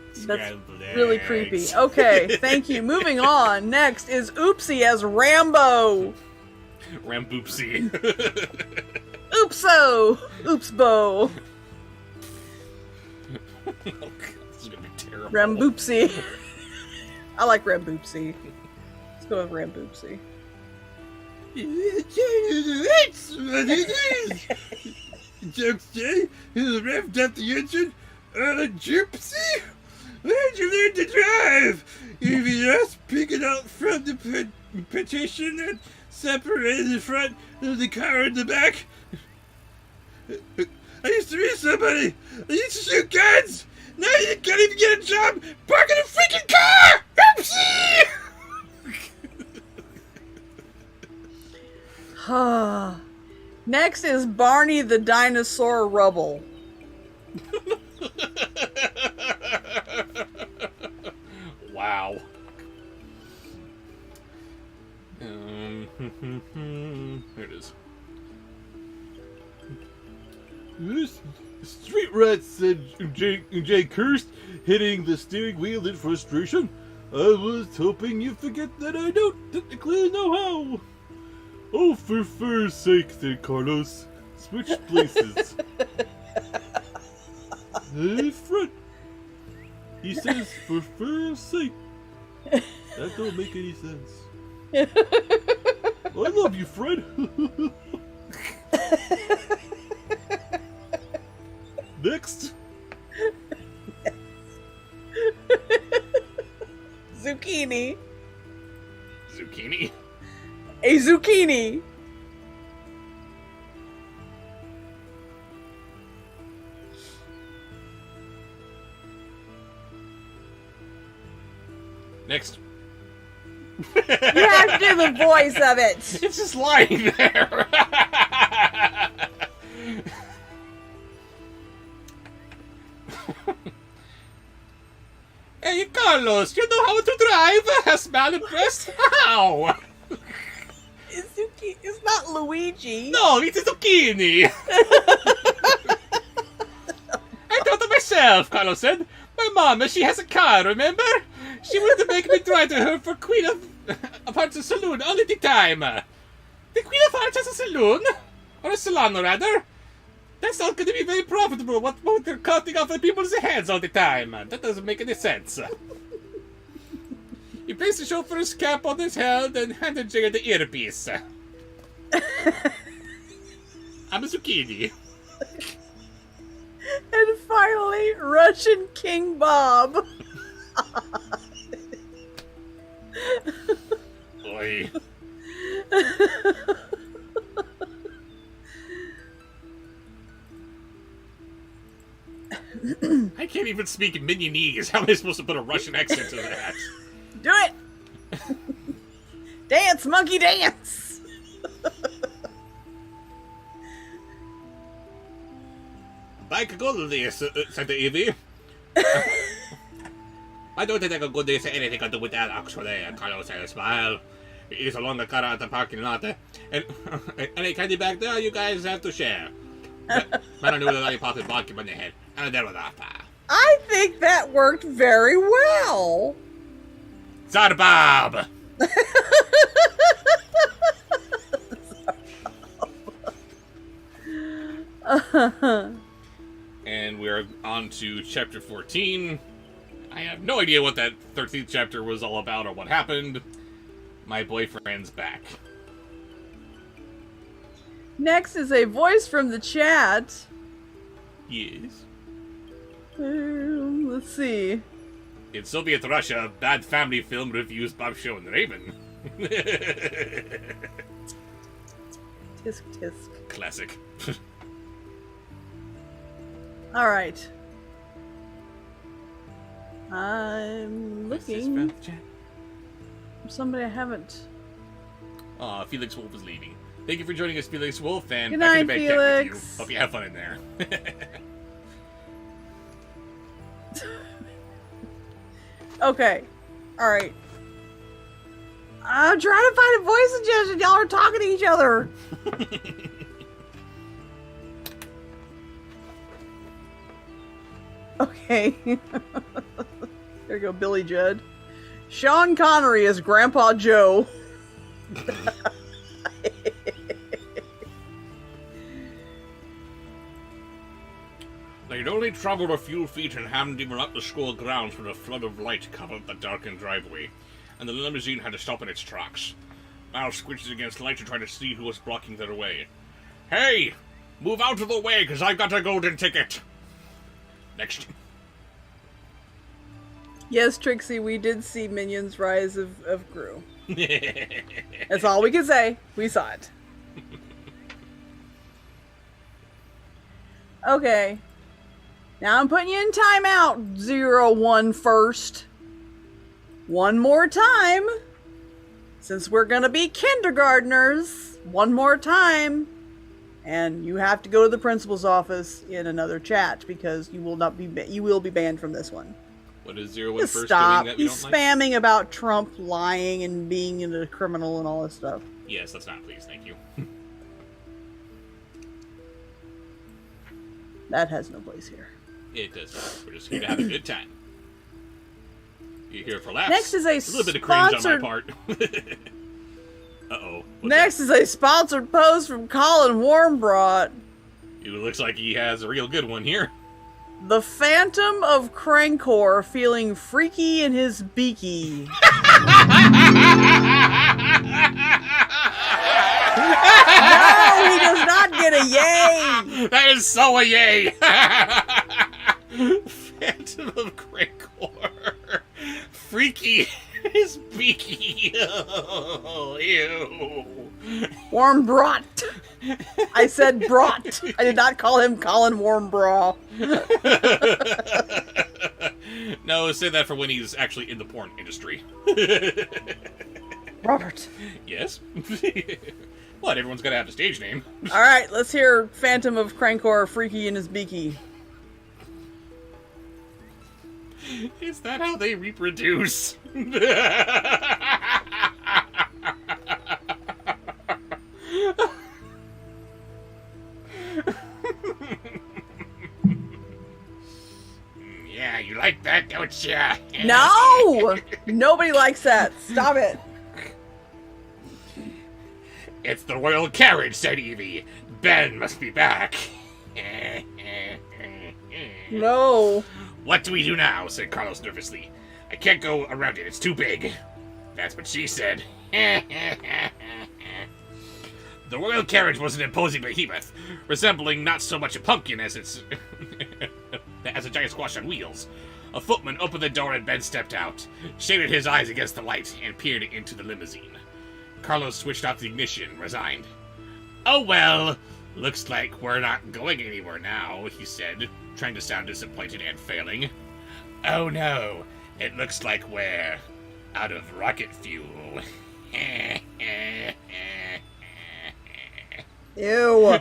That's Scrambled really eggs. creepy. Okay, thank you. Moving on. Next is Oopsie as Rambo. Ramboopsie. Oopso! Oopsbo! Oh, God, this is gonna be terrible. Ramboopsie. I like Ramboopsie. Let's go with Ramboopsie. That's what it is! Jokes Jay, who revved up the engine on a gypsy? Where'd you learn to drive? EVS picking out from the petition that separated the front of the car in the back? I used to be somebody! I used to shoot guns! Now you can't even get a job parking a freaking car! Oopsie! Next is Barney the Dinosaur Rubble. Wow. There it is. This street rat, said Jay cursed, hitting the steering wheel in frustration. I was hoping you'd forget that I don't technically know how. Oh, for fur's sake, said Carlos. Switch places. Hey, Fred. He says, for fur's sake. That don't make any sense. I love you, Fred. Next. Zucchini. Zucchini? A zucchini. Next. You have to do the voice of it. It's just lying there. Hey, Carlos, you know how to drive? Smell impressed? How? It's not Luigi. No, it's a zucchini. I thought to myself, Carlos said. My mom, she has a car, remember? She wanted to make me drive to her for Queen of Hearts Saloon all the time. The Queen of Hearts has a saloon? Or a salon, rather. That's not going to be very profitable. What they're cutting off the people's heads all the time. That doesn't make any sense. He placed the chauffeur's cap on his head and handed Jay the earpiece. I'm a zucchini. And finally, Russian King Bob. Oi. I can't even speak Minionese. How am I supposed to put a Russian accent to that? Do it! Dance, monkey, dance! Like a good day, Santa Evie. I don't think a good day has anything to do with that, actually. Carlos had a smile. It is along the car at the parking lot. And any candy back there you guys have to share. Man, I knew that I popped vodka in the head. And there was that. I think that worked very well. Zarbob! And we're on to chapter 14. I have no idea what that 13th chapter was all about or what happened. My boyfriend's back. Next is a voice from the chat. Yes. Let's see. In Soviet Russia, bad family film reviews Bobsheaux and Raven. Tisk tisk. Classic. All right. I'm looking for somebody I haven't. Aw, Felix Wolf is leaving. Thank you for joining us, Felix Wolf, and Good back night, in the bed camp with you. Felix. Hope you have fun in there. Okay. All right. I'm trying to find a voice suggestion. Y'all are talking to each other. Okay. There you go, Billy Judd. Sean Connery as Grandpa Joe. They'd only traveled a few feet and hadn't even left the school grounds when a flood of light covered the darkened driveway, and the limousine had to stop in its tracks. Miles squinted against light to try to see who was blocking their way. Hey! Move out of the way, because I've got a golden ticket! Next. Yes, Trixie, we did see Minions Rise of Gru. That's all we can say. We saw it. Okay. Now I'm putting you in timeout, 01 first. One more time. Since we're gonna be kindergartners, one more time. And you have to go to the principal's office in another chat because you will not be you will be banned from this one. What is 01 Just first stop. doing that we He's don't spamming about Trump lying and being a criminal and all this stuff. like? Yes, let's not, please. Thank you. That has no place here. It does not. We're just here to have a good time. You're here for laughs. Next is a little bit of cringe on my sponsored- part. Uh-oh. What's Next is a sponsored post from Colin Warmbrought. that? It looks like he has a real good one here. The Phantom of Crankor feeling freaky in his beaky. No, he does not get a yay. That is so a yay! Phantom of Crankor. Freaky is beaky. Oh, ew. Warmbrought. I said brought. I did not call him Colin Warmbrough. No, say that for when he's actually in the porn industry. Robert. Yes? What, everyone's gotta have a stage name. Alright, let's hear Phantom of Crankor freaky in his beaky. Is that how they reproduce? Yeah, you like that, don't ya? No! Nobody likes that. Stop it. It's the royal carriage, said Evie. Ben must be back. No. What do we do now? Said Carlos nervously. I can't go around it, it's too big. That's what she said. The royal carriage was an imposing behemoth, resembling not so much a pumpkin as its as a giant squash on wheels. A footman opened the door and Ben stepped out, shaded his eyes against the light, and peered into the limousine. Carlos switched off the ignition, resigned. Oh well, looks like we're not going anywhere now, he said, trying to sound disappointed and failing. Oh no, it looks like we're out of rocket fuel. Ew.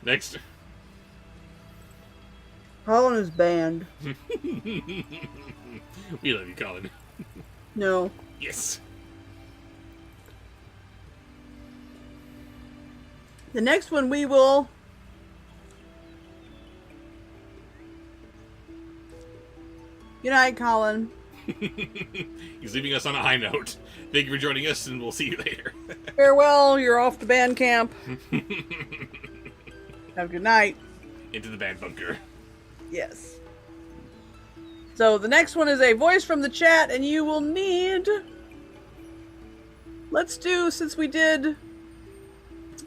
Next. Colin is banned. We love you, Colin. No. Yes. The next one we will... Good night, Colin. He's leaving us on a high note. Thank you for joining us, and we'll see you later. Farewell, you're off to band camp. Have a good night. Into the band bunker. Yes. So the next one is a voice from the chat, and you will need... Let's do, since we did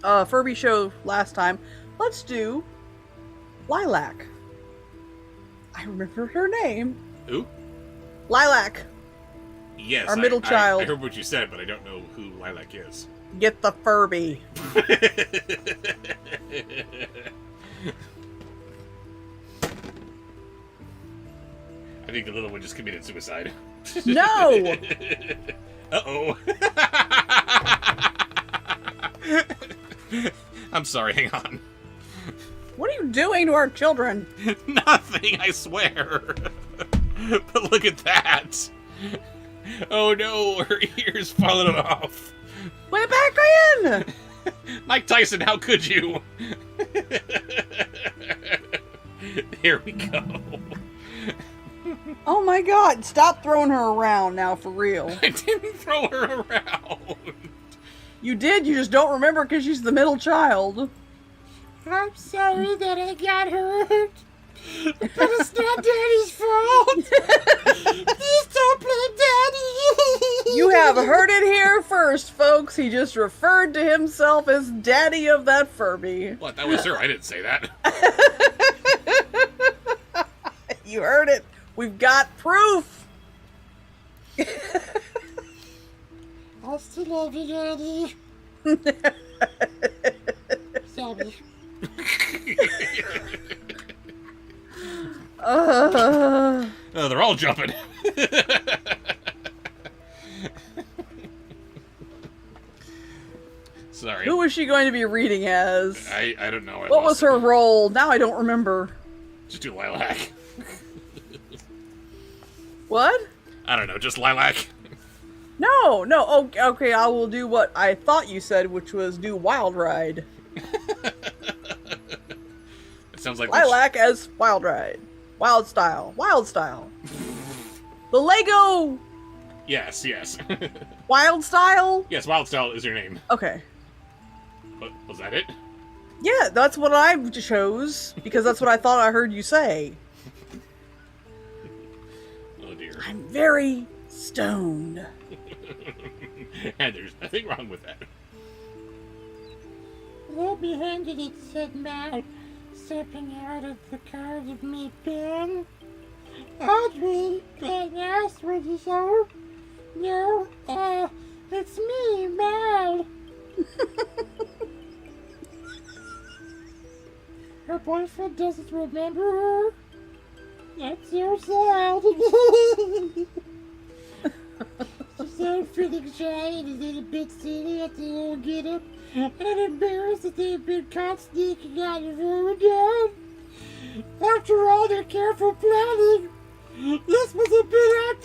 Furby show last time, let's do Lilac. I remember her name. Who? Lilac. Yes. Our middle child. I heard what you said, but I don't know who Lilac is. Get the Furby. I think the little one just committed suicide. No! Uh-oh. I'm sorry, hang on. What are you doing to our children? Nothing, I swear. But look at that. Oh no, her ear's falling off. Put it back in! Mike Tyson, how could you? Here we go. Oh my god, stop throwing her around now, for real. I didn't throw her around. You did, you just don't remember because she's the middle child. I'm sorry that I got hurt. But it's not Daddy's fault. Please don't blame Daddy. You have heard it here first, folks. He just referred to himself as Daddy of that Furby. What, that was her? I didn't say that. You heard it. We've got proof. I still love you, Daddy. Sorry. Oh, they're all jumping. Sorry. Who was she going to be reading as? I don't know. What was her role? Now I don't remember. Just do Lilac. What? I don't know, just Lilac. No. Oh, okay, I will do what I thought you said, which was do Wild Ride. It sounds like Lilac as Wild Ride. Wild Style. The Lego Yes. Wild Style? Yes, Wild Style is your name. Okay. Was that it? Yeah, that's what I chose, because that's what I thought I heard you say. Oh dear. I'm very stoned. And there's nothing wrong with that. Let me handle it, said Matt, stepping out of the car to meet Ben. Audrey, Ben asked, what is her? No, it's me, Mal. Her boyfriend doesn't remember her? That's so sad. She started feeling shy and a little bit silly at the whole get-up, and embarrassed that they had been caught sneaking out of her again. After all their careful planning, this was a bit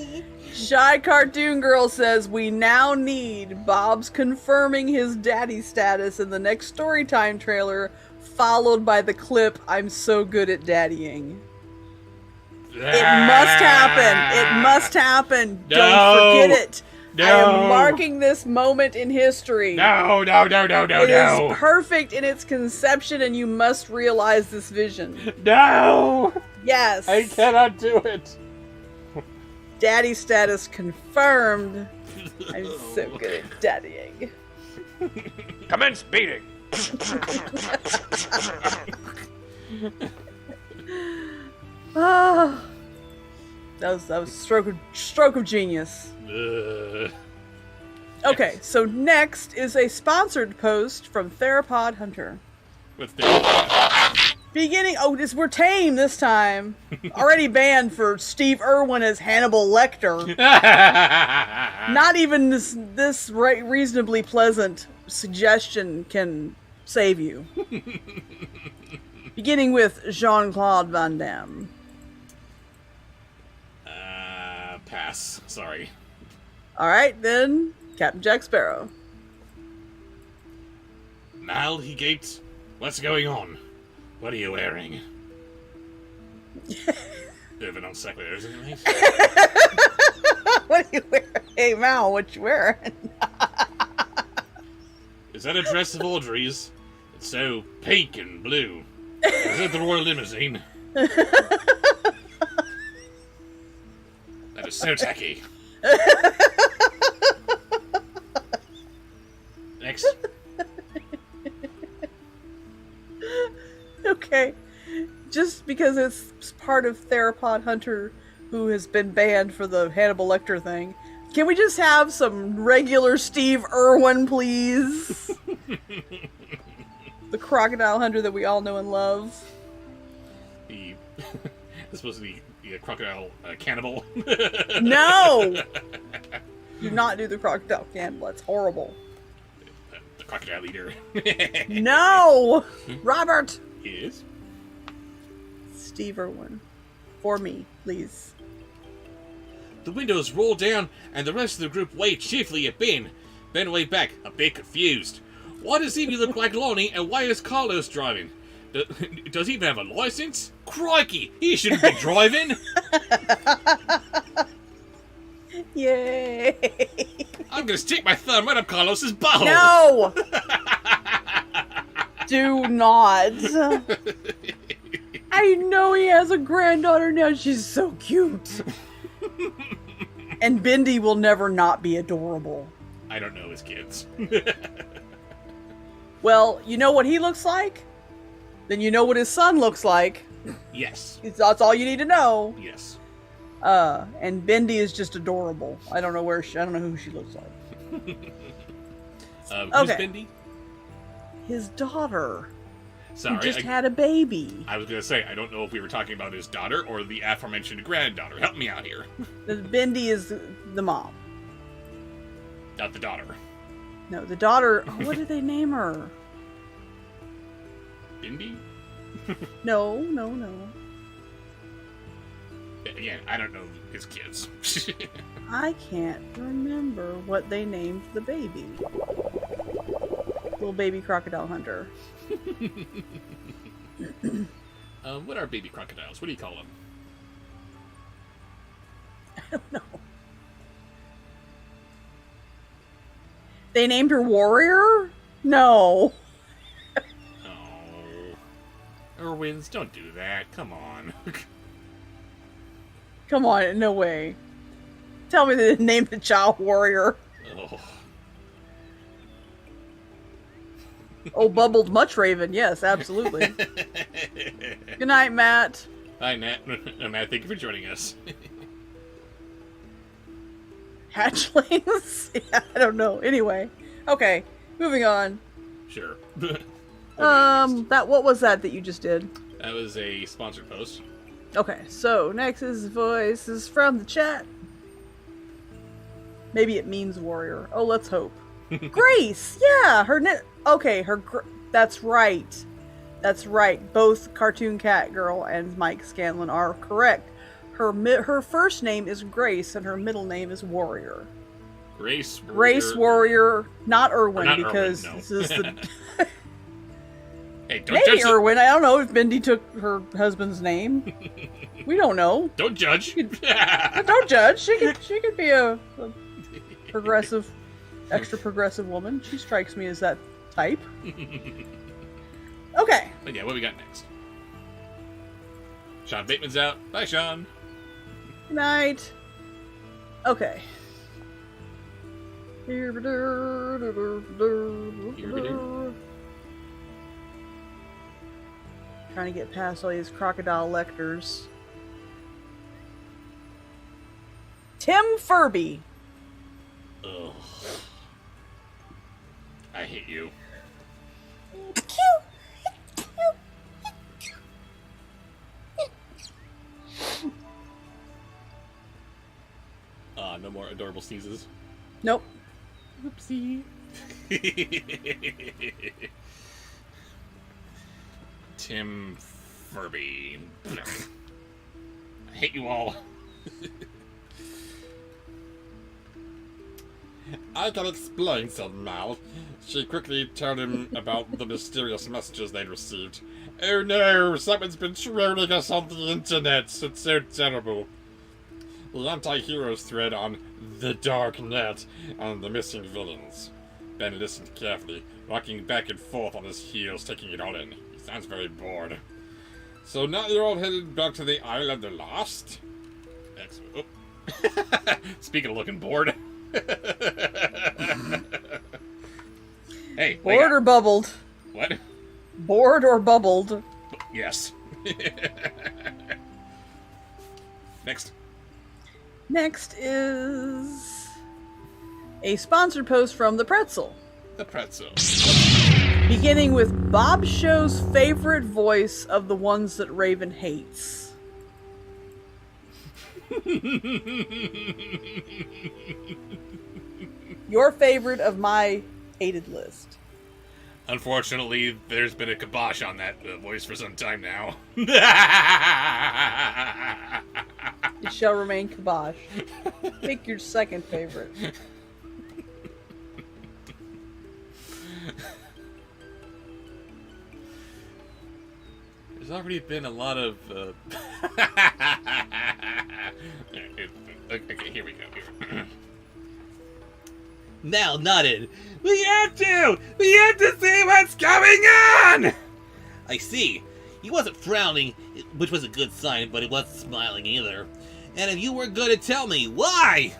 anticlimactic. Shy Cartoon Girl says we now need Bob's confirming his daddy status in the next Storytime trailer, followed by the clip, I'm so good at daddying. It must happen. It must happen. No. Don't forget it. No. I am marking this moment in history. No. It is perfect in its conception, and you must realize this vision. No! Yes. I cannot do it. Daddy status confirmed. I'm so good at daddying. Commence beating. Ah, that was a stroke of genius. Okay, so next is a sponsored post from Theropod Hunter. What's the... Beginning. Oh, we're tame this time. Already banned for Steve Irwin as Hannibal Lecter. Not even this reasonably pleasant suggestion can save you. Beginning with Jean-Claude Van Damme. Pass. Sorry. Alright, then, Captain Jack Sparrow. Mal, he gaped. What's going on? What are you wearing? Bit of an non sequitur, isn't it, mate? What are you wearing? Hey, Mal, what you wearing? Is that a dress of Audrey's? So pink and blue. Is it the Royal Limousine? That is so tacky. Next. Okay. Just because it's part of Theropod Hunter, who has been banned for the Hannibal Lecter thing, can we just have some regular Steve Irwin, please? The crocodile hunter that we all know and love. This is supposed to be the crocodile cannibal. No! Do not do the crocodile cannibal. That's horrible. The crocodile eater. No! Robert! Yes? Steve Irwin. For me, please. The windows roll down, and the rest of the group wait cheerfully at Ben. Ben way back, a bit confused. Why does Evie look like Lonnie, and why is Carlos driving? Does he even have a license? Crikey, he shouldn't be driving! Yay! I'm gonna stick my thumb right up Carlos's butthole! No! Do not. I know he has a granddaughter now. She's so cute. And Bendy will never not be adorable. I don't know his kids. Well, you know what he looks like? Then you know what his son looks like. Yes. That's all you need to know. Yes. And Bendy is just adorable. I don't know I don't know who she looks like. Who's Okay. Bendy? His daughter. Sorry, Who just had a baby. I was gonna say, I don't know if we were talking about his daughter or the aforementioned granddaughter. Help me out here. Bendy is the mom. Not the daughter. No, the daughter. Oh, what did they name her? Bendy? No. Again, I don't know his kids. I can't remember what they named the baby. Little baby crocodile hunter. What are baby crocodiles? What do you call them? I don't know. They named her Warrior? No. Oh. Irwins, don't do that. Come on. Come on, no way. Tell me they named the child Warrior. Oh. Oh, bubbled Much Raven. Yes, absolutely. Good night, Matt. Hi, Matt. Matt, thank you for joining us. Hatchlings? Yeah, I don't know. Anyway. Okay, moving on. Sure. What was that you just did? That was a sponsored post. Okay, so next is voice is from the chat. Maybe it means warrior. Oh, let's hope. Grace, yeah, that's right. That's right. Both Cartoon Cat Girl and Mike Scanlon are correct. Her first name is Grace and her middle name is Warrior. Grace Warrior. Grace Warrior, not Irwin, Not because Irwin, no. this is the Hey, don't maybe judge Irwin. I don't know if Bendy took her husband's name. We don't know. Don't judge. Don't judge. She could be a progressive, extra progressive woman. She strikes me as that type. Okay. But yeah, what we got next? Sean Bateman's out. Bye, Sean. Good night. Okay. Trying to get past all these crocodile lectors. Tim Furby. Ugh. I hate you. No more adorable sneezes. Nope. Oopsie. Tim Furby. I hate you all. I can explain, said Mal. She quickly told him about the mysterious messages they'd received. Oh no, someone's been trolling us on the internet. It's so terrible. The anti-heroes thread on The Dark Net and the missing villains. Ben listened carefully, rocking back and forth on his heels, taking it all in. He sounds very bored. So now you're all headed back to the Isle of the Lost? Excellent. Oh. Speaking of looking bored. Hey, Bored or bubbled? What? Bored or bubbled? Yes. Next. Next is a sponsored post from The Pretzel. The Pretzel. Beginning with Bobshow's favorite voice of the ones that Raven hates. Your favorite of my hated list. Unfortunately, there's been a kibosh on that voice for some time now. It shall remain kibosh. Pick your second favorite. There's already been a lot of... Okay, here we go. Mal nodded. We have to see what's going on! I see. He wasn't frowning, which was a good sign, but he wasn't smiling either. And if you were going to tell me why?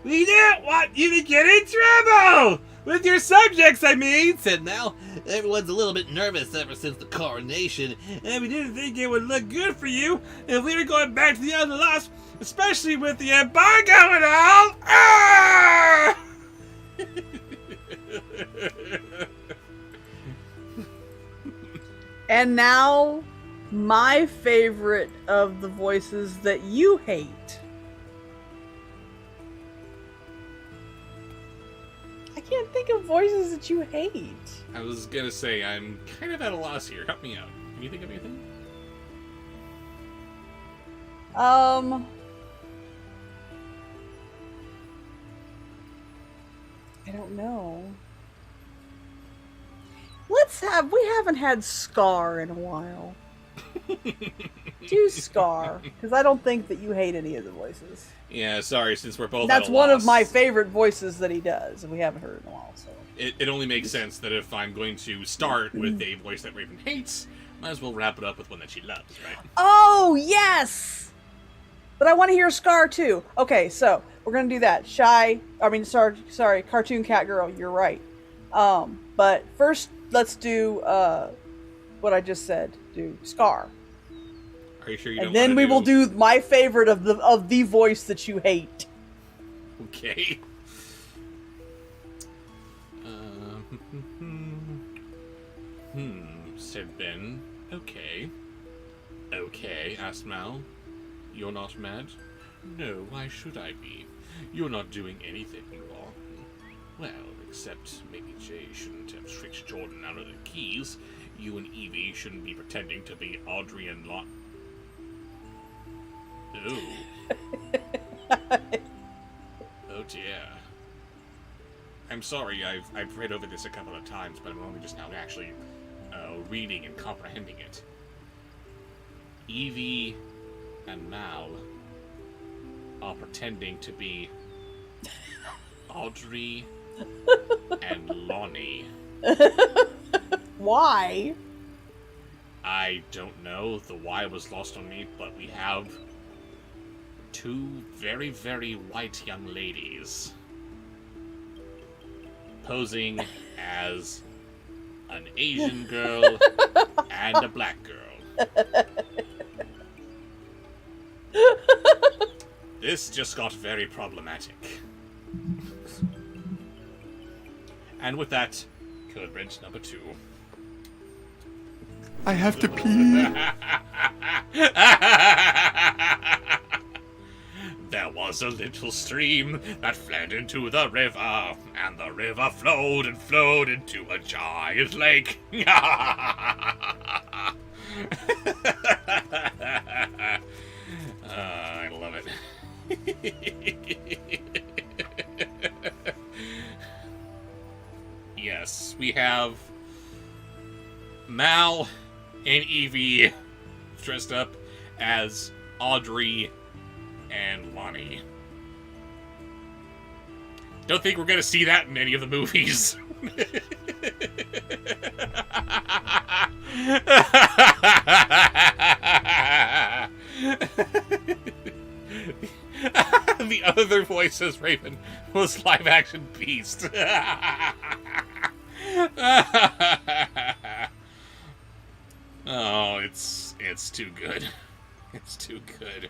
We didn't want you to get in trouble! With your subjects, I mean, said Mal. Everyone's a little bit nervous ever since the coronation, and we didn't think it would look good for you if we were going back to the other lost, especially with the embargo and all. Ah! And now, my favorite of the voices that you hate. I can't think of voices that you hate. I was gonna say, I'm kind of at a loss here. Help me out. Can you think of anything? I don't know. We haven't had Scar in a while. Do Scar, because I don't think that you hate any of the voices. Yeah, sorry, since we're both That's at a one of loss, my favorite voices that he does, and we haven't heard in a while, so. It only makes sense that if I'm going to start with a voice that Raven hates, might as well wrap it up with one that she loves, right? Oh, yes! But I want to hear Scar, too. Okay, so, we're going to do that. Sorry, Cartoon Cat Girl, you're right. But first, let's do, what I just said. Do Scar. Are you sure you and don't then want we to will do my favorite of the voice that you hate. Okay. Said Ben. Okay. Okay, asked Mal. You're not mad? No, why should I be? You're not doing anything wrong. Well, except maybe Jay shouldn't have tricked Jordan out of the keys. You and Evie shouldn't be pretending to be Audrey and Lot. Oh. Oh dear. I'm sorry, I've read over this a couple of times, but I'm only just now actually reading and comprehending it. Evie and Mal are pretending to be Audrey and Lonnie. Why? I don't know. The why was lost on me, but we have two very, very white young ladies posing as an Asian girl and a black girl. This just got very problematic. And with that, Code Red number 2. I have to pee. There was a little stream that fled into the river, and the river flowed and flowed into a giant lake. I love it. Yes, we have Mal and Evie dressed up as Audrey and Lonnie. Don't think we're gonna see that in any of the movies. The other voice as Raven was live-action Beast. Oh, it's too good. It's too good.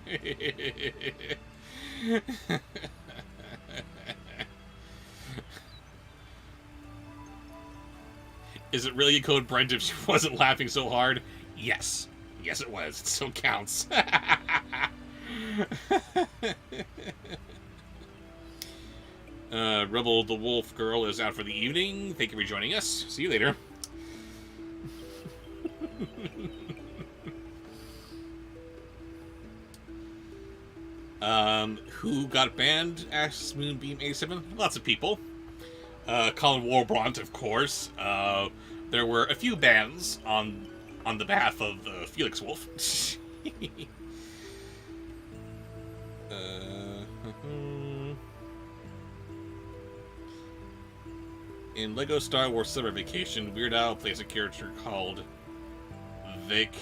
Is it really a code Brent if she wasn't laughing so hard? Yes. Yes, it was. It still counts. Rebel the Wolf Girl is out for the evening. Thank you for joining us. See you later. Who got banned? asks Moonbeam A7. Lots of people. Colin Warbrunt, of course. There were a few bans on the behalf of Felix Wolf. In Lego Star Wars Summer Vacation, Weird Al plays a character called Vic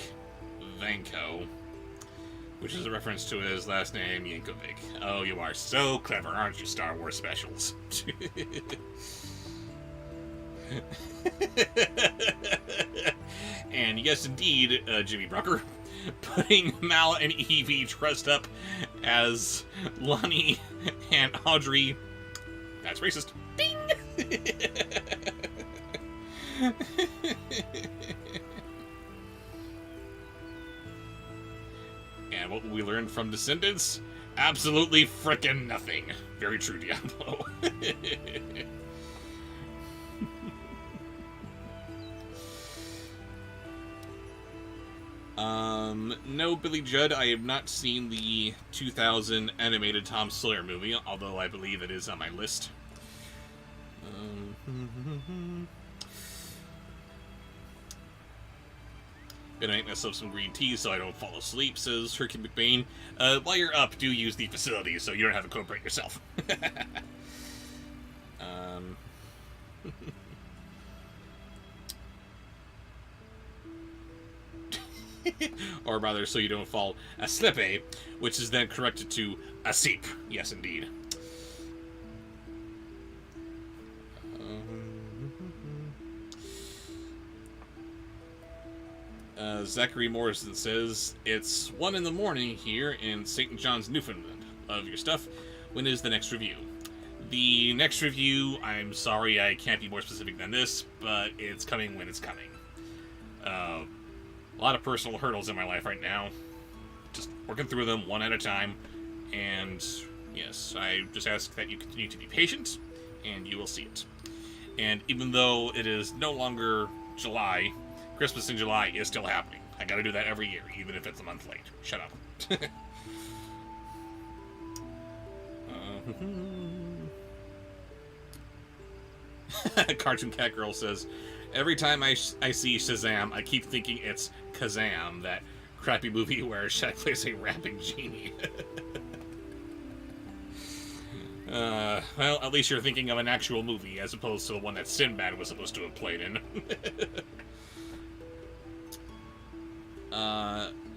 Vanko, which is a reference to his last name, Yankovic. Oh, you are so clever, aren't you, Star Wars specials? And yes, indeed, Jimmy Brucker, putting Mal and Evie dressed up as Lonnie and Audrey. That's racist. Ding! And what we learned from Descendants? Absolutely frickin' nothing. Very true, Diablo. No, Billy Judd, I have not seen the 2000 animated Tom Sawyer movie, although I believe it is on my list. Gonna make myself some green tea so I don't fall asleep, says Herky McBain. While you're up, do use the facility so you don't have to cooperate yourself. Or rather, so you don't fall asleep, which is then corrected to asleep. Yes, indeed. Zachary Morrison says, it's 1 in the morning here in St. John's, Newfoundland. Love your stuff. When is the next review? The next review, I'm sorry I can't be more specific than this, but it's coming when it's coming. A lot of personal hurdles in my life right now. Just working through them one at a time. And yes, I just ask that you continue to be patient, and you will see it. And even though it is no longer July, Christmas in July is still happening. I gotta do that every year, even if it's a month late. Shut up. Cartoon Cat Girl says, every time I see Shazam, I keep thinking it's Kazam, that crappy movie where Shaq plays a rapping genie. Well, at least you're thinking of an actual movie, as opposed to the one that Sinbad was supposed to have played in.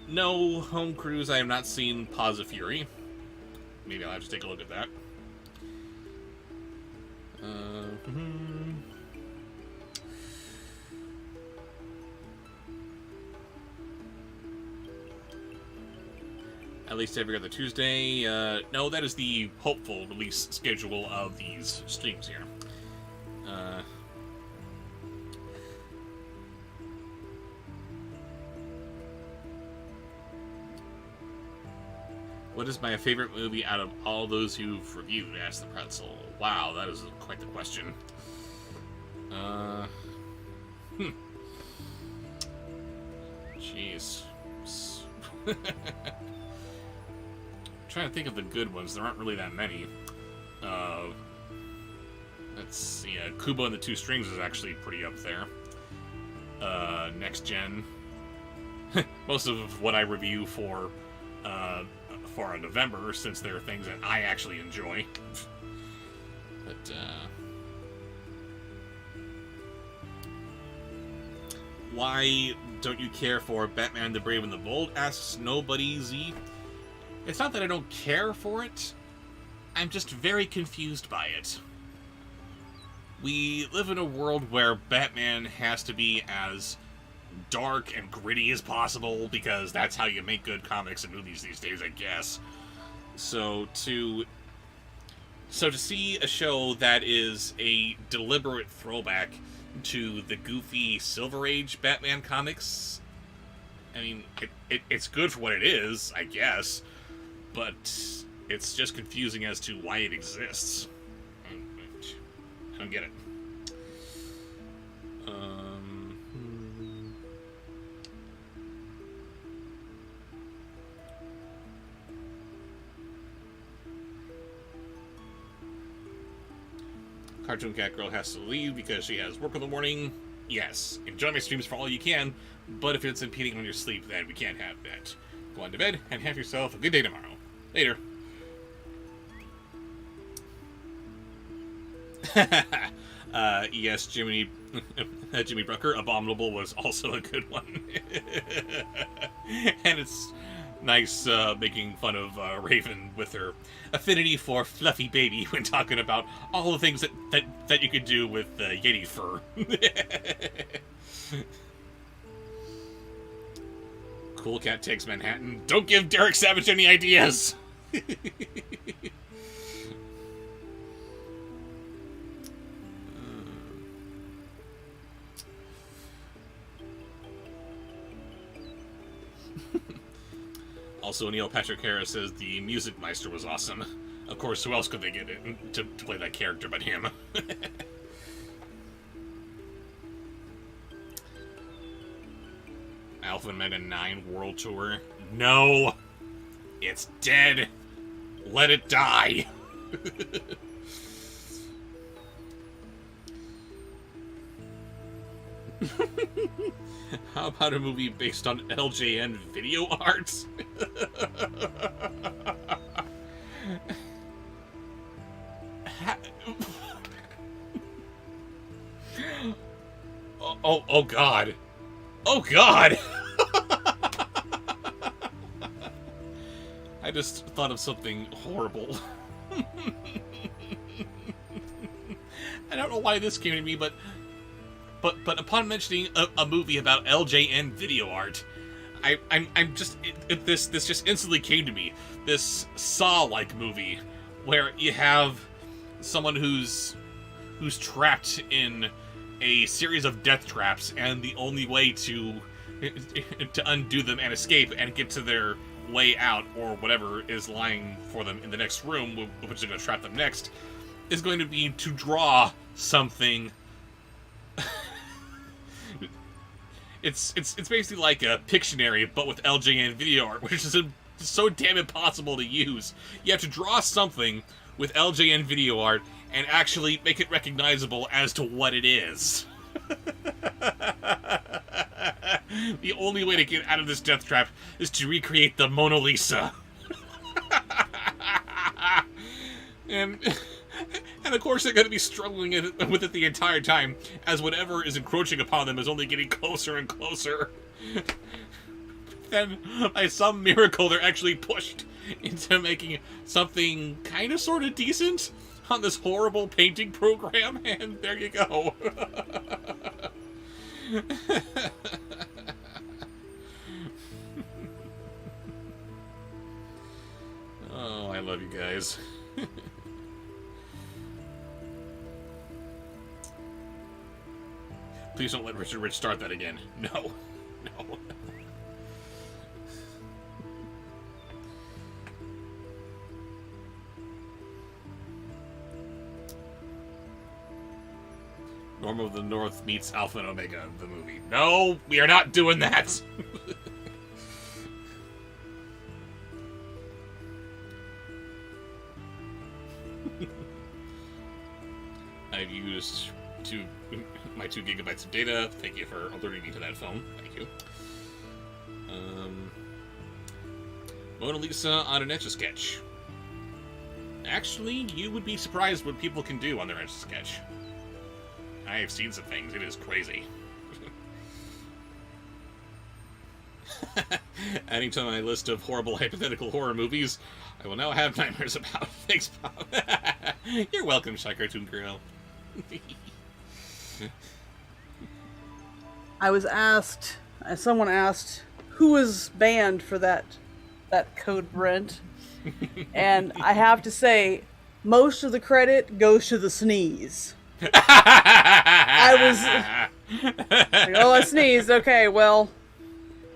No, Home Cruise, I have not seen Paws of Fury. Maybe I'll have to take a look at that. At least every other Tuesday. No, that is the hopeful release schedule of these streams here. What is my favorite movie out of all those you've reviewed? Asked the Pretzel. Wow, that is quite the question. Jeez. Trying to think of the good ones. There aren't really that many. Let's see. Kubo and the Two Strings is actually pretty up there. Next Gen. Most of what I review for November, since there are things that I actually enjoy. But, why don't you care for Batman the Brave and the Bold? Asks Nobody Z. It's not that I don't care for it. I'm just very confused by it. We live in a world where Batman has to be as dark and gritty as possible because that's how you make good comics and movies these days, I guess. So to see a show that is a deliberate throwback to the goofy Silver Age Batman comics, I mean, it's good for what it is, I guess, but it's just confusing as to why it exists. I don't get it. Cartoon Cat Girl has to leave because she has work in the morning. Yes, enjoy my streams for all you can, but if it's impeding on your sleep, then we can't have that. Go on to bed and have yourself a good day tomorrow. Later. Yes, Jimmy Brucker, Abominable was also a good one. And it's nice making fun of Raven with her affinity for fluffy baby when talking about all the things that you could do with Yeti fur. Cool Cat Takes Manhattan. Don't give Derek Savage any ideas! Also, Neil Patrick Harris says the Music Meister was awesome. Of course, who else could they get to play that character but him? Alpha and Omega 9 World Tour. No! It's dead! Let it die! How about a movie based on LJN video arts? Oh God. Oh God! I just thought of something horrible. I don't know why this came to me, but upon mentioning a movie about LJN video art, I'm just this just instantly came to me. This Saw-like movie where you have someone who's trapped in a series of death traps, and the only way to undo them and escape and get to their way out, or whatever is lying for them in the next room, which is going to trap them next, is going to be to draw something. It's basically like a Pictionary, but with LJN video art, which is so damn impossible to use. You have to draw something with LJN video art and actually make it recognizable as to what it is. The only way to get out of this death trap is to recreate the Mona Lisa. And of course they're going to be struggling with it the entire time, as whatever is encroaching upon them is only getting closer and closer. Then, by some miracle, they're actually pushed into making something kind of sort of decent on this horrible painting program, and there you go. Oh, I love you guys. Please don't let Richard Rich start that again. No. No. Norm of the North meets Alpha and Omega, the movie. No, we are not doing that! I've used my 2 gigabytes of data. Thank you for alerting me to that phone. Thank you. Mona Lisa on an Etch-a-Sketch. Actually, you would be surprised what people can do on their Etch-a-Sketch. I have seen some things. It is crazy. Adding to my list of horrible hypothetical horror movies, I will now have nightmares about. Thanks, Bob. You're welcome, Shy Cartoon Girl. I was asked, someone asked, who was banned for that code, Brent? And I have to say, most of the credit goes to the sneeze. I was like, oh, I sneezed. Okay, well,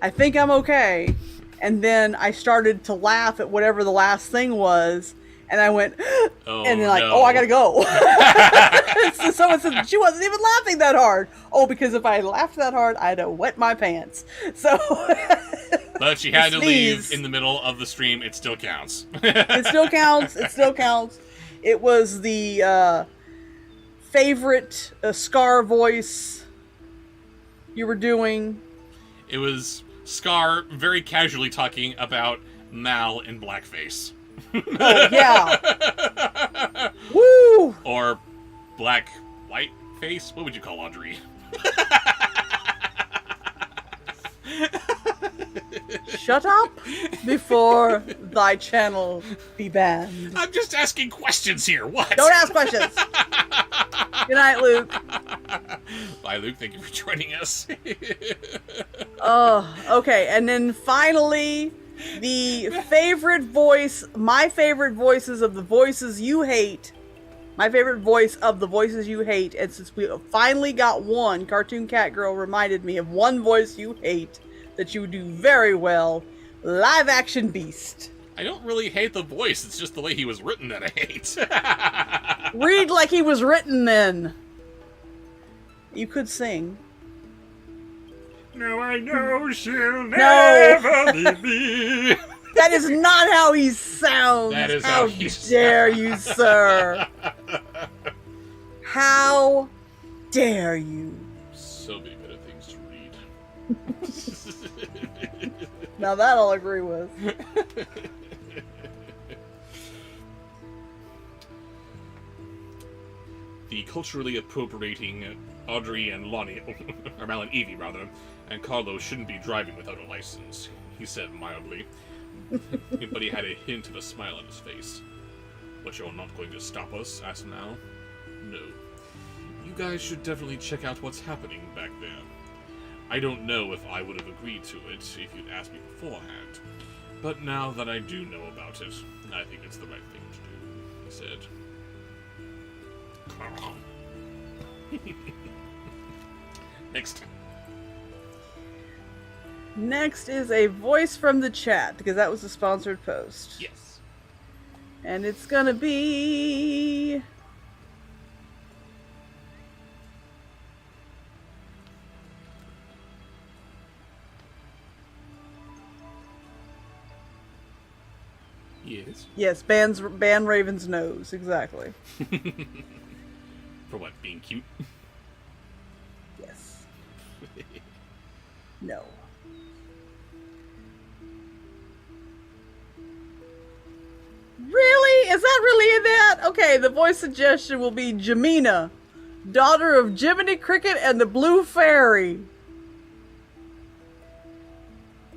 I think I'm okay. And then I started to laugh at whatever the last thing was, and I went, and then no. I gotta go. So someone said she wasn't even laughing that hard. Oh, because if I laughed that hard, I'd have wet my pants. So. But she had to leave in the middle of the stream. It still counts. It still counts. It still counts. It was the favorite Scar voice you were doing. It was Scar very casually talking about Mal in blackface. Oh, yeah. Woo! Or white face? What would you call Audrey? Shut up before thy channel be banned. I'm just asking questions here. What? Don't ask questions. Good night, Luke. Bye, Luke. Thank you for joining us. Oh, okay. And then finally, the favorite voice, my favorite voices of the voices you hate. My favorite voice of the voices you hate. And since we finally got one, Cartoon Cat Girl reminded me of one voice you hate that you do very well. Live action Beast. I don't really hate the voice. It's just the way he was written that I hate. Read like he was written then. You could sing. Now I know she'll never leave me. That is not how he sounds. That is how he sounds. How dare you, sir? How dare you? So many better things to read. Now that I'll agree with. The culturally appropriating Audrey and Lonnie, or Mal and Evie rather, and Carlos shouldn't be driving without a license, he said mildly. But he had a hint of a smile on his face. But you're not going to stop us? Asked Mal. No. You guys should definitely check out what's happening back there. I don't know if I would have agreed to it if you'd asked me beforehand. But now that I do know about it, I think it's the right thing to do, he said. Next. Next is a voice from the chat, because that was a sponsored post. Yes. And it's gonna be... Yes. Yes, ban Raven's nose, exactly. For what, being cute? Yes. No. Really? Is that really in that? Okay, the voice suggestion will be Jamina, daughter of Jiminy Cricket and the Blue Fairy.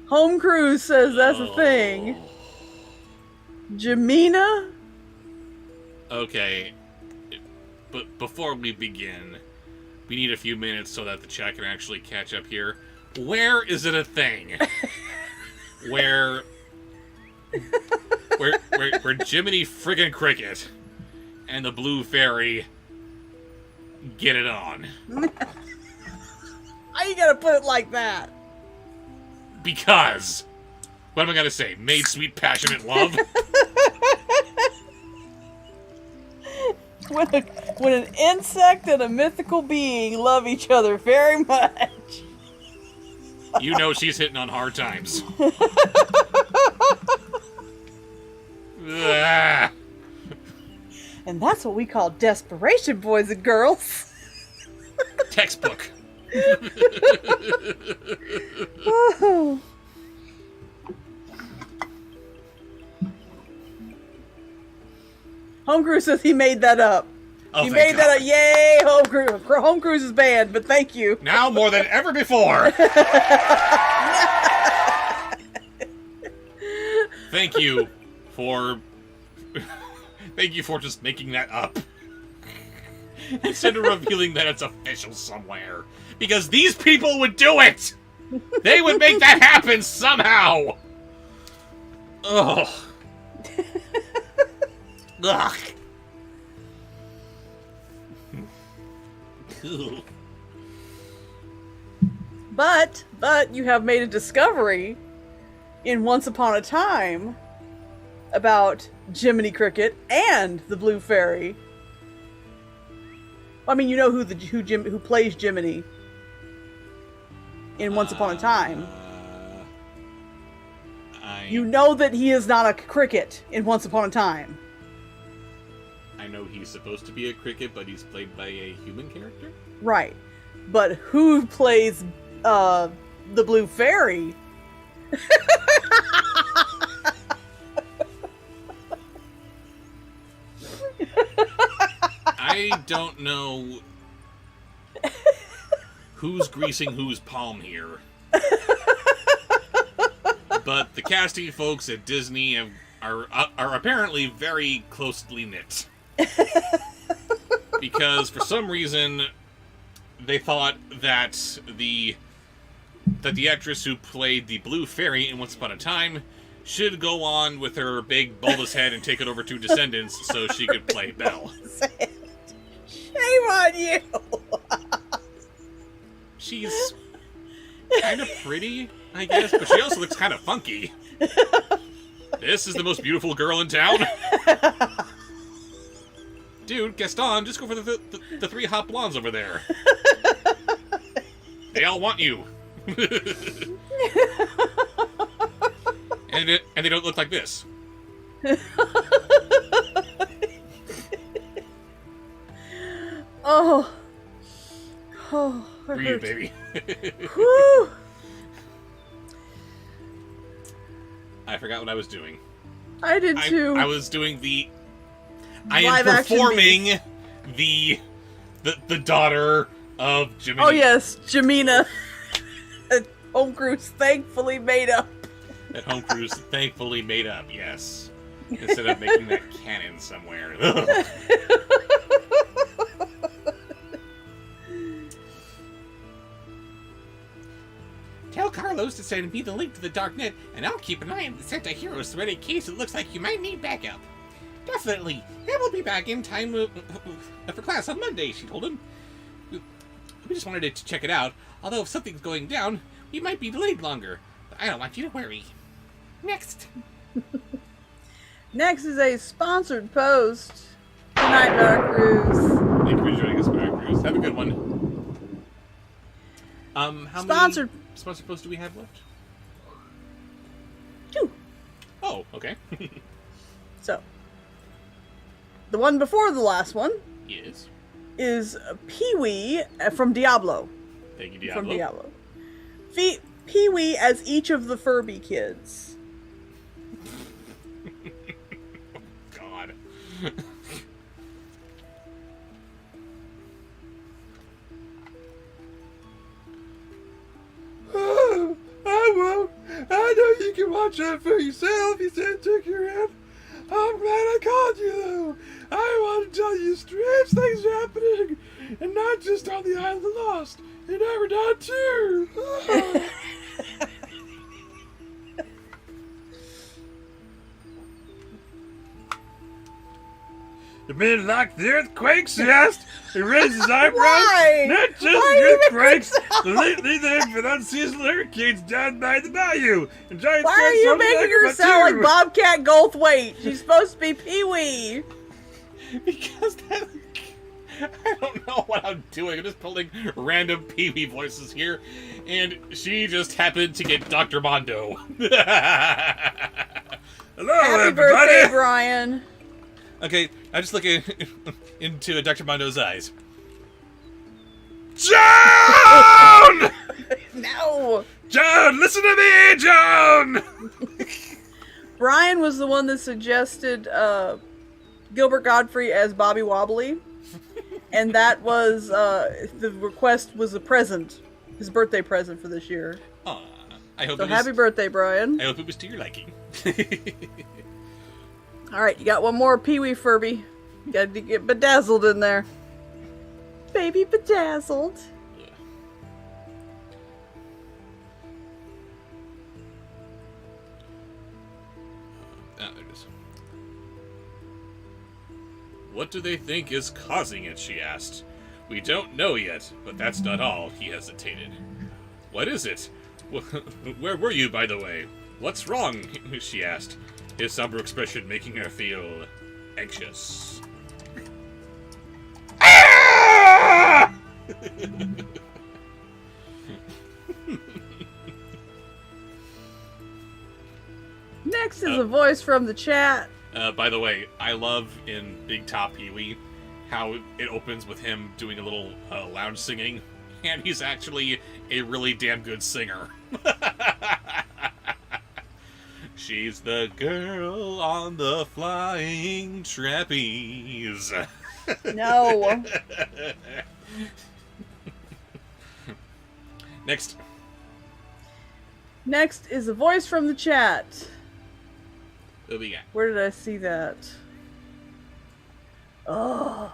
Home Cruise says that's a thing. Jamina? Okay. But before we begin, we need a few minutes so that the chat can actually catch up here. Where is it a thing? where Jiminy friggin' Cricket and the Blue Fairy get it on? How you gonna put it like that? Because, what am I gonna say? Made sweet, passionate love? When an insect and a mythical being love each other very much. You know she's hitting on hard times. Ah. And that's what we call desperation, boys and girls. Textbook. Oh. says he made that up. Oh, He thank made that God. up. Yay, Home Cruise. Home Cruise is banned, but thank you. Now more than ever before. Thank you for just making that up. Instead of revealing that it's official somewhere. Because these people would do it! They would make that happen somehow! Ugh. Ugh. But you have made a discovery in Once Upon a Time about Jiminy Cricket and the Blue Fairy. I mean, you know who plays Jiminy in Once Upon a Time. You know that he is not a cricket in Once Upon a Time. I know he's supposed to be a cricket, but he's played by a human character? Right. But who plays the Blue Fairy? I don't know who's greasing whose palm here. But the casting folks at Disney are apparently very closely knit. Because for some reason they thought that the actress who played the Blue Fairy in Once Upon a Time should go on with her big bulbous head and take it over to Descendants so she could play Belle. Shame on you! She's kind of pretty, I guess, but she also looks kind of funky. This is the most beautiful girl in town. Dude, Gaston, just go for the three hot blondes over there. They all want you. And they don't look like this. Oh, Breathe, baby. Whew. I forgot what I was doing. I did too. I was doing I am Live action performing the daughter of Jiminy. Oh yes, Jamina. Home Cruise thankfully made up. That Home Cruise thankfully made up, yes. Instead of making that canon somewhere. Ugh. Tell Carlos to send me the link to the darknet, and I'll keep an eye on the Santa Heroes thread in case it looks like you might need backup. Definitely. And we'll be back in time for class on Monday, she told him. We just wanted to check it out, although if something's going down, we might be delayed longer. But I don't want you to worry. Next. Next is a sponsored post. Good night, Dark Cruise. Thank you for joining us, Dark Cruise. Have a good one. How Sponsored. many sponsored posts do we have left? 2. Oh, okay. So, the one before the last one Yes. is Pee-wee from Diablo. Thank you, Diablo. From Diablo. Pee-wee as each of the Furby kids. God. Oh, I won't. I know you can watch that for yourself. You said took your hand. I'm glad I called you, though. I want to tell you strange things are happening, and not just on the Island of the Lost. In Aberdeen, too. Oh. The man like the earthquakes? He asked. He raised his eyebrows. Why? Not just Why the do you make earthquakes. that sound? Lately, there have been unseasonal hurricanes down by the bayou. And giant Why are you storms making over her sound too. like Bobcat Goldthwait? She's supposed to be Pee-wee. Because that... I don't know what I'm doing. I'm just pulling random Pee-wee voices here, and she just happened to get Dr. Mondo. Hello, Happy everybody. birthday, Brian. Okay, I just look into Dr. Mondo's eyes. Joan! No. Joan, listen to me, Joan! Brian was the one that suggested Gilbert Godfrey as Bobby Wobbly. And that was, the request was a present. His birthday present for this year. Aw, I hope So it was, happy birthday, Brian. I hope it was to your liking. Alright, you got one more Pee-wee Furby. You gotta get bedazzled in there. Baby bedazzled. There it is. What do they think is causing it, she asked. We don't know yet, but that's not all, he hesitated. What is it? Where were you, by the way? What's wrong? She asked, his somber expression making her feel anxious. Ah! Next is a voice from the chat. By the way, I love in Big Top Pee-wee how it opens with him doing a little lounge singing, and he's actually a really damn good singer. She's the girl on the flying trapeze. No. Next. Next is a voice from the chat. What we got? Where did I see that? Oh.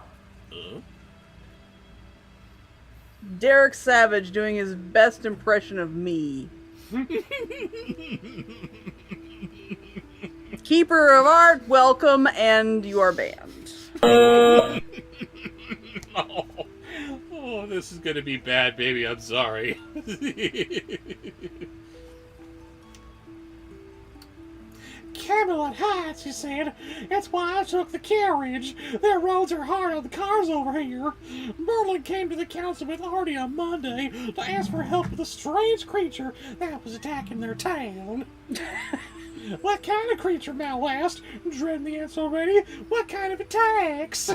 Derek Savage doing his best impression of me. Keeper of Art, welcome, and you are banned. Oh, this is gonna be bad, baby. I'm sorry. Camelot Heights, he said. That's why I took the carriage. Their roads are hard on the cars over here. Merlin came to the council with Artie on Monday to ask for help with a strange creature that was attacking their town. What kind of creature, Mal asked? Dreading the answer already. What kind of attacks?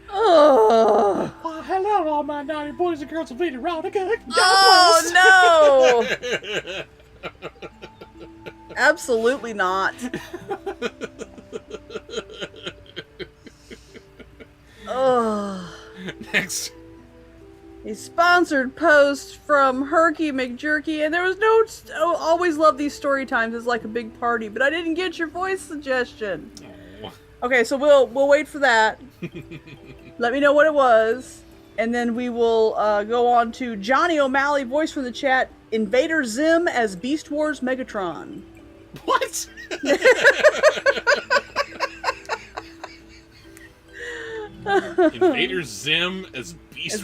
Oh, Why, hello, all my naughty boys and girls of erotica. oh no! Absolutely not. Ugh. Next. A sponsored post from Herky McJerky, and there was no. Oh, always love these story times. It's like a big party, but I didn't get your voice suggestion. Oh. Okay, so we'll wait for that. Let me know what it was, and then we will go on to Johnny O'Malley, voice from the chat. Invader Zim as Beast Wars Megatron. What? Invader Zim as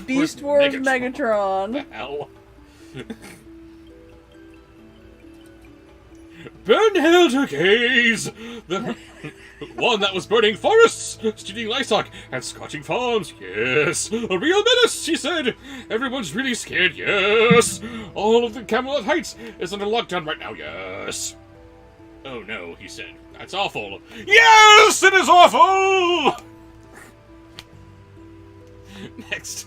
Beast Wars Megatron. Megatron. What the hell? Ben Helter Gaze! The one that was burning forests, stealing livestock, and scorching farms, yes! A real menace, she said! Everyone's really scared, yes! All of the Camelot Heights is under lockdown right now, yes! Oh no, he said. That's awful. Yes, it is awful! Next.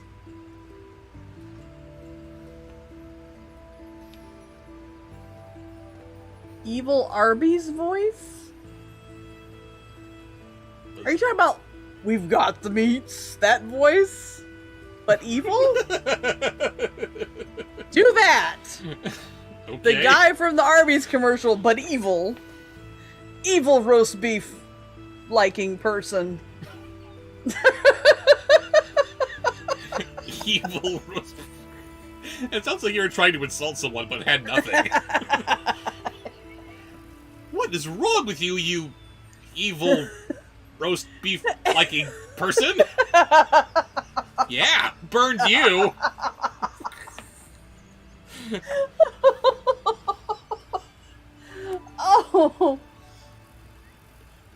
Evil Arby's voice? Are you talking about "We've got the meats"? That voice? But evil? Do that! Okay. The guy from the Arby's commercial, but evil. Evil roast beef liking person. Evil roast. It sounds like you were trying to insult someone but had nothing. What is wrong with you, you evil roast beef liking person? Yeah, burned you. Oh!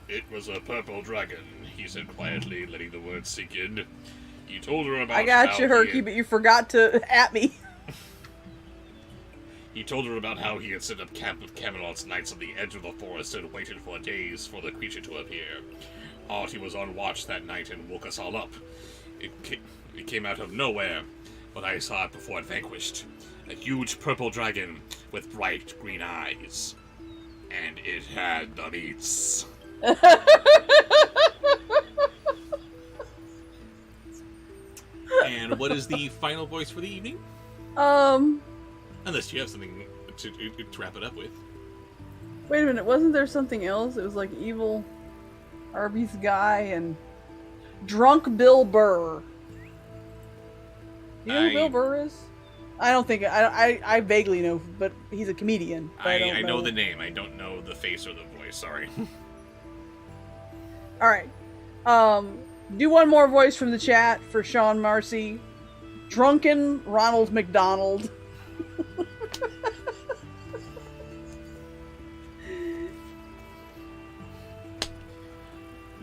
It was a purple dragon, he said quietly, letting the words sink in. You told her about I got how you, Herky, but you forgot to at me. He told her about how he had set up camp with Camelot's knights on the edge of the forest and waited for days for the creature to appear. Artie was on watch that night and woke us all up. It came out of nowhere, but I saw it before it vanquished. A huge purple dragon with bright green eyes. And it had the meats. And what is the final voice for the evening? Unless you have something to wrap it up with. Wait a minute, wasn't there something else? It was like evil Arby's guy and drunk Bill Burr. Do you know who Bill Burr is? I don't think I vaguely know, but he's a comedian. But I know the name. I don't know the face or the voice. Sorry. All right. Do one more voice from the chat for Sean Marcy. Drunken Ronald McDonald.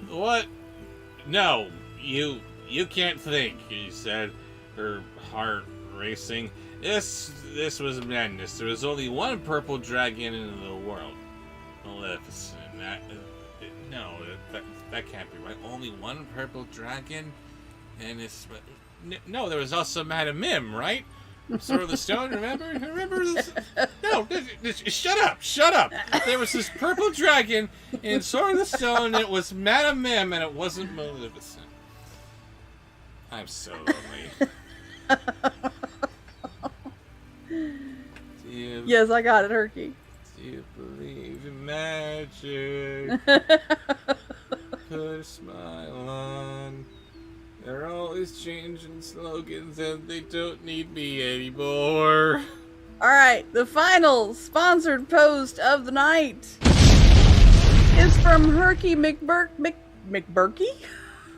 What? No, you can't think. He said, her heart racing. This was madness. There was only one purple dragon in the world. Maleficent. That can't be right. Only one purple dragon, and it's no. There was also Madame Mim, right? Sword of the Stone. Remember this? No, shut up. There was this purple dragon in Sword of the Stone. And it was Madame Mim, and it wasn't Maleficent. I'm so lonely. Yes, I got it, Herky. Do you believe in magic? Put a smile on. They're always changing slogans and they don't need me anymore. Alright, the final sponsored post of the night is from Herky McBurkey?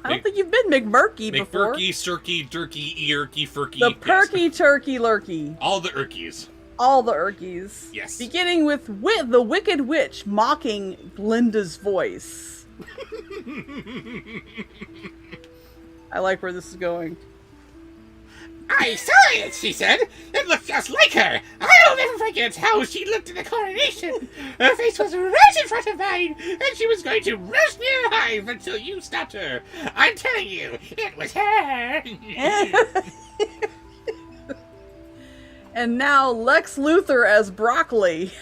I don't think you've been McBurkey before. McBurkey, Sirky, Durkey, Earky, Furky. The Perky Turkey Lurky. All the Urkies. All the Urkies. Yes. Beginning with the Wicked Witch mocking Glinda's voice. I like where this is going. I saw it, she said. It looked just like her. I'll never forget how she looked at the coronation. Her face was right in front of mine, and she was going to roast me alive until you stopped her. I'm telling you, it was her. And now Lex Luthor as Broccoli.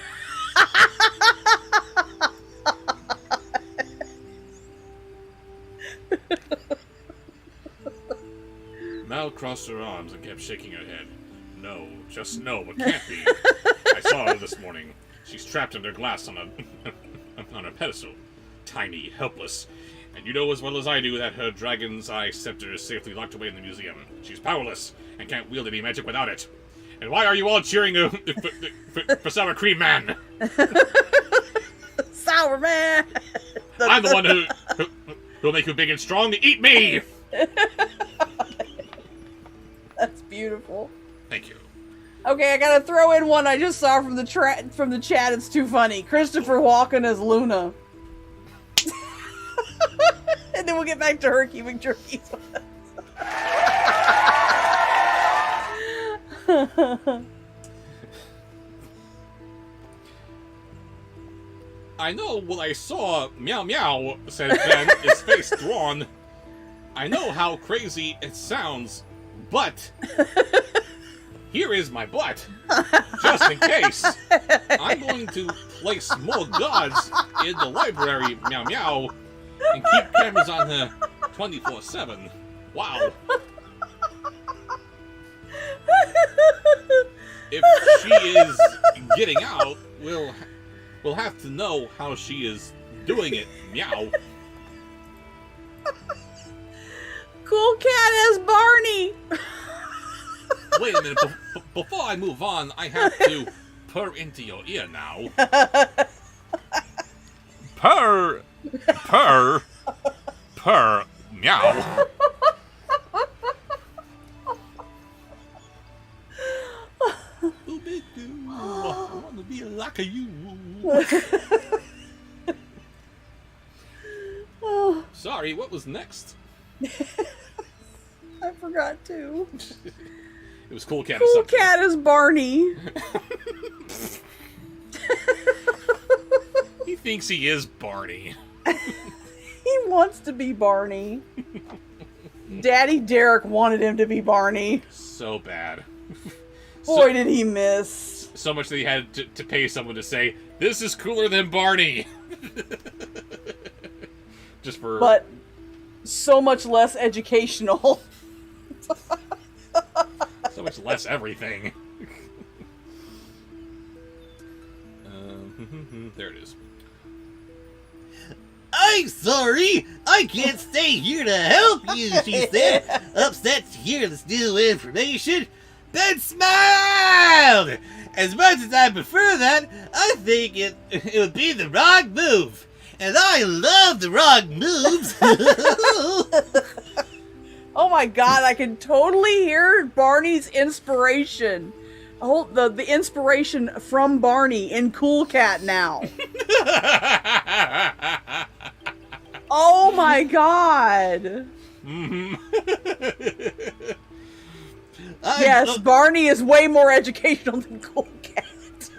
Mal crossed her arms and kept shaking her head. No, just no, it can't be. I saw her this morning. She's trapped under glass on a pedestal. Tiny, helpless. And you know as well as I do that her dragon's eye scepter is safely locked away in the museum. She's powerless and can't wield any magic without it. And why are you all cheering for Sour Cream Man? Sour Man! I'm the one who'll make you big and strong. Eat me! That's beautiful. Thank you. Okay, I gotta throw in one I just saw from the chat. It's too funny. Christopher Walken as Luna. And then we'll get back to Herky McJerky's. I know what I saw. Meow meow, said Ben, his face drawn. I know how crazy it sounds, but here is my butt. Just in case. I'm going to place more gods in the library, meow meow, and keep cameras on her 24/7. Wow. If she is getting out, we'll have to know how she is doing it. Meow. Cool Cat as Barney. Wait a minute. Before I move on, I have to purr into your ear now. Purr. Purr. Purr. Meow. I want to be like you. Sorry, what was next? I forgot to. It was Cool Cat. Cool Cat as Barney. He thinks he is Barney. He wants to be Barney. Daddy Derek wanted him to be Barney. So bad. Boy, did he miss. So much that he had to pay someone to say, "This is cooler than Barney." Just for... But so much less educational. much less everything. There it is. I'm sorry, I can't stay here to help you, she said, upset to hear this new information. Ben smiled! As much as I prefer that, I think it would be the wrong move. And I love the wrong moves. Oh my god, I can totally hear Barney's inspiration. The inspiration from Barney in Cool Cat now. Oh my god. Yes, Barney is way more educational than Cool Cat.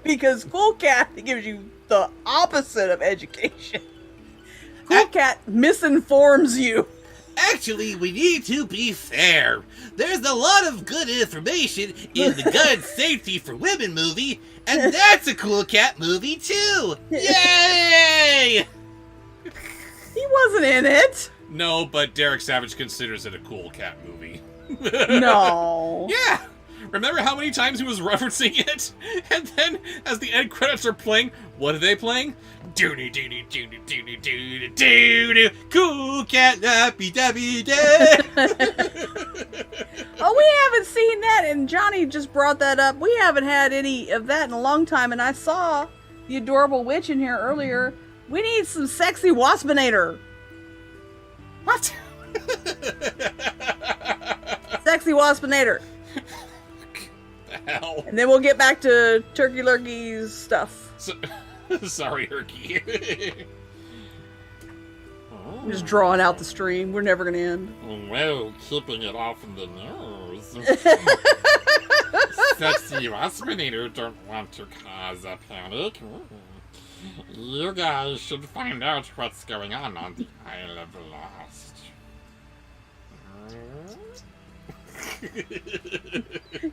Because Cool Cat gives you the opposite of education. Cool Cat misinforms you. Actually, we need to be fair. There's a lot of good information in the Gun Safety for Women movie, and that's a Cool Cat movie too. Yay! He wasn't in it. No, but Derek Savage considers it a Cool Cat movie. No. Yeah! Remember how many times he was referencing it? And then, as the end credits are playing, what are they playing? Doony doony doony doony doony doony Cool Cat Nappy Dappy Day! Oh, we haven't seen that, and Johnny just brought that up. We haven't had any of that in a long time, and I saw the adorable witch in here earlier. We need some sexy waspinator. What? Sexy waspinator. The hell? And then we'll get back to Turkey Lurkey's stuff. Sorry, Herky. I'm just drawing out the stream. We're never going to end. Well, keeping it off in the news. Sexy Waspinator don't want to cause a panic. You guys should find out what's going on the Isle of Lost.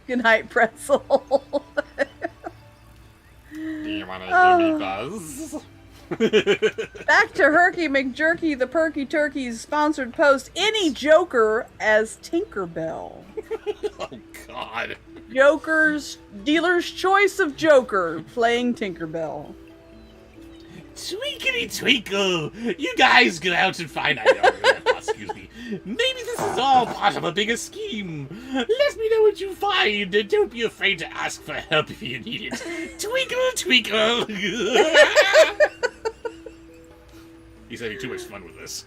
Good night, Pretzel. Do you want to give me buzz? Back to Herky McJerky, the Perky Turkey's sponsored post. Any Joker as Tinkerbell. Oh, God. Dealer's choice of Joker playing Tinkerbell. Twinkly twinkle! You guys go out and find out. Excuse me. Maybe this is all part of a bigger scheme. Let me know what you find, and don't be afraid to ask for help if you need it. Twinkle twinkle! He's having too much fun with this.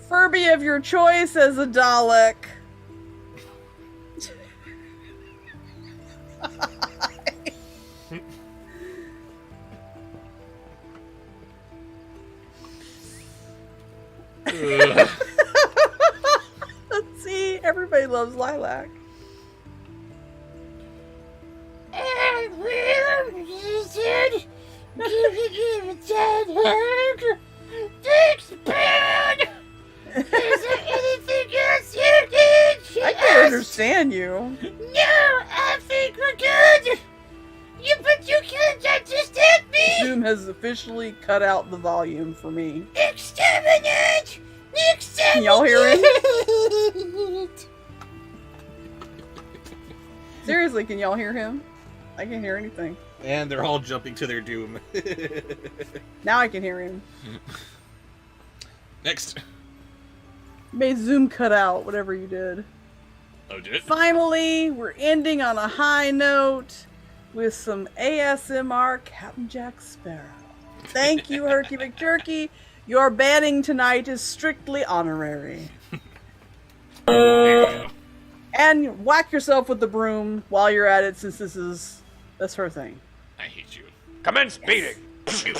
Furby of your choice as a Dalek. Let's see, everybody loves Lilac. I can't understand you. No, I think we're good. But you can't understand me. Zoom has officially cut out the volume for me. Exterminate! Exterminate! Can y'all hear him? Seriously, can y'all hear him? I can't hear anything. And they're all jumping to their doom. Now I can hear him. Next. Made Zoom cut out, whatever you did. Oh, did it? Finally, we're ending on a high note with some ASMR Captain Jack Sparrow. Thank you, Herky McJerky. Your banning tonight is strictly honorary. And whack yourself with the broom while you're at it, since that's her thing. I hate you. Commence beating. Good.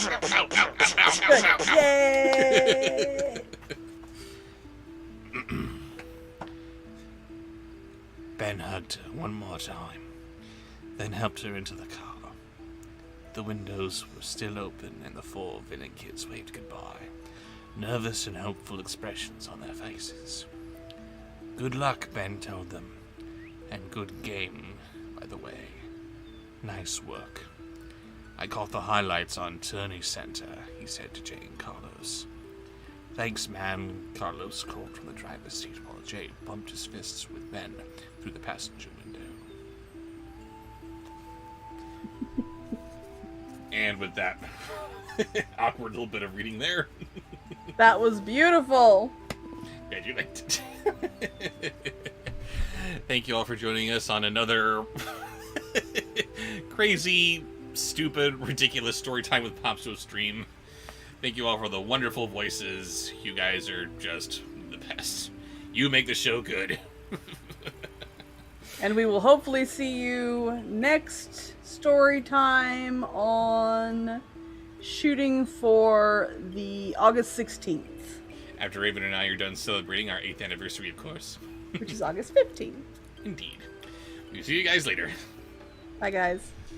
Yay! Ben hugged her one more time, then helped her into the car. The windows were still open and the 4 villain kids waved goodbye, nervous and hopeful expressions on their faces. Good luck, Ben told them, and good game, by the way. Nice work. I caught the highlights on Turney Center, he said to Jay and Carlos. Thanks, man, Carlos called from the driver's seat while Jay bumped his fists with Ben through the passenger window. And with that awkward little bit of reading there, That was beautiful. glad you liked it. Thank you all for joining us on another crazy, stupid, ridiculous story time with Bobsheaux stream. Thank you all for the wonderful voices. You guys are just the best. You make the show good. And we will hopefully see you next story time on shooting for the August 16th, After Raven and I are done celebrating our 8th anniversary, of course. which is August 15th. Indeed. We'll see you guys later. Bye, guys.